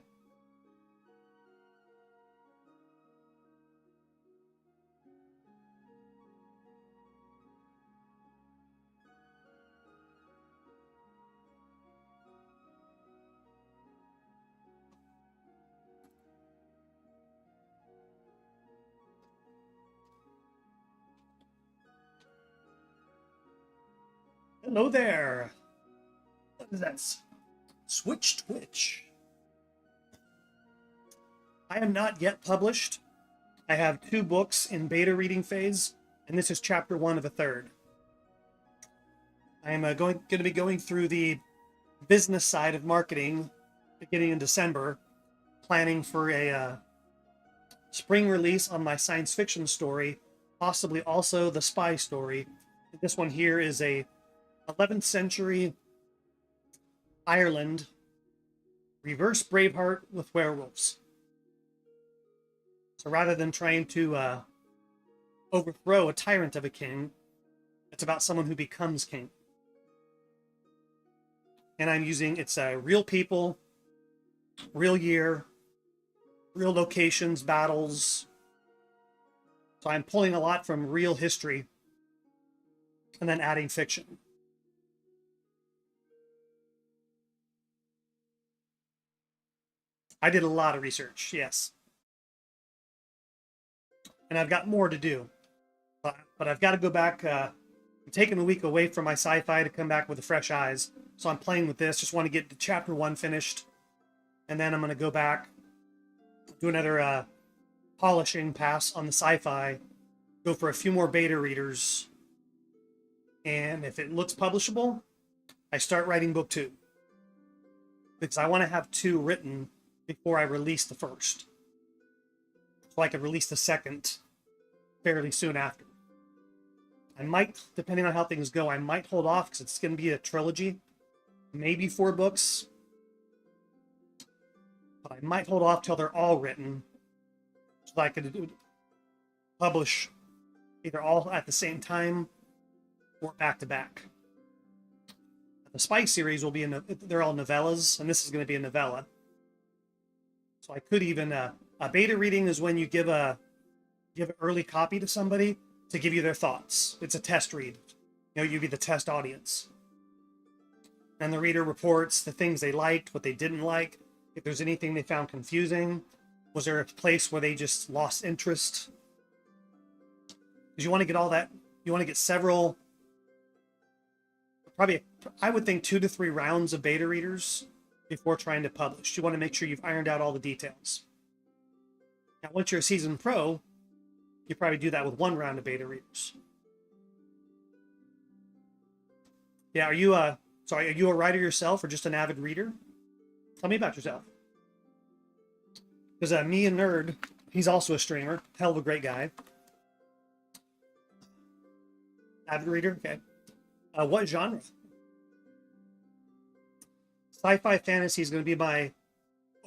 Hello there. What is that? Switch Twitch. I am not yet published. I have 2 books in beta reading phase, and this is chapter 1 of a third. I am going to be going through the business side of marketing beginning in December, planning for a spring release on my science fiction story, possibly also the spy story. This one here is a 11th century Ireland reverse Braveheart with werewolves. So rather than trying to overthrow a tyrant of a king, it's about someone who becomes king. And I'm using, it's real people, real year, real locations, battles. So I'm pulling a lot from real history and then adding fiction. I did a lot of research, yes. And I've got more to do. But I've got to go back. I'm taking a week away from my sci-fi to come back with fresh eyes. So I'm playing with this. Just want to get chapter 1 finished. And then I'm going to go back, do another polishing pass on the sci-fi, go for a few more beta readers. And if it looks publishable, I start writing book 2. Because I want to have 2 written before I release the first. So I could release the second fairly soon after. I might, depending on how things go, I might hold off because it's going to be a trilogy. Maybe 4 books. But I might hold off till they're all written so that I could publish either all at the same time or back to back. The Spy series will be they're all novellas, and this is going to be a novella. So I could even a beta reading is when you give an early copy to somebody to give you their thoughts. It's a test read. You'd be the test audience. And the reader reports the things they liked, what they didn't like, if there's anything they found confusing. Was there a place where they just lost interest? Because you want to get all that, you want to get several, probably, I would think 2 to 3 rounds of beta readers before trying to publish. You want to make sure you've ironed out all the details. Now, once you're a seasoned pro, you probably do that with one round of beta readers. Yeah, are you a writer yourself or just an avid reader? Tell me about yourself. Because me and Nerd, he's also a streamer, hell of a great guy. Avid reader, okay. What genre? Sci-fi fantasy is going to be my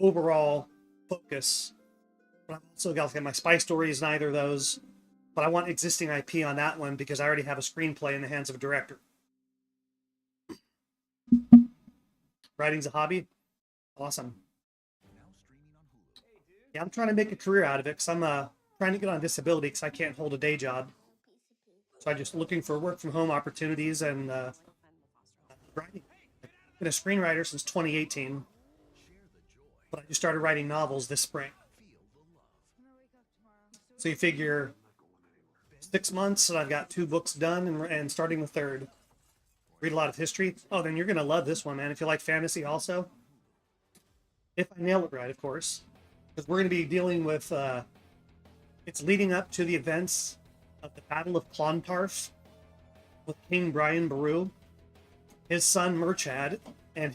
overall focus. But I've also got my spy story is neither of those. But I want existing IP on that one because I already have a screenplay in the hands of a director. Writing's a hobby? Awesome. Yeah, I'm trying to make a career out of it because I'm trying to get on disability because I can't hold a day job. So I'm just looking for work from home opportunities and writing. I've been a screenwriter since 2018, but I just started writing novels this spring. So you figure 6 months and I've got 2 books done and starting the 3rd. Read a lot of history. Oh, then you're going to love this one, man. If you like fantasy also. If I nail it right, of course. Because we're going to be dealing with... it's leading up to the events of the Battle of Clontarf with King Brian Boru. His son, Murchad, and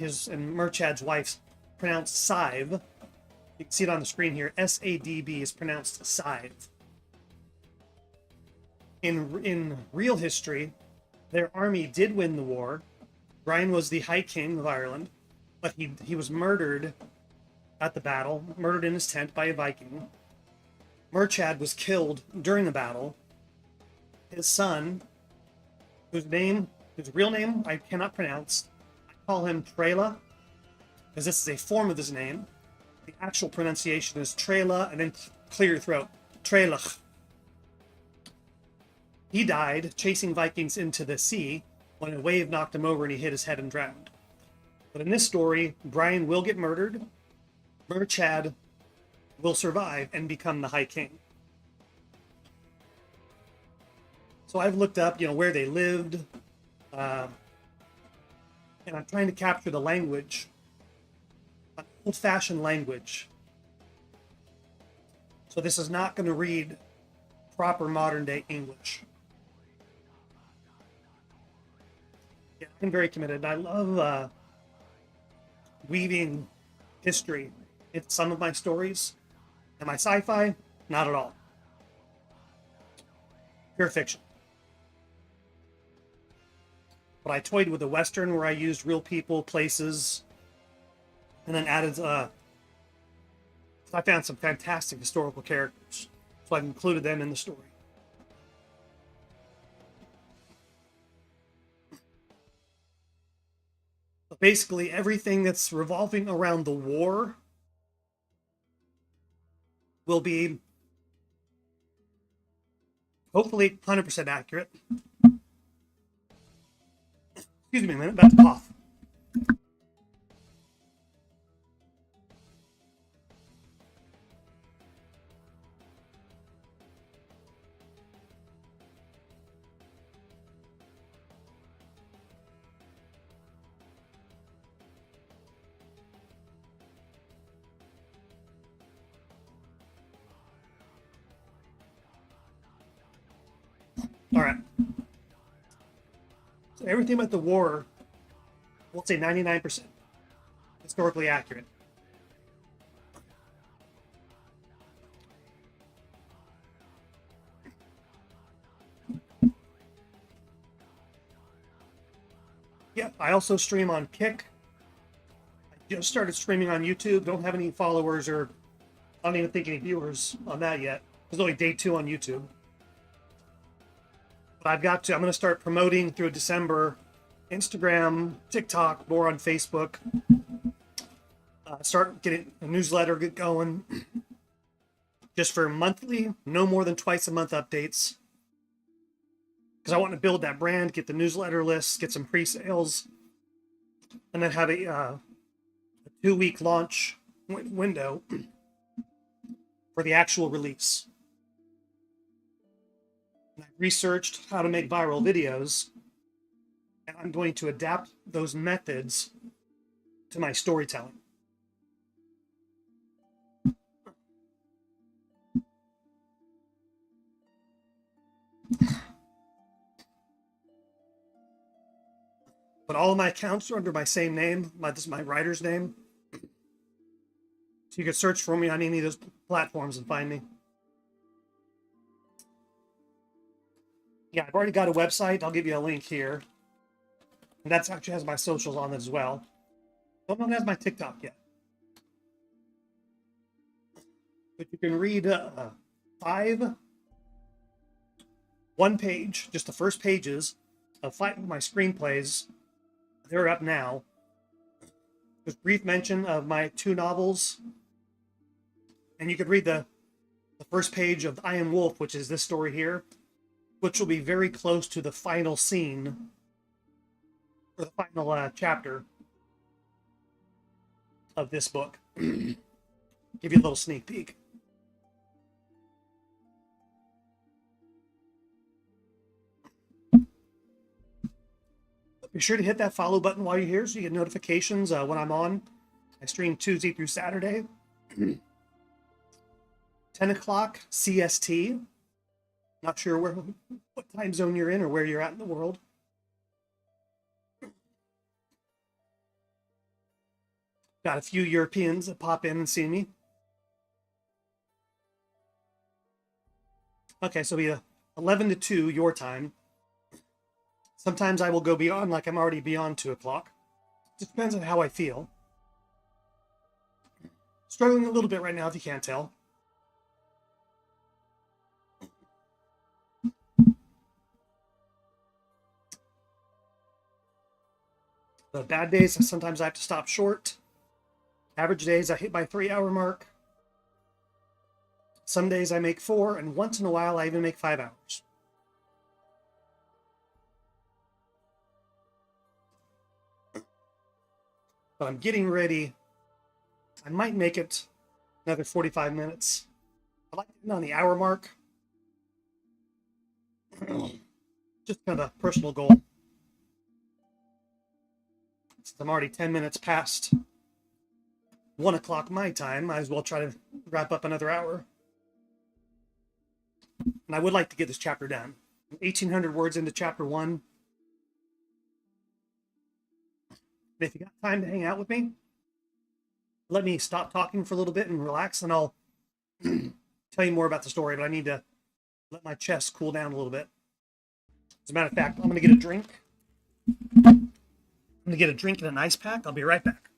Murchad's wife, pronounced Scythe. You can see it on the screen here. S-A-D-B is pronounced Scythe. In real history... their army did win the war. Brian was the High King of Ireland, but he was murdered at the battle, murdered in his tent by a Viking. Murchad was killed during the battle. His son, whose real name I cannot pronounce, I call him Trela, because this is a form of his name. The actual pronunciation is Trela, and then clear your throat, Trelach. He died chasing Vikings into the sea when a wave knocked him over and he hit his head and drowned. But in this story, Brian will get murdered. Murchad will survive and become the High King. So I've looked up, where they lived, and I'm trying to capture the language, an old-fashioned language. So this is not going to read proper modern-day English. Yeah, I'm very committed. I love weaving history into some of my stories. Am I sci-fi? Not at all. Pure fiction. But I toyed with a Western where I used real people, places, and then added... I found some fantastic historical characters, so I've included them in the story. But basically, everything that's revolving around the war will be hopefully 100% accurate. Excuse me a minute, about to cough. All right. So everything about the war, we'll say 99% historically accurate. Yeah, I also stream on Kick. I just started streaming on YouTube. Don't have any followers or I don't even think any viewers on that yet. There's only day 2 on YouTube. I'm going to start promoting through December, Instagram, TikTok, more on Facebook. Start getting a newsletter get going. Just for monthly, no more than twice a month updates. Because I want to build that brand, get the newsletter list, get some pre-sales, and then have a 2-week launch window for the actual release. I researched how to make viral videos, and I'm going to adapt those methods to my storytelling. But all of my accounts are under my same name. This is my writer's name. So you can search for me on any of those platforms and find me. Yeah, I've already got a website. I'll give you a link here. And that actually has my socials on it as well. Don't know if it has my TikTok yet. But you can read 5 one-page, just the first pages of 5 of my screenplays. They're up now. There's brief mention of my 2 novels. And you could read the first page of I Am Wolf, which is this story here, which will be very close to the final scene, or the final chapter of this book. Give you a little sneak peek. Be sure to hit that follow button while you're here so you get notifications when I'm on. I stream Tuesday through Saturday. 10 o'clock CST. Not sure what time zone you're in or where you're at in the world. Got a few Europeans that pop in and see me. Okay, so it'll be 11 to 2 your time. Sometimes I will go beyond, like I'm already beyond 2 o'clock. Just depends on how I feel. Struggling a little bit right now, if you can't tell. The bad days, sometimes I have to stop short. Average days, I hit my 3-hour mark. Some days I make 4, and once in a while I even make 5 hours. But I'm getting ready. I might make it another 45 minutes. I like to end on the hour mark. Just kind of a personal goal. Since I'm already 10 minutes past 1 o'clock my time, might as well try to wrap up another hour. And I would like to get this chapter done. 1,800 words into chapter 1. If you got time to hang out with me, let me stop talking for a little bit and relax, and I'll tell you more about the story, but I need to let my chest cool down a little bit. As a matter of fact, I'm going to get a drink. I'm going to get a drink and an ice pack. I'll be right back.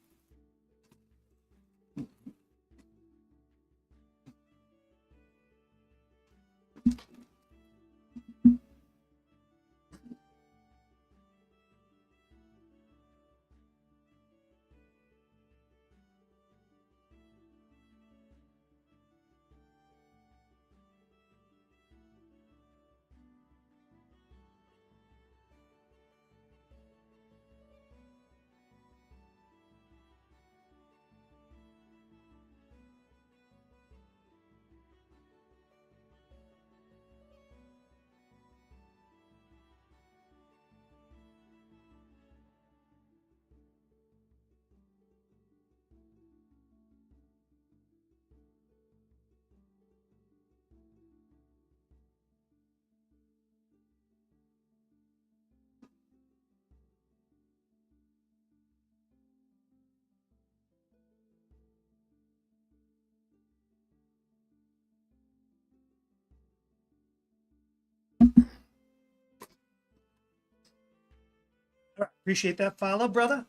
All right, appreciate that follow, brother.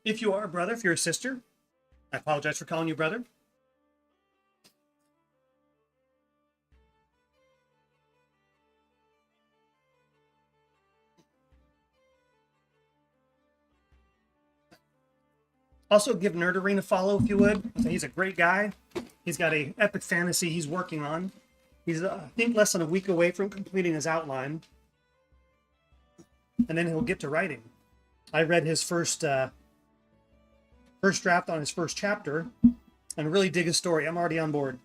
If you are a brother, if you're a sister, I apologize for calling you brother. Also, give Nerd Arena a follow if you would. He's a great guy. He's got a epic fantasy he's working on. He's, I think, less than a week away from completing his outline. And then he'll get to writing. I read his first draft on his first chapter and really dig his story. I'm already on board.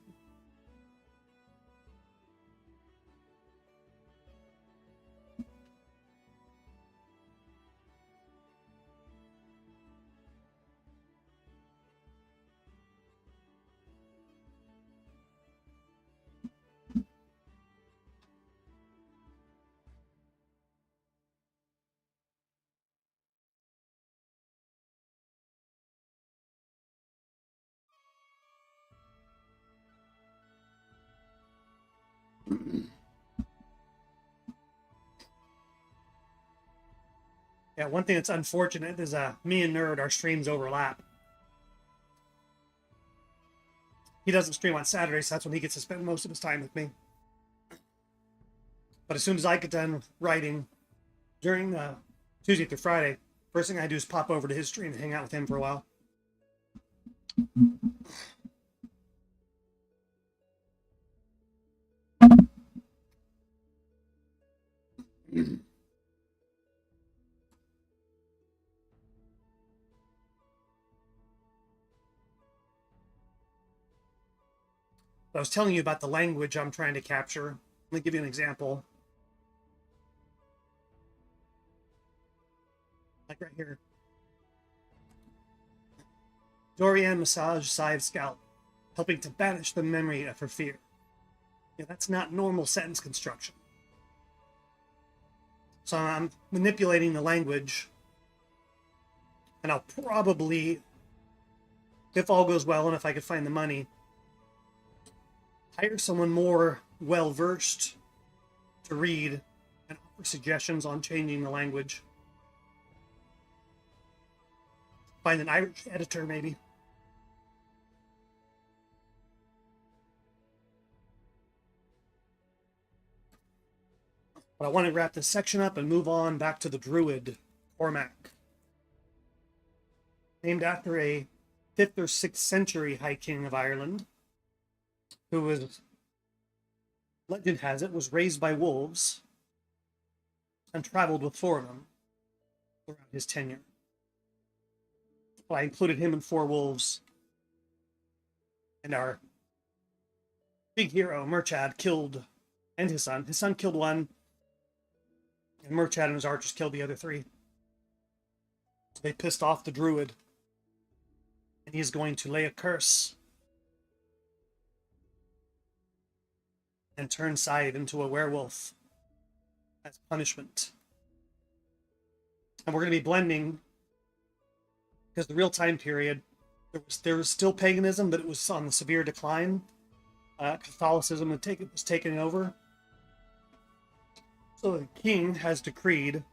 Yeah, one thing that's unfortunate is me and Nerd, our streams overlap. He doesn't stream on Saturdays, so that's when he gets to spend most of his time with me. But as soon as I get done writing during Tuesday through Friday, first thing I do is pop over to his stream and hang out with him for a while. I was telling you about the language I'm trying to capture. Let me give you an example. Like right here. Dorian massage Scythe's scalp, helping to banish the memory of her fear. Yeah, that's not normal sentence construction. So I'm manipulating the language, and I'll probably, if all goes well and if I could find the money, hire someone more well-versed to read and offer suggestions on changing the language. Find an Irish editor, maybe. But I want to wrap this section up and move on back to the Druid, Cormac. Named after a 5th or 6th century High King of Ireland, who was, legend has it, was raised by wolves and traveled with 4 of them throughout his tenure. Well, I included him and 4 wolves, and our big hero, Murchad, killed, and his son. His son killed 1, and Murchad and his archers killed the other 3. So they pissed off the Druid, and he's going to lay a curse and turn Scythe into a werewolf as punishment. And we're going to be blending, because the real time period, there was still paganism, but it was on the severe decline. Catholicism was taken over. So the king has decreed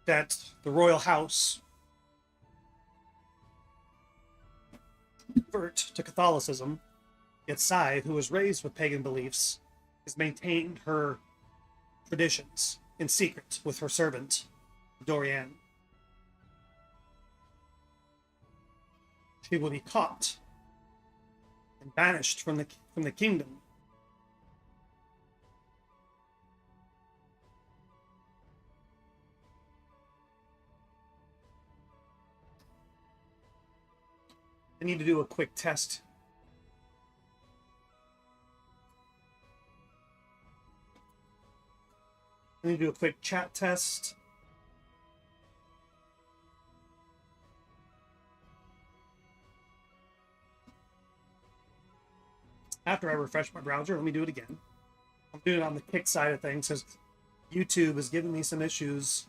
that the royal house convert to Catholicism, yet Scythe, who was raised with pagan beliefs, has maintained her traditions in secret with her servant, Dorian. She will be caught and banished from the kingdom. I need to do a quick test. I need to do a quick chat test. After I refresh my browser, let me do it again. I'm doing it on the Kick side of things because YouTube is giving me some issues.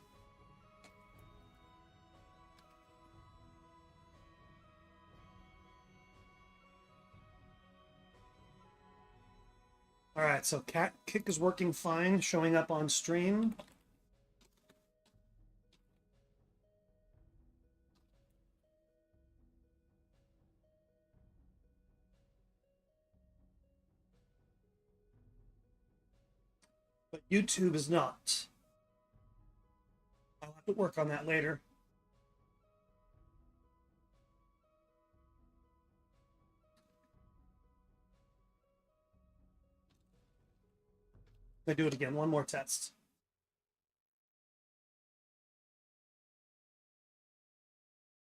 All right, so Kick is working fine, showing up on stream. But YouTube is not. I'll have to work on that later. Let me do it again. One more test.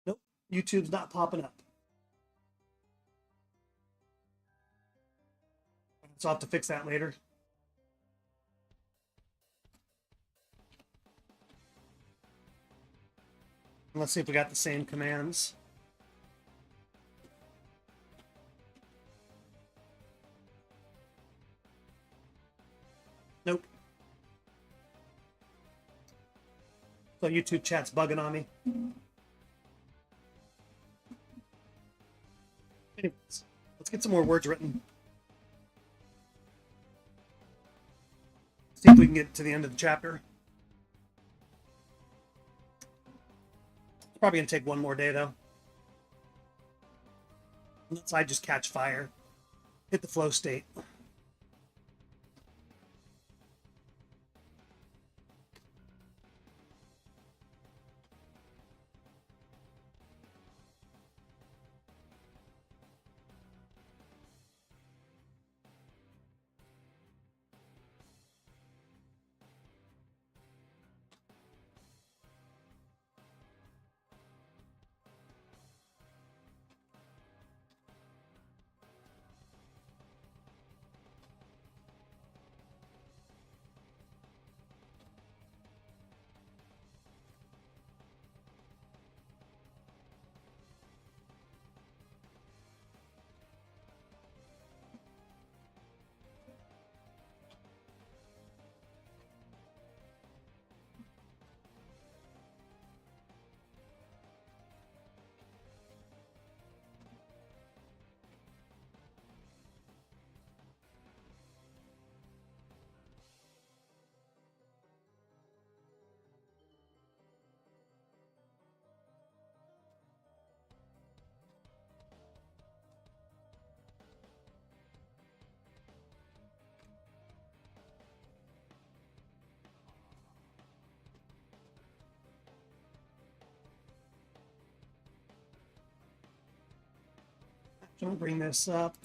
Nope, YouTube's not popping up. So I'll have to fix that later. And let's see if we got the same commands. Nope. So YouTube chat's bugging on me. Let's get some more words written. See if we can get to the end of the chapter. It's probably gonna take one more day though. Unless I just catch fire. Hit the flow state. Don't bring this up.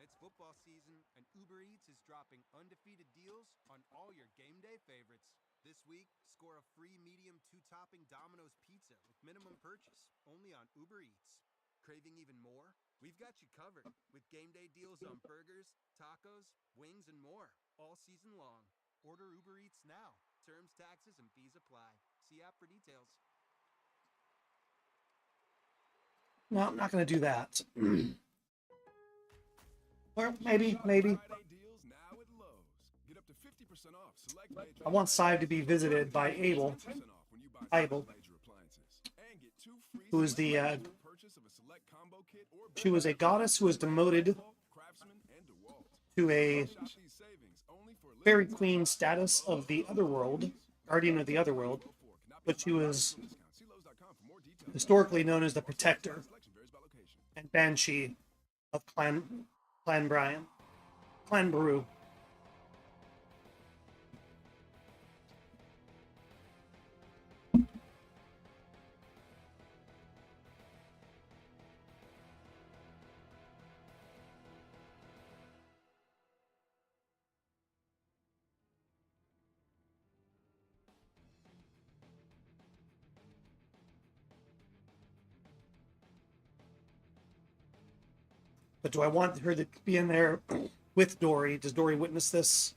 It's football season, and Uber Eats is dropping undefeated deals on all your game day favorites. This week, score a free medium 2-topping Domino's pizza with minimum purchase, only on Uber Eats. Craving even more? We've got you covered with game day deals on burgers, tacos, wings, and more, all season long. Order Uber Eats now. Terms, taxes, and fees apply. See app for details. No, I'm not going to do that. Or maybe. I want Sive to be visited by Abel, who is the, she was a goddess who was demoted to a fairy queen status of the otherworld, guardian of the otherworld, but she was historically known as the protector and banshee of Clan Baru. But do I want her to be in there with Dory? Does Dory witness this?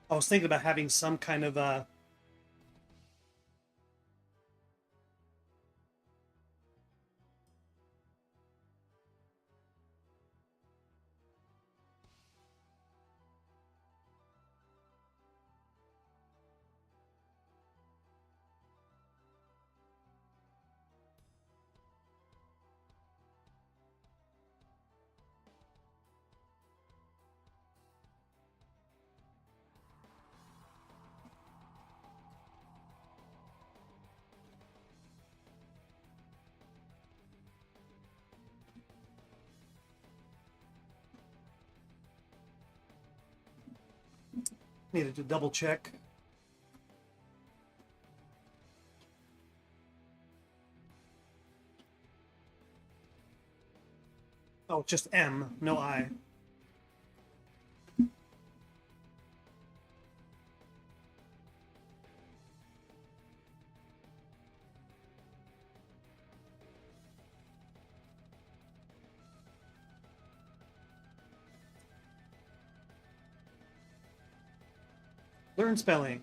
I was thinking about having some kind of needed to double check. Oh, just M, no I. Learn spelling.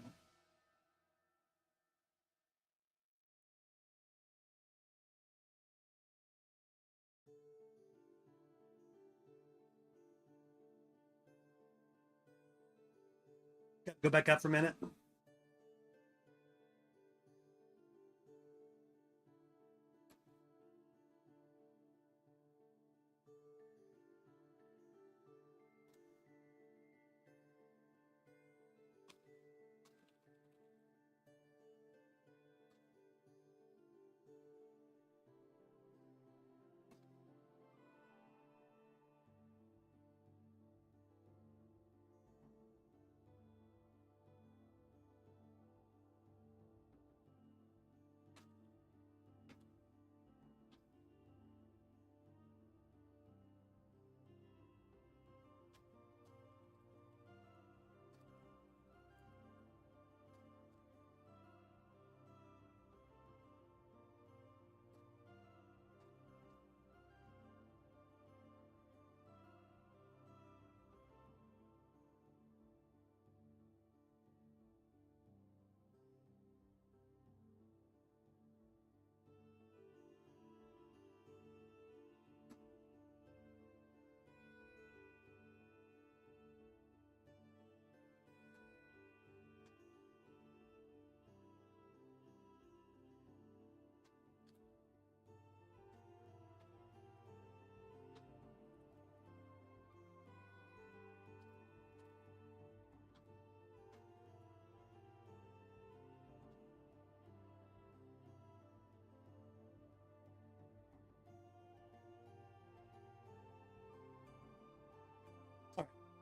Go back up for a minute.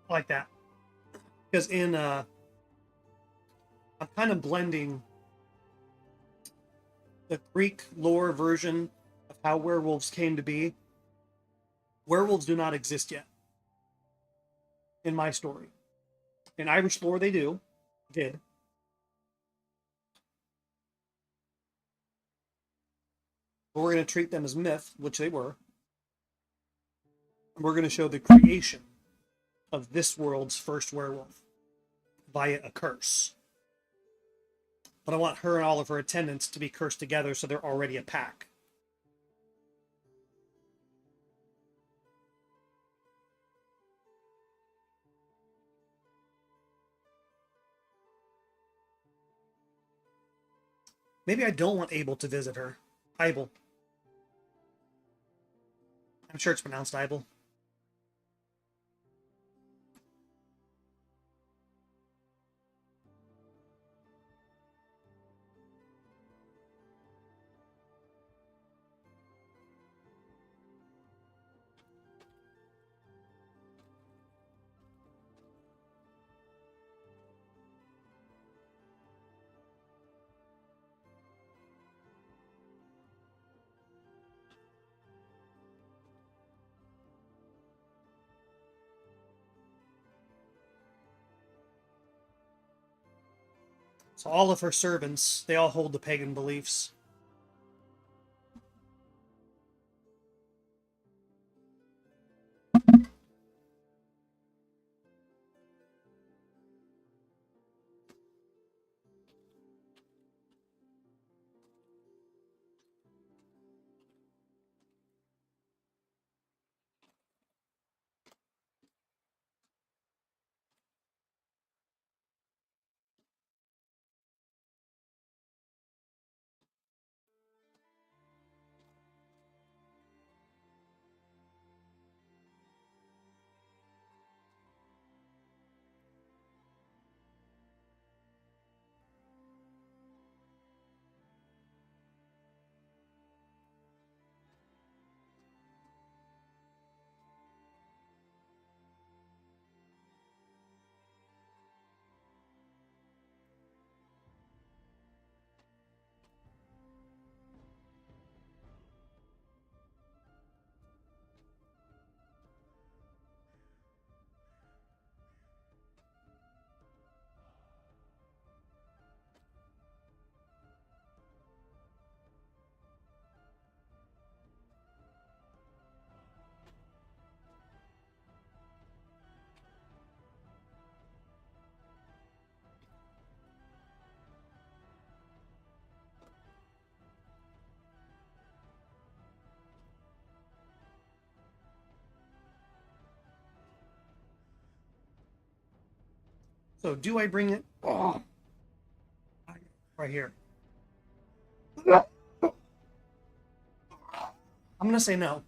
Like that. Because in I'm kind of blending the Greek lore version of how werewolves came to be. Werewolves do not exist yet in my story. In Irish lore, they did. But we're going to treat them as myth, which they were. And we're going to show the creation of this world's first werewolf via a curse. But I want her and all of her attendants to be cursed together so they're already a pack. Maybe I don't want Abel to visit her. Abel. I'm sure it's pronounced Abel. So all of her servants, they all hold the pagan beliefs. So do I bring it? Oh, right here. I'm gonna say no.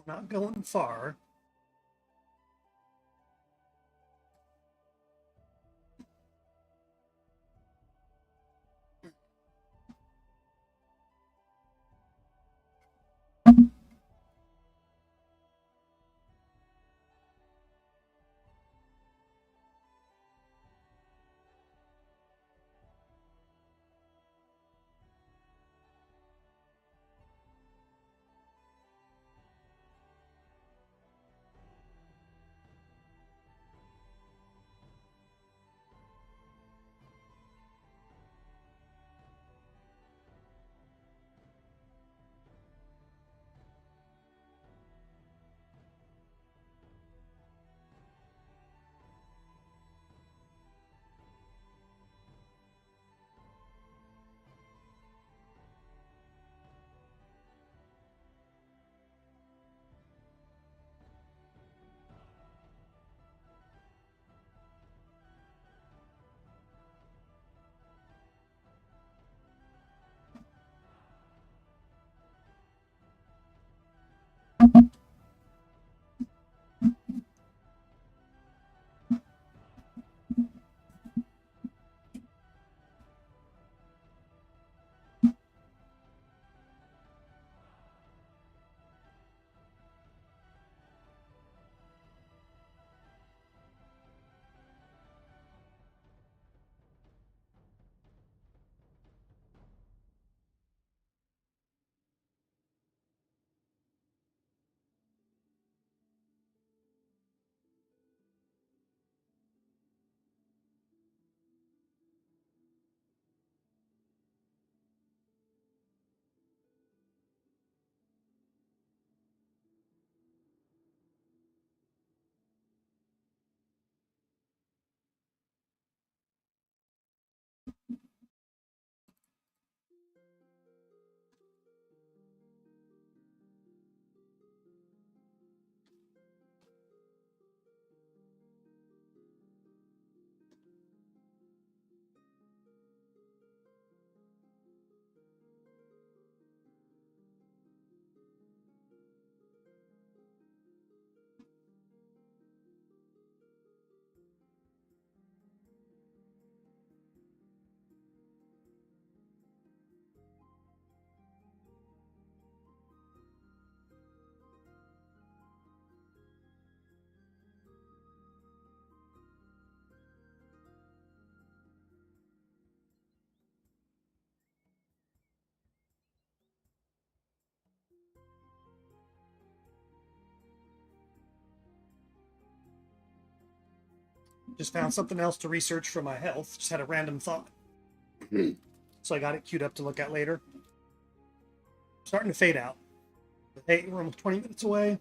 We're not going far. Just found something else to research for my health. Just had a random thought. So I got it queued up to look at later. Starting to fade out. But hey, we're almost 20 minutes away.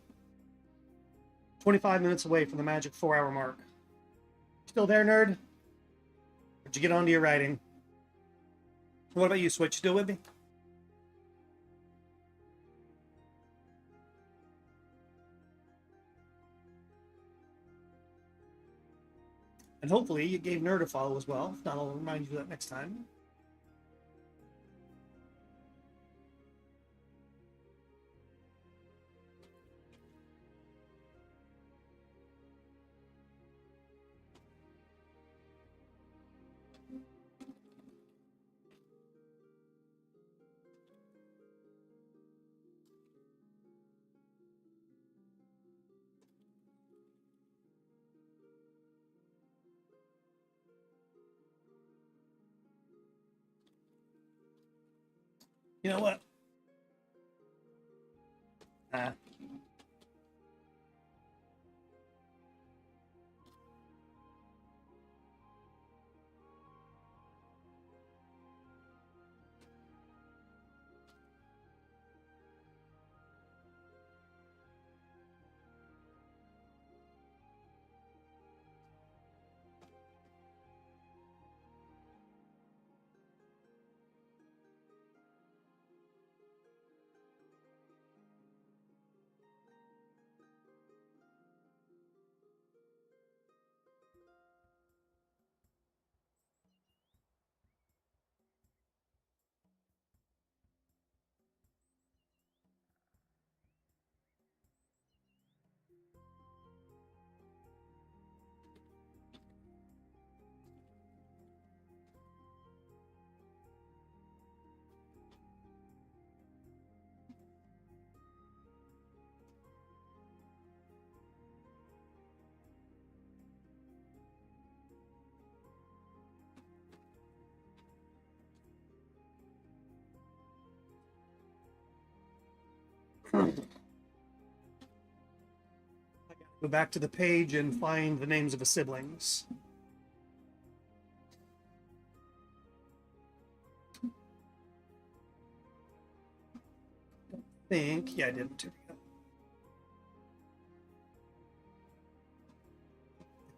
25 minutes away from the magic 4-hour mark. Still there, nerd? Did you get onto your writing? What about you, Switch? Still with me? And hopefully you gave Nerd a follow as well. If not, I'll remind you that next time. You know what? Go back to the page and find the names of the siblings. Yeah, I didn't. The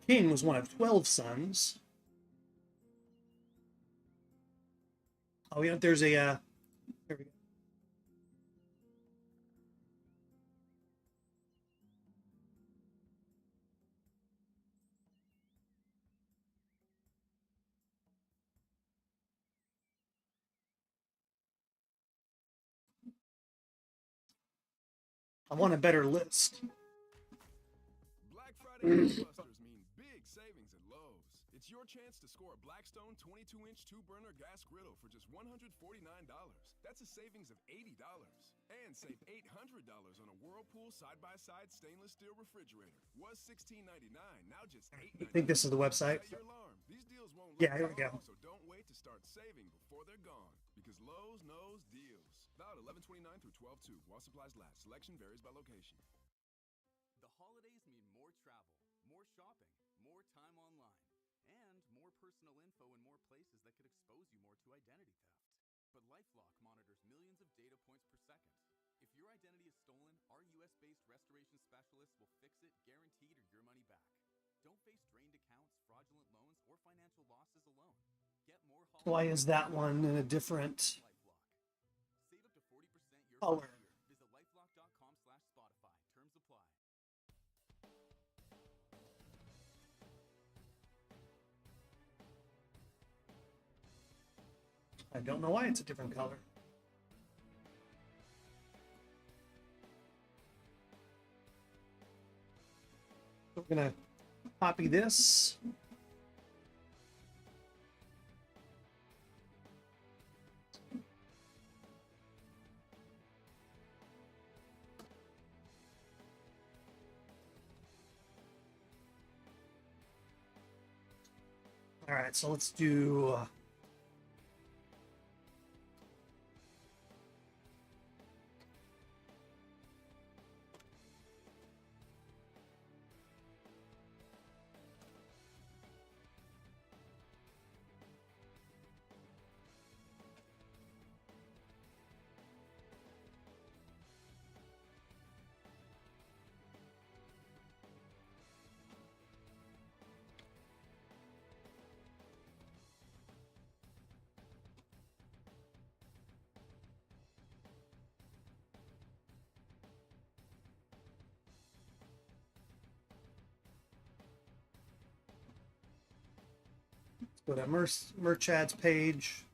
king was one of 12 sons. Oh, yeah, there's a, here we go. I want a better list. Black Friday Ghostbusters mean big savings at Lowe's. It's your chance to score a Blackstone 22-inch 2-burner gas griddle for just $149. That's a savings of $80. And save $800 on a Whirlpool side-by-side stainless steel refrigerator. Was $16.99, now just $8.99. I think this is the website. Set your alarm. These deals won't Yeah, here we go. so don't wait to start saving before they're gone. Because Lowe's knows deals. Valid 11/29 through 12/2. While supplies last. Selection varies by location. The holidays mean more travel, more shopping, more time online, and more personal info in more places that could expose you more to identity theft. But LifeLock monitors millions of data points per second. If your identity is stolen, our US-based restoration specialists will fix it, guaranteed, or your money back. Don't face drained accounts, fraudulent loans, or financial losses alone. Get more. Why is that one in a different Save up to 40% your color? Visit lifelock.com/Spotify. Terms apply. I don't know why it's a different color. We're gonna copy this. All right, so let's do go to merch ads page.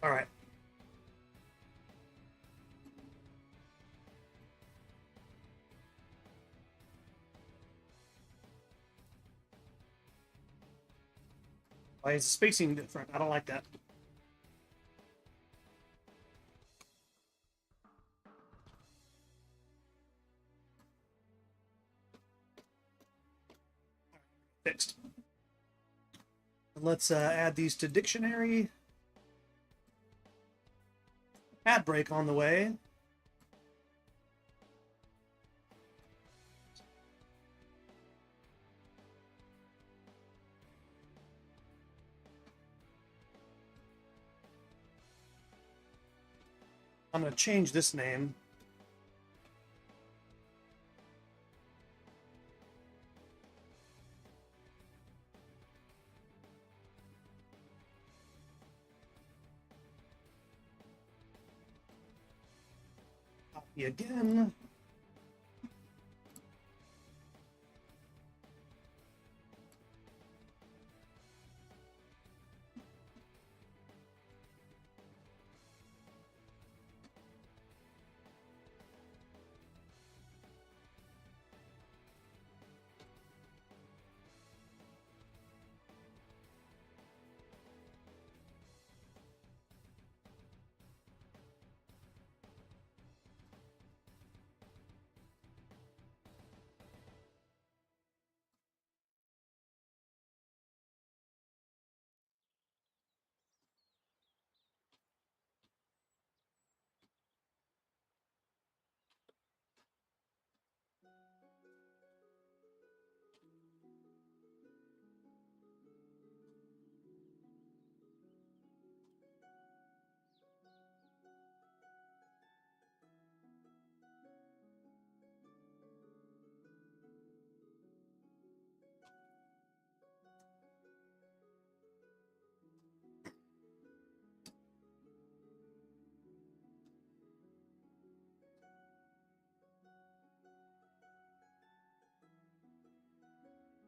All right. Why is the spacing different? I don't like that. Fixed. And let's add these to dictionary. Ad break on the way. I'm going to change this name. Copy again.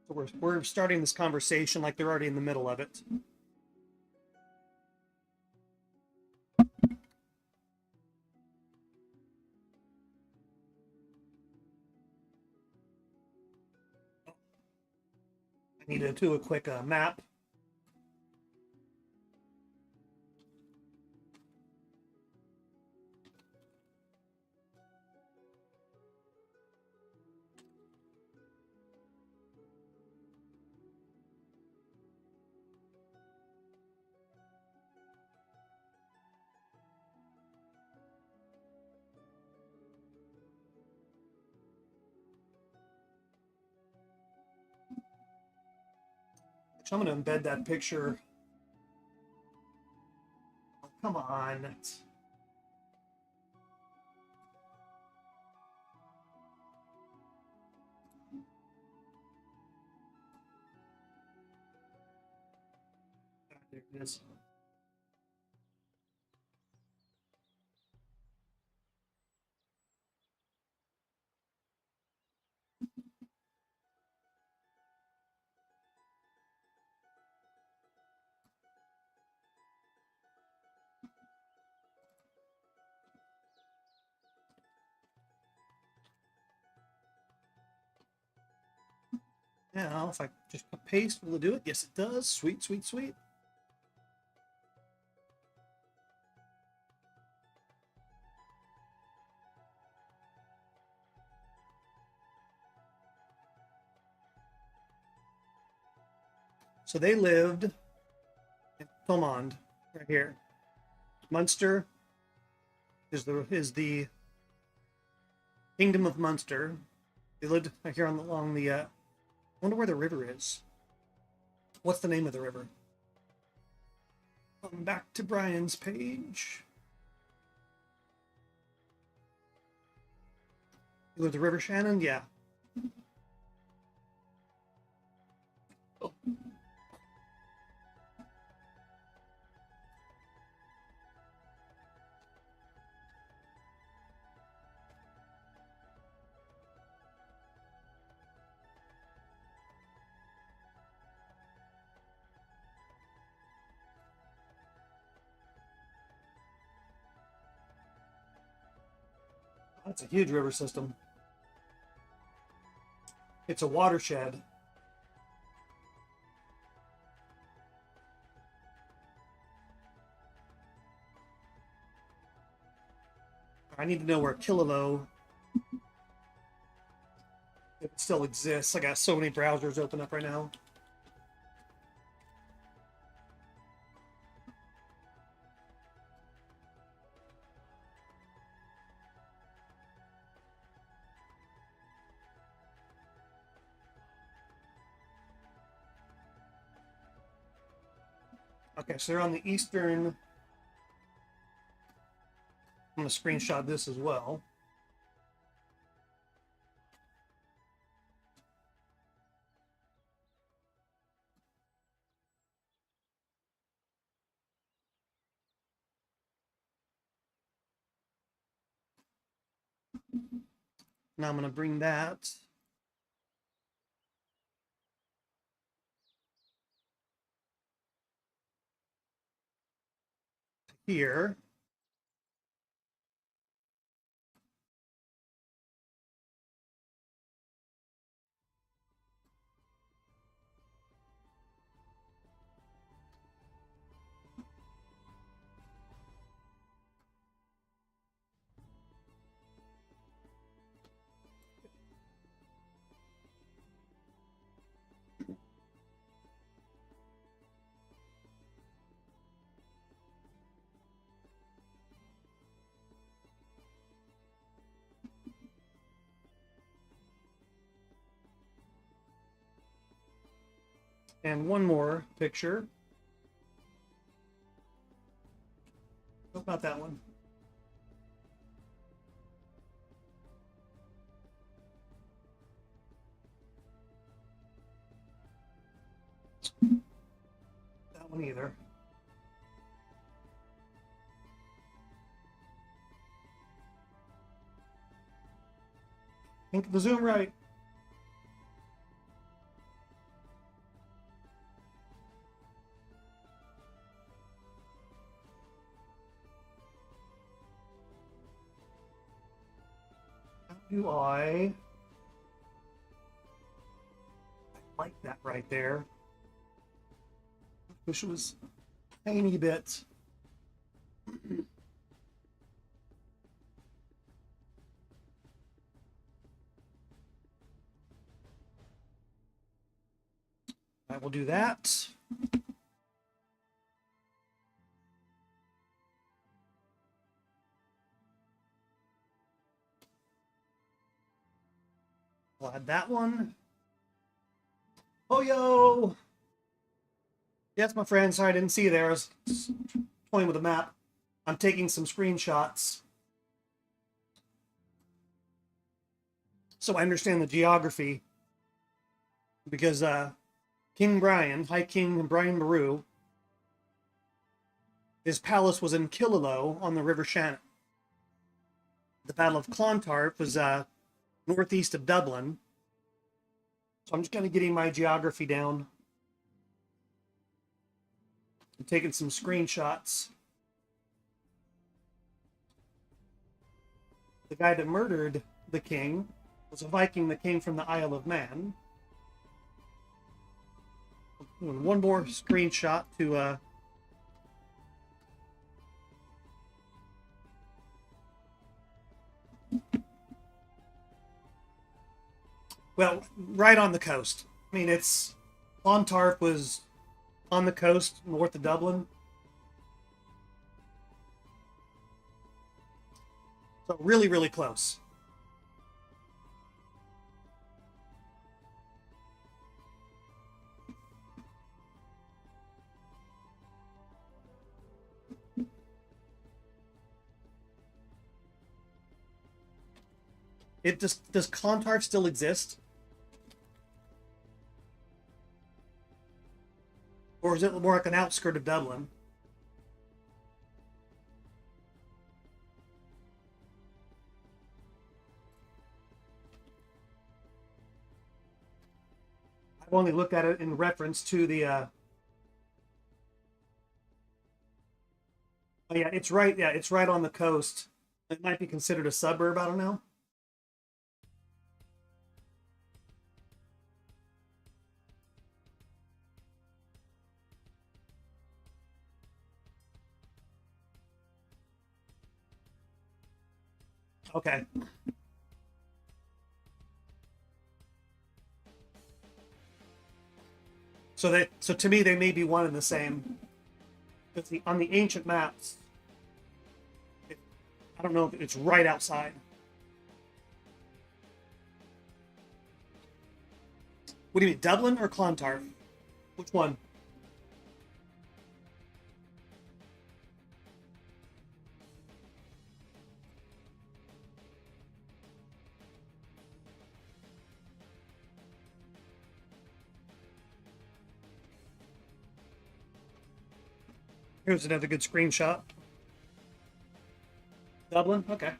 So we're starting this conversation like they're already in the middle of it. I need to do a quick map. So I'm going to embed that picture. Oh, come on. There it is. Now, if I just paste, will it do it? Yes, it does. Sweet, sweet, sweet. So they lived in Thomond, right here. Munster is the kingdom of Munster. They lived right here along the. I wonder where the river is. What's the name of the river? Back to Brian's page. You lived the River Shannon? Yeah. Oh. That's a huge river system. It's a watershed. I need to know where Killaloe, if it still exists. I got so many browsers open up right now. Okay, so they're on the eastern. I'm going to screenshot this as well. Now I'm going to bring that here. And one more picture. Nope, not that one. That one either. Think the zoom right. How do I like that right there? Wish it was a tiny bit. I will do that. I'll add that one. Oh, yo! Yes, my friend. Sorry, I didn't see you there. I was toying with a map. I'm taking some screenshots, so I understand the geography. Because King Brian, High King Brian Maru, his palace was in Killaloe on the River Shannon. The Battle of Clontarf was northeast of Dublin. So I'm just kind of getting my geography down. I'm taking some screenshots. The guy that murdered the king was a Viking that came from the Isle of Man. One more screenshot to well, right on the coast. I mean, it's Clontarf was on the coast north of Dublin. So really, really close. Does Clontarf still exist? Or is it more like an outskirt of Dublin? I've only looked at it in reference to the oh yeah, it's right. Yeah, it's right on the coast. It might be considered a suburb. I don't know. Okay. So to me they may be one and the same. Because on the ancient maps, I don't know if it's right outside. What do you mean, Dublin or Clontarf? Which one? Here's another good screenshot. Dublin, okay.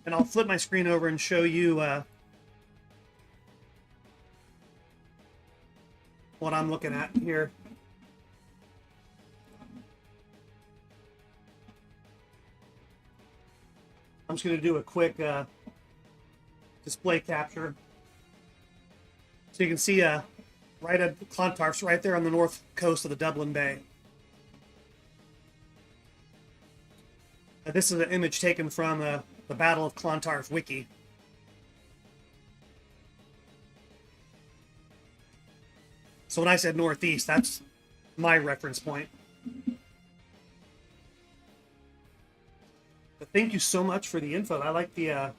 And I'll flip my screen over and show you what I'm looking at here. I'm just going to do a quick display capture. So you can see right at Clontarf's right there on the north coast of the Dublin Bay. This is an image taken from the Battle of Clontarf wiki. So when I said northeast, that's my reference point. But thank you so much for the info. I like the, I'm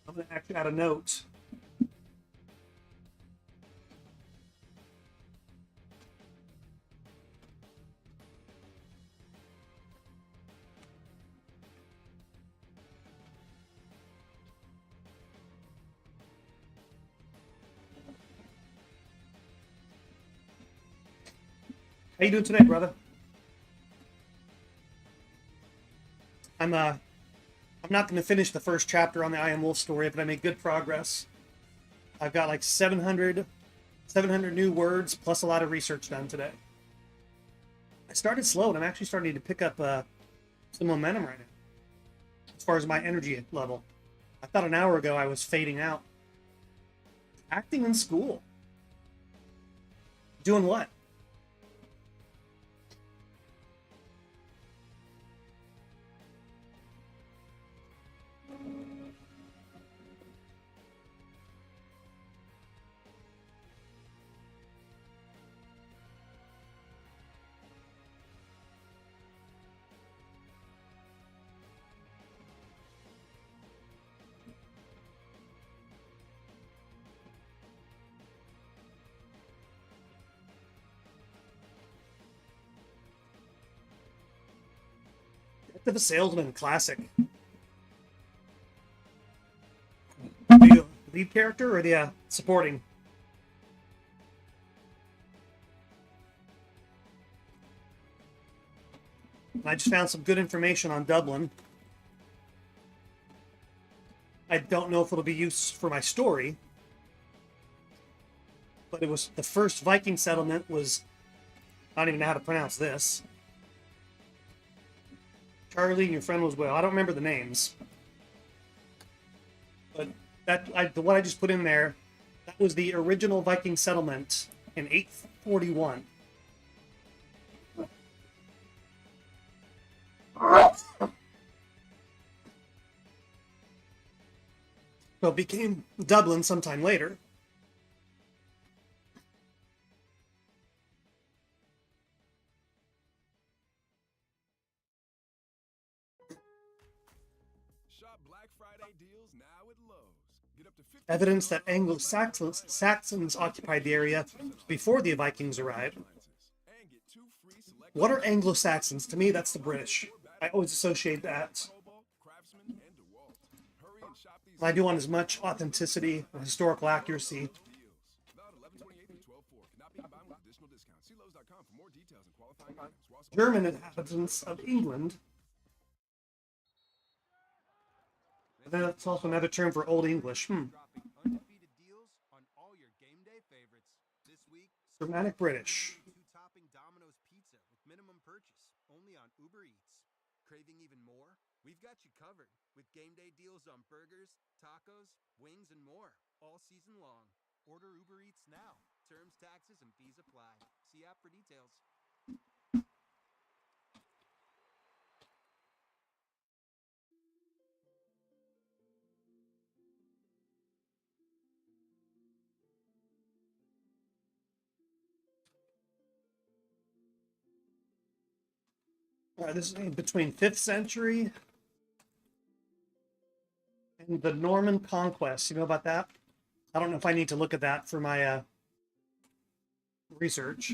going to actually add a note. How you doing today, brother? I'm not going to finish the first chapter on the I Am Wolf story, but I made good progress. I've got like 700 new words plus a lot of research done today. I started slow, and I'm actually starting to pick up some momentum right now as far as my energy level. I thought an hour ago I was fading out. Acting in school. Doing what? Death of a Salesman, classic. The lead character or the supporting? I just found some good information on Dublin. I don't know if it'll be used for my story, but it was the first Viking settlement was, I don't even know how to pronounce this. Charlie and your friend was Will. I don't remember the names. But what I just put in there, that was the original Viking settlement in 841. So it became Dublin sometime later. Shop Black Friday deals now at Lowe's. Get up to 50% Evidence that Anglo-Saxons occupied the area before the Vikings arrived. What are Anglo-Saxons? To me, that's the British. I always associate that. I do want as much authenticity and historical accuracy. German inhabitants of England. That's also another term for Old English. Germanic British. Two-topping Domino's pizza with minimum purchase, only on Uber Eats. Craving even more? We've got you covered with game day deals on burgers, tacos, wings, and more, all season long. Order Uber Eats now. Terms, taxes, and fees apply. See app for details. This is between 5th century and the Norman Conquest. You know about that? I don't know if I need to look at that for my research.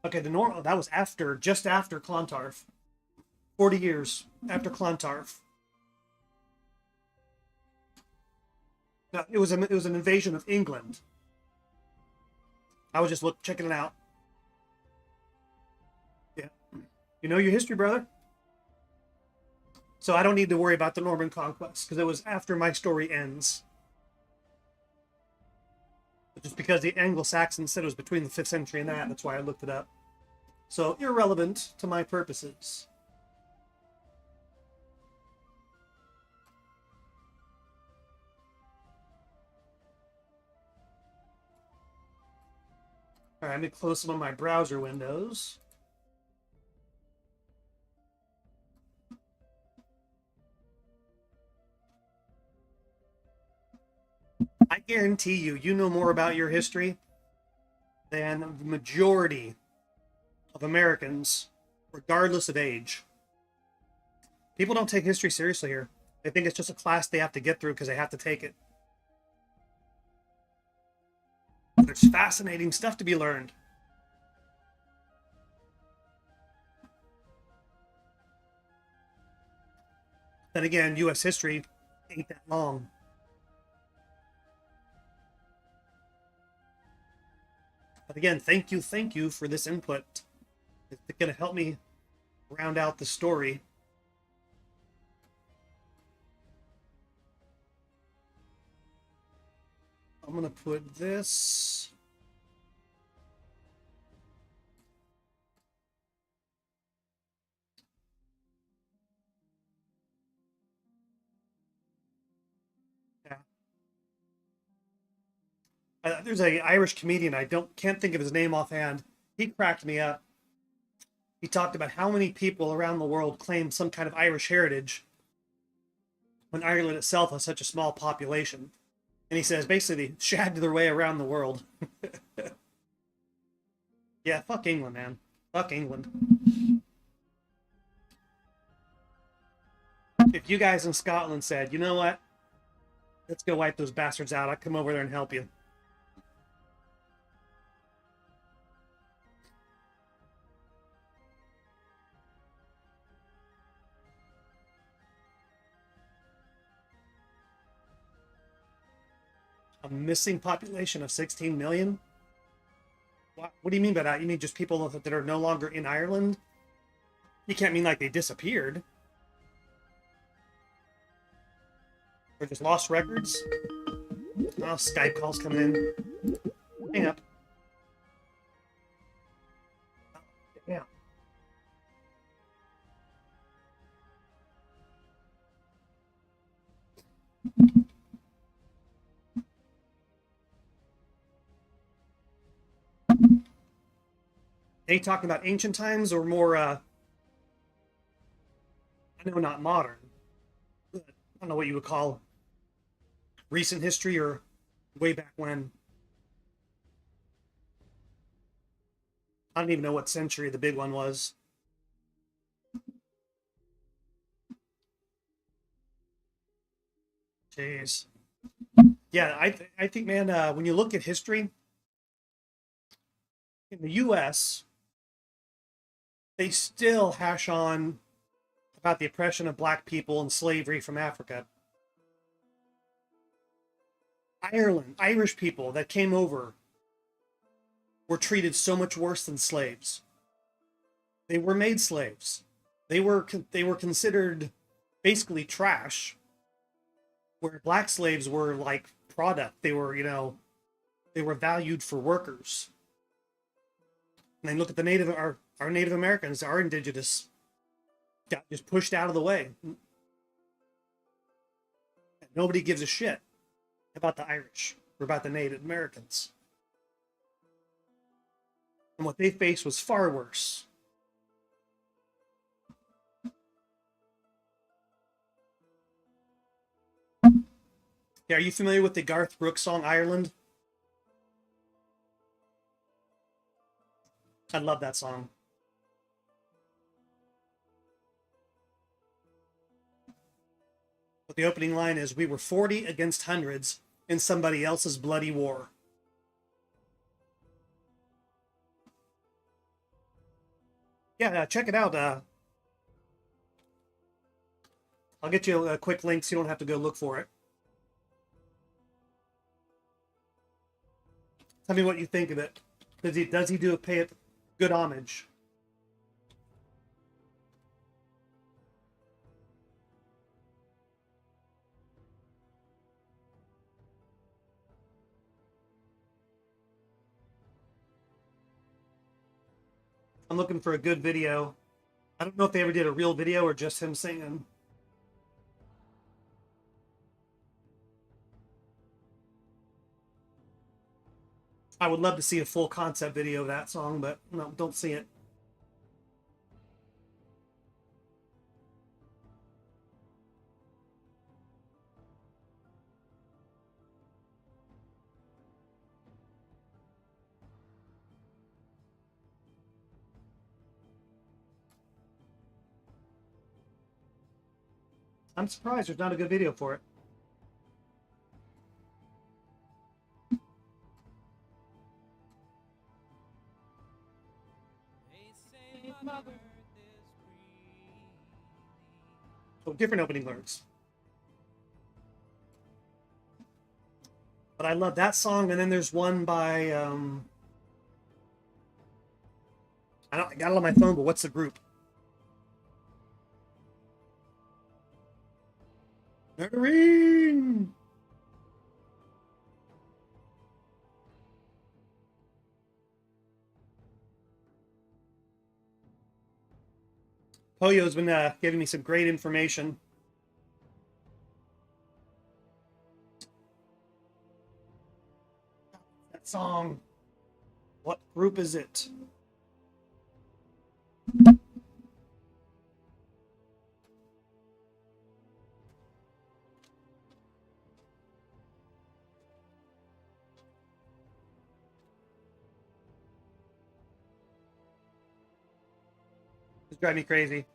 Okay, that was just after Clontarf. 40 years after Clontarf. No, it was an invasion of England. I was just checking it out. Yeah. You know your history, brother? So I don't need to worry about the Norman conquest, because it was after my story ends. Just because the Anglo-Saxons said it was between the 5th century and that's why I looked it up. So irrelevant to my purposes. All right, I'm going to close some of my browser windows. I guarantee you know more about your history than the majority of Americans, regardless of age. People don't take history seriously here. They think it's just a class they have to get through because they have to take it. There's fascinating stuff to be learned. Then again, U.S. history ain't that long. But again, thank you for this input. It's going to help me round out the story. I'm going to put this... Yeah. There's an Irish comedian, can't think of his name offhand. He cracked me up. He talked about how many people around the world claim some kind of Irish heritage when Ireland itself has such a small population. And he says basically they shagged their way around the world. Yeah, fuck England, man. Fuck England. If you guys in Scotland said, you know what? Let's go wipe those bastards out. I'll come over there and help you. A missing population of 16 million? What do you mean by that? You mean just people that are no longer in Ireland? You can't mean like they disappeared. Or just lost records? Oh, Skype calls coming in. Hang up. Yeah. Are you talking about ancient times or more, I know not modern. I don't know what you would call recent history or way back when. I don't even know what century the big one was. Jeez. Yeah, I think, man, when you look at history, in the U.S., they still hash on about the oppression of black people and slavery from Africa. Ireland, Irish people that came over were treated so much worse than slaves. They were made slaves. They were considered basically trash, where black slaves were like product. They were, they were valued for workers. And then look at our Native Americans, our indigenous, got just pushed out of the way. Nobody gives a shit about the Irish or about the Native Americans. And what they faced was far worse. Yeah, are you familiar with the Garth Brooks song Ireland? I love that song. But the opening line is, "We were 40 against hundreds in somebody else's bloody war." Yeah, check it out. I'll get you a quick link so you don't have to go look for it. Tell me what you think of it. Does he pay it good homage? I'm looking for a good video. I don't know if they ever did a real video or just him singing. I would love to see a full concept video of that song, but no, don't see it. I'm surprised there's not a good video for it. So different opening lyrics. But I love that song, and then there's one by I got it on my phone, but what's the group? Murdering! Poyo's been giving me some great information. That song. What group is it? It's driving me crazy.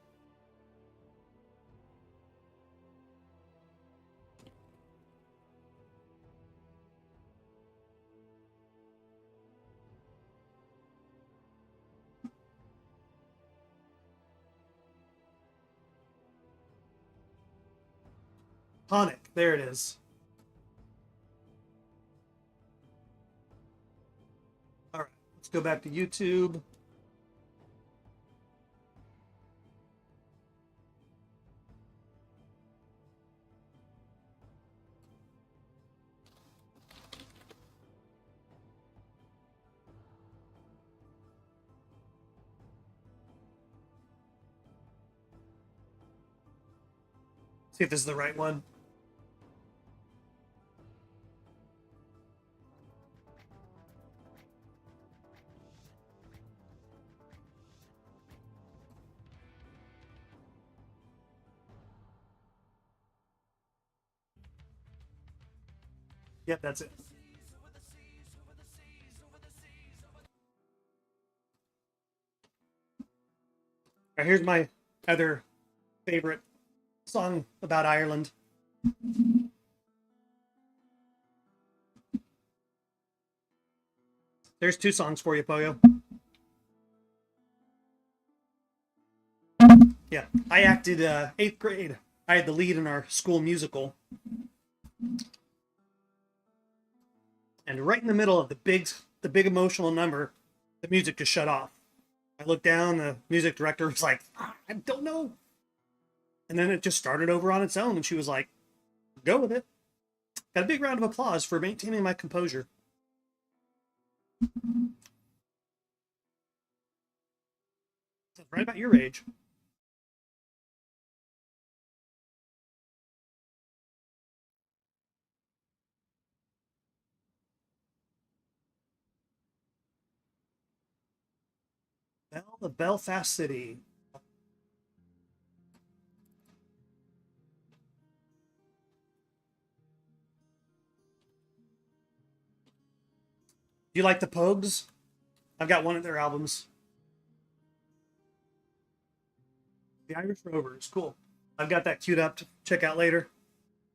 Tonic. There it is. All right. Let's go back to YouTube. See if this is the right one. Yep, that's it. All right, here's my other favorite song about Ireland. There's two songs for you, Poyo. Yeah, I acted 8th grade. I had the lead in our school musical. And right in the middle of the big emotional number, the music just shut off. I looked down, the music director was like, I don't know. And then it just started over on its own, and she was like, go with it. Got a big round of applause for maintaining my composure. Right about your age. Well, the Belfast City. Do you like the Pogues? I've got one of their albums. The Irish Rovers, cool. I've got that queued up to check out later.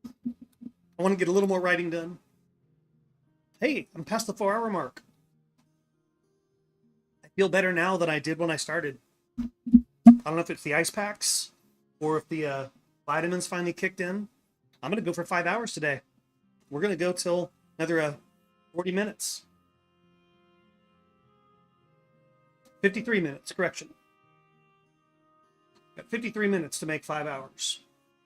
I want to get a little more writing done. Hey, I'm past the 4-hour mark. I feel better now than I did when I started. I don't know if it's the ice packs or if the vitamins finally kicked in. I'm going to go for 5 hours today. We're going to go till another 40 minutes. 53 minutes, correction. Got 53 minutes to make 5 hours.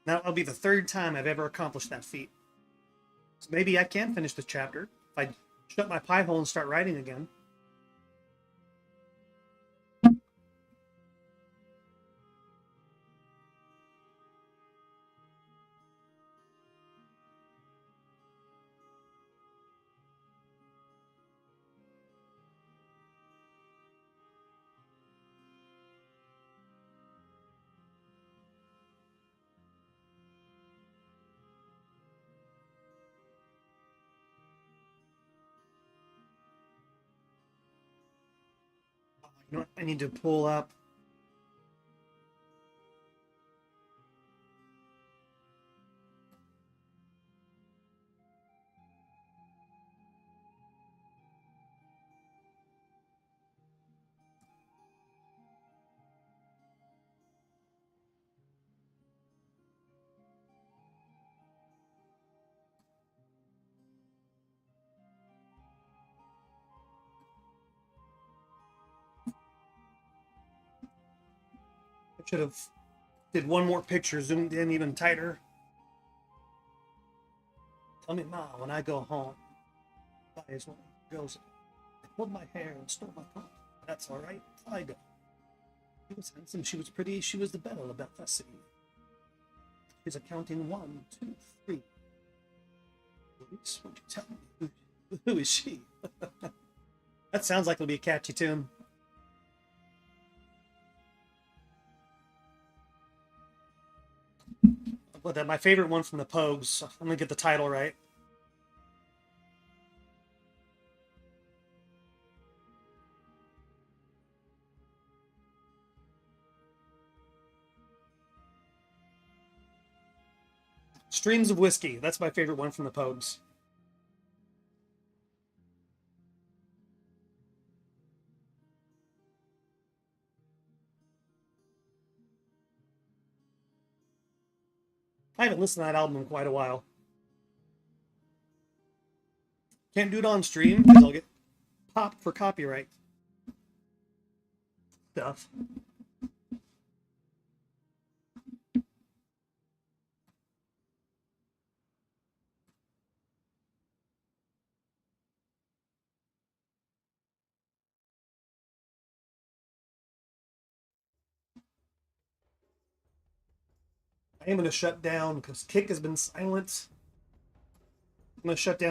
That'll be the third time I've ever accomplished that feat. So maybe I can finish this chapter if I shut my pie hole and start writing again. You know what? I need to pull up. I should have did one more picture, zoomed in even tighter. Tell me, Ma, when I go home, that is when he goes. I pulled my hair and stole my coat. That's all right. I go. She was handsome. She was pretty. She was the belle of Belfast City. He's counting 1, 2, 3. Police, won't you tell me who is she? That sounds like it'll be a catchy tune. But my favorite one from the Pogues. I'm gonna get the title right. Streams of Whiskey. That's my favorite one from the Pogues. I haven't listened to that album in quite a while. Can't do it on stream because I'll get popped for copyright stuff. I am going to shut down because Kick has been silent. I'm going to shut down.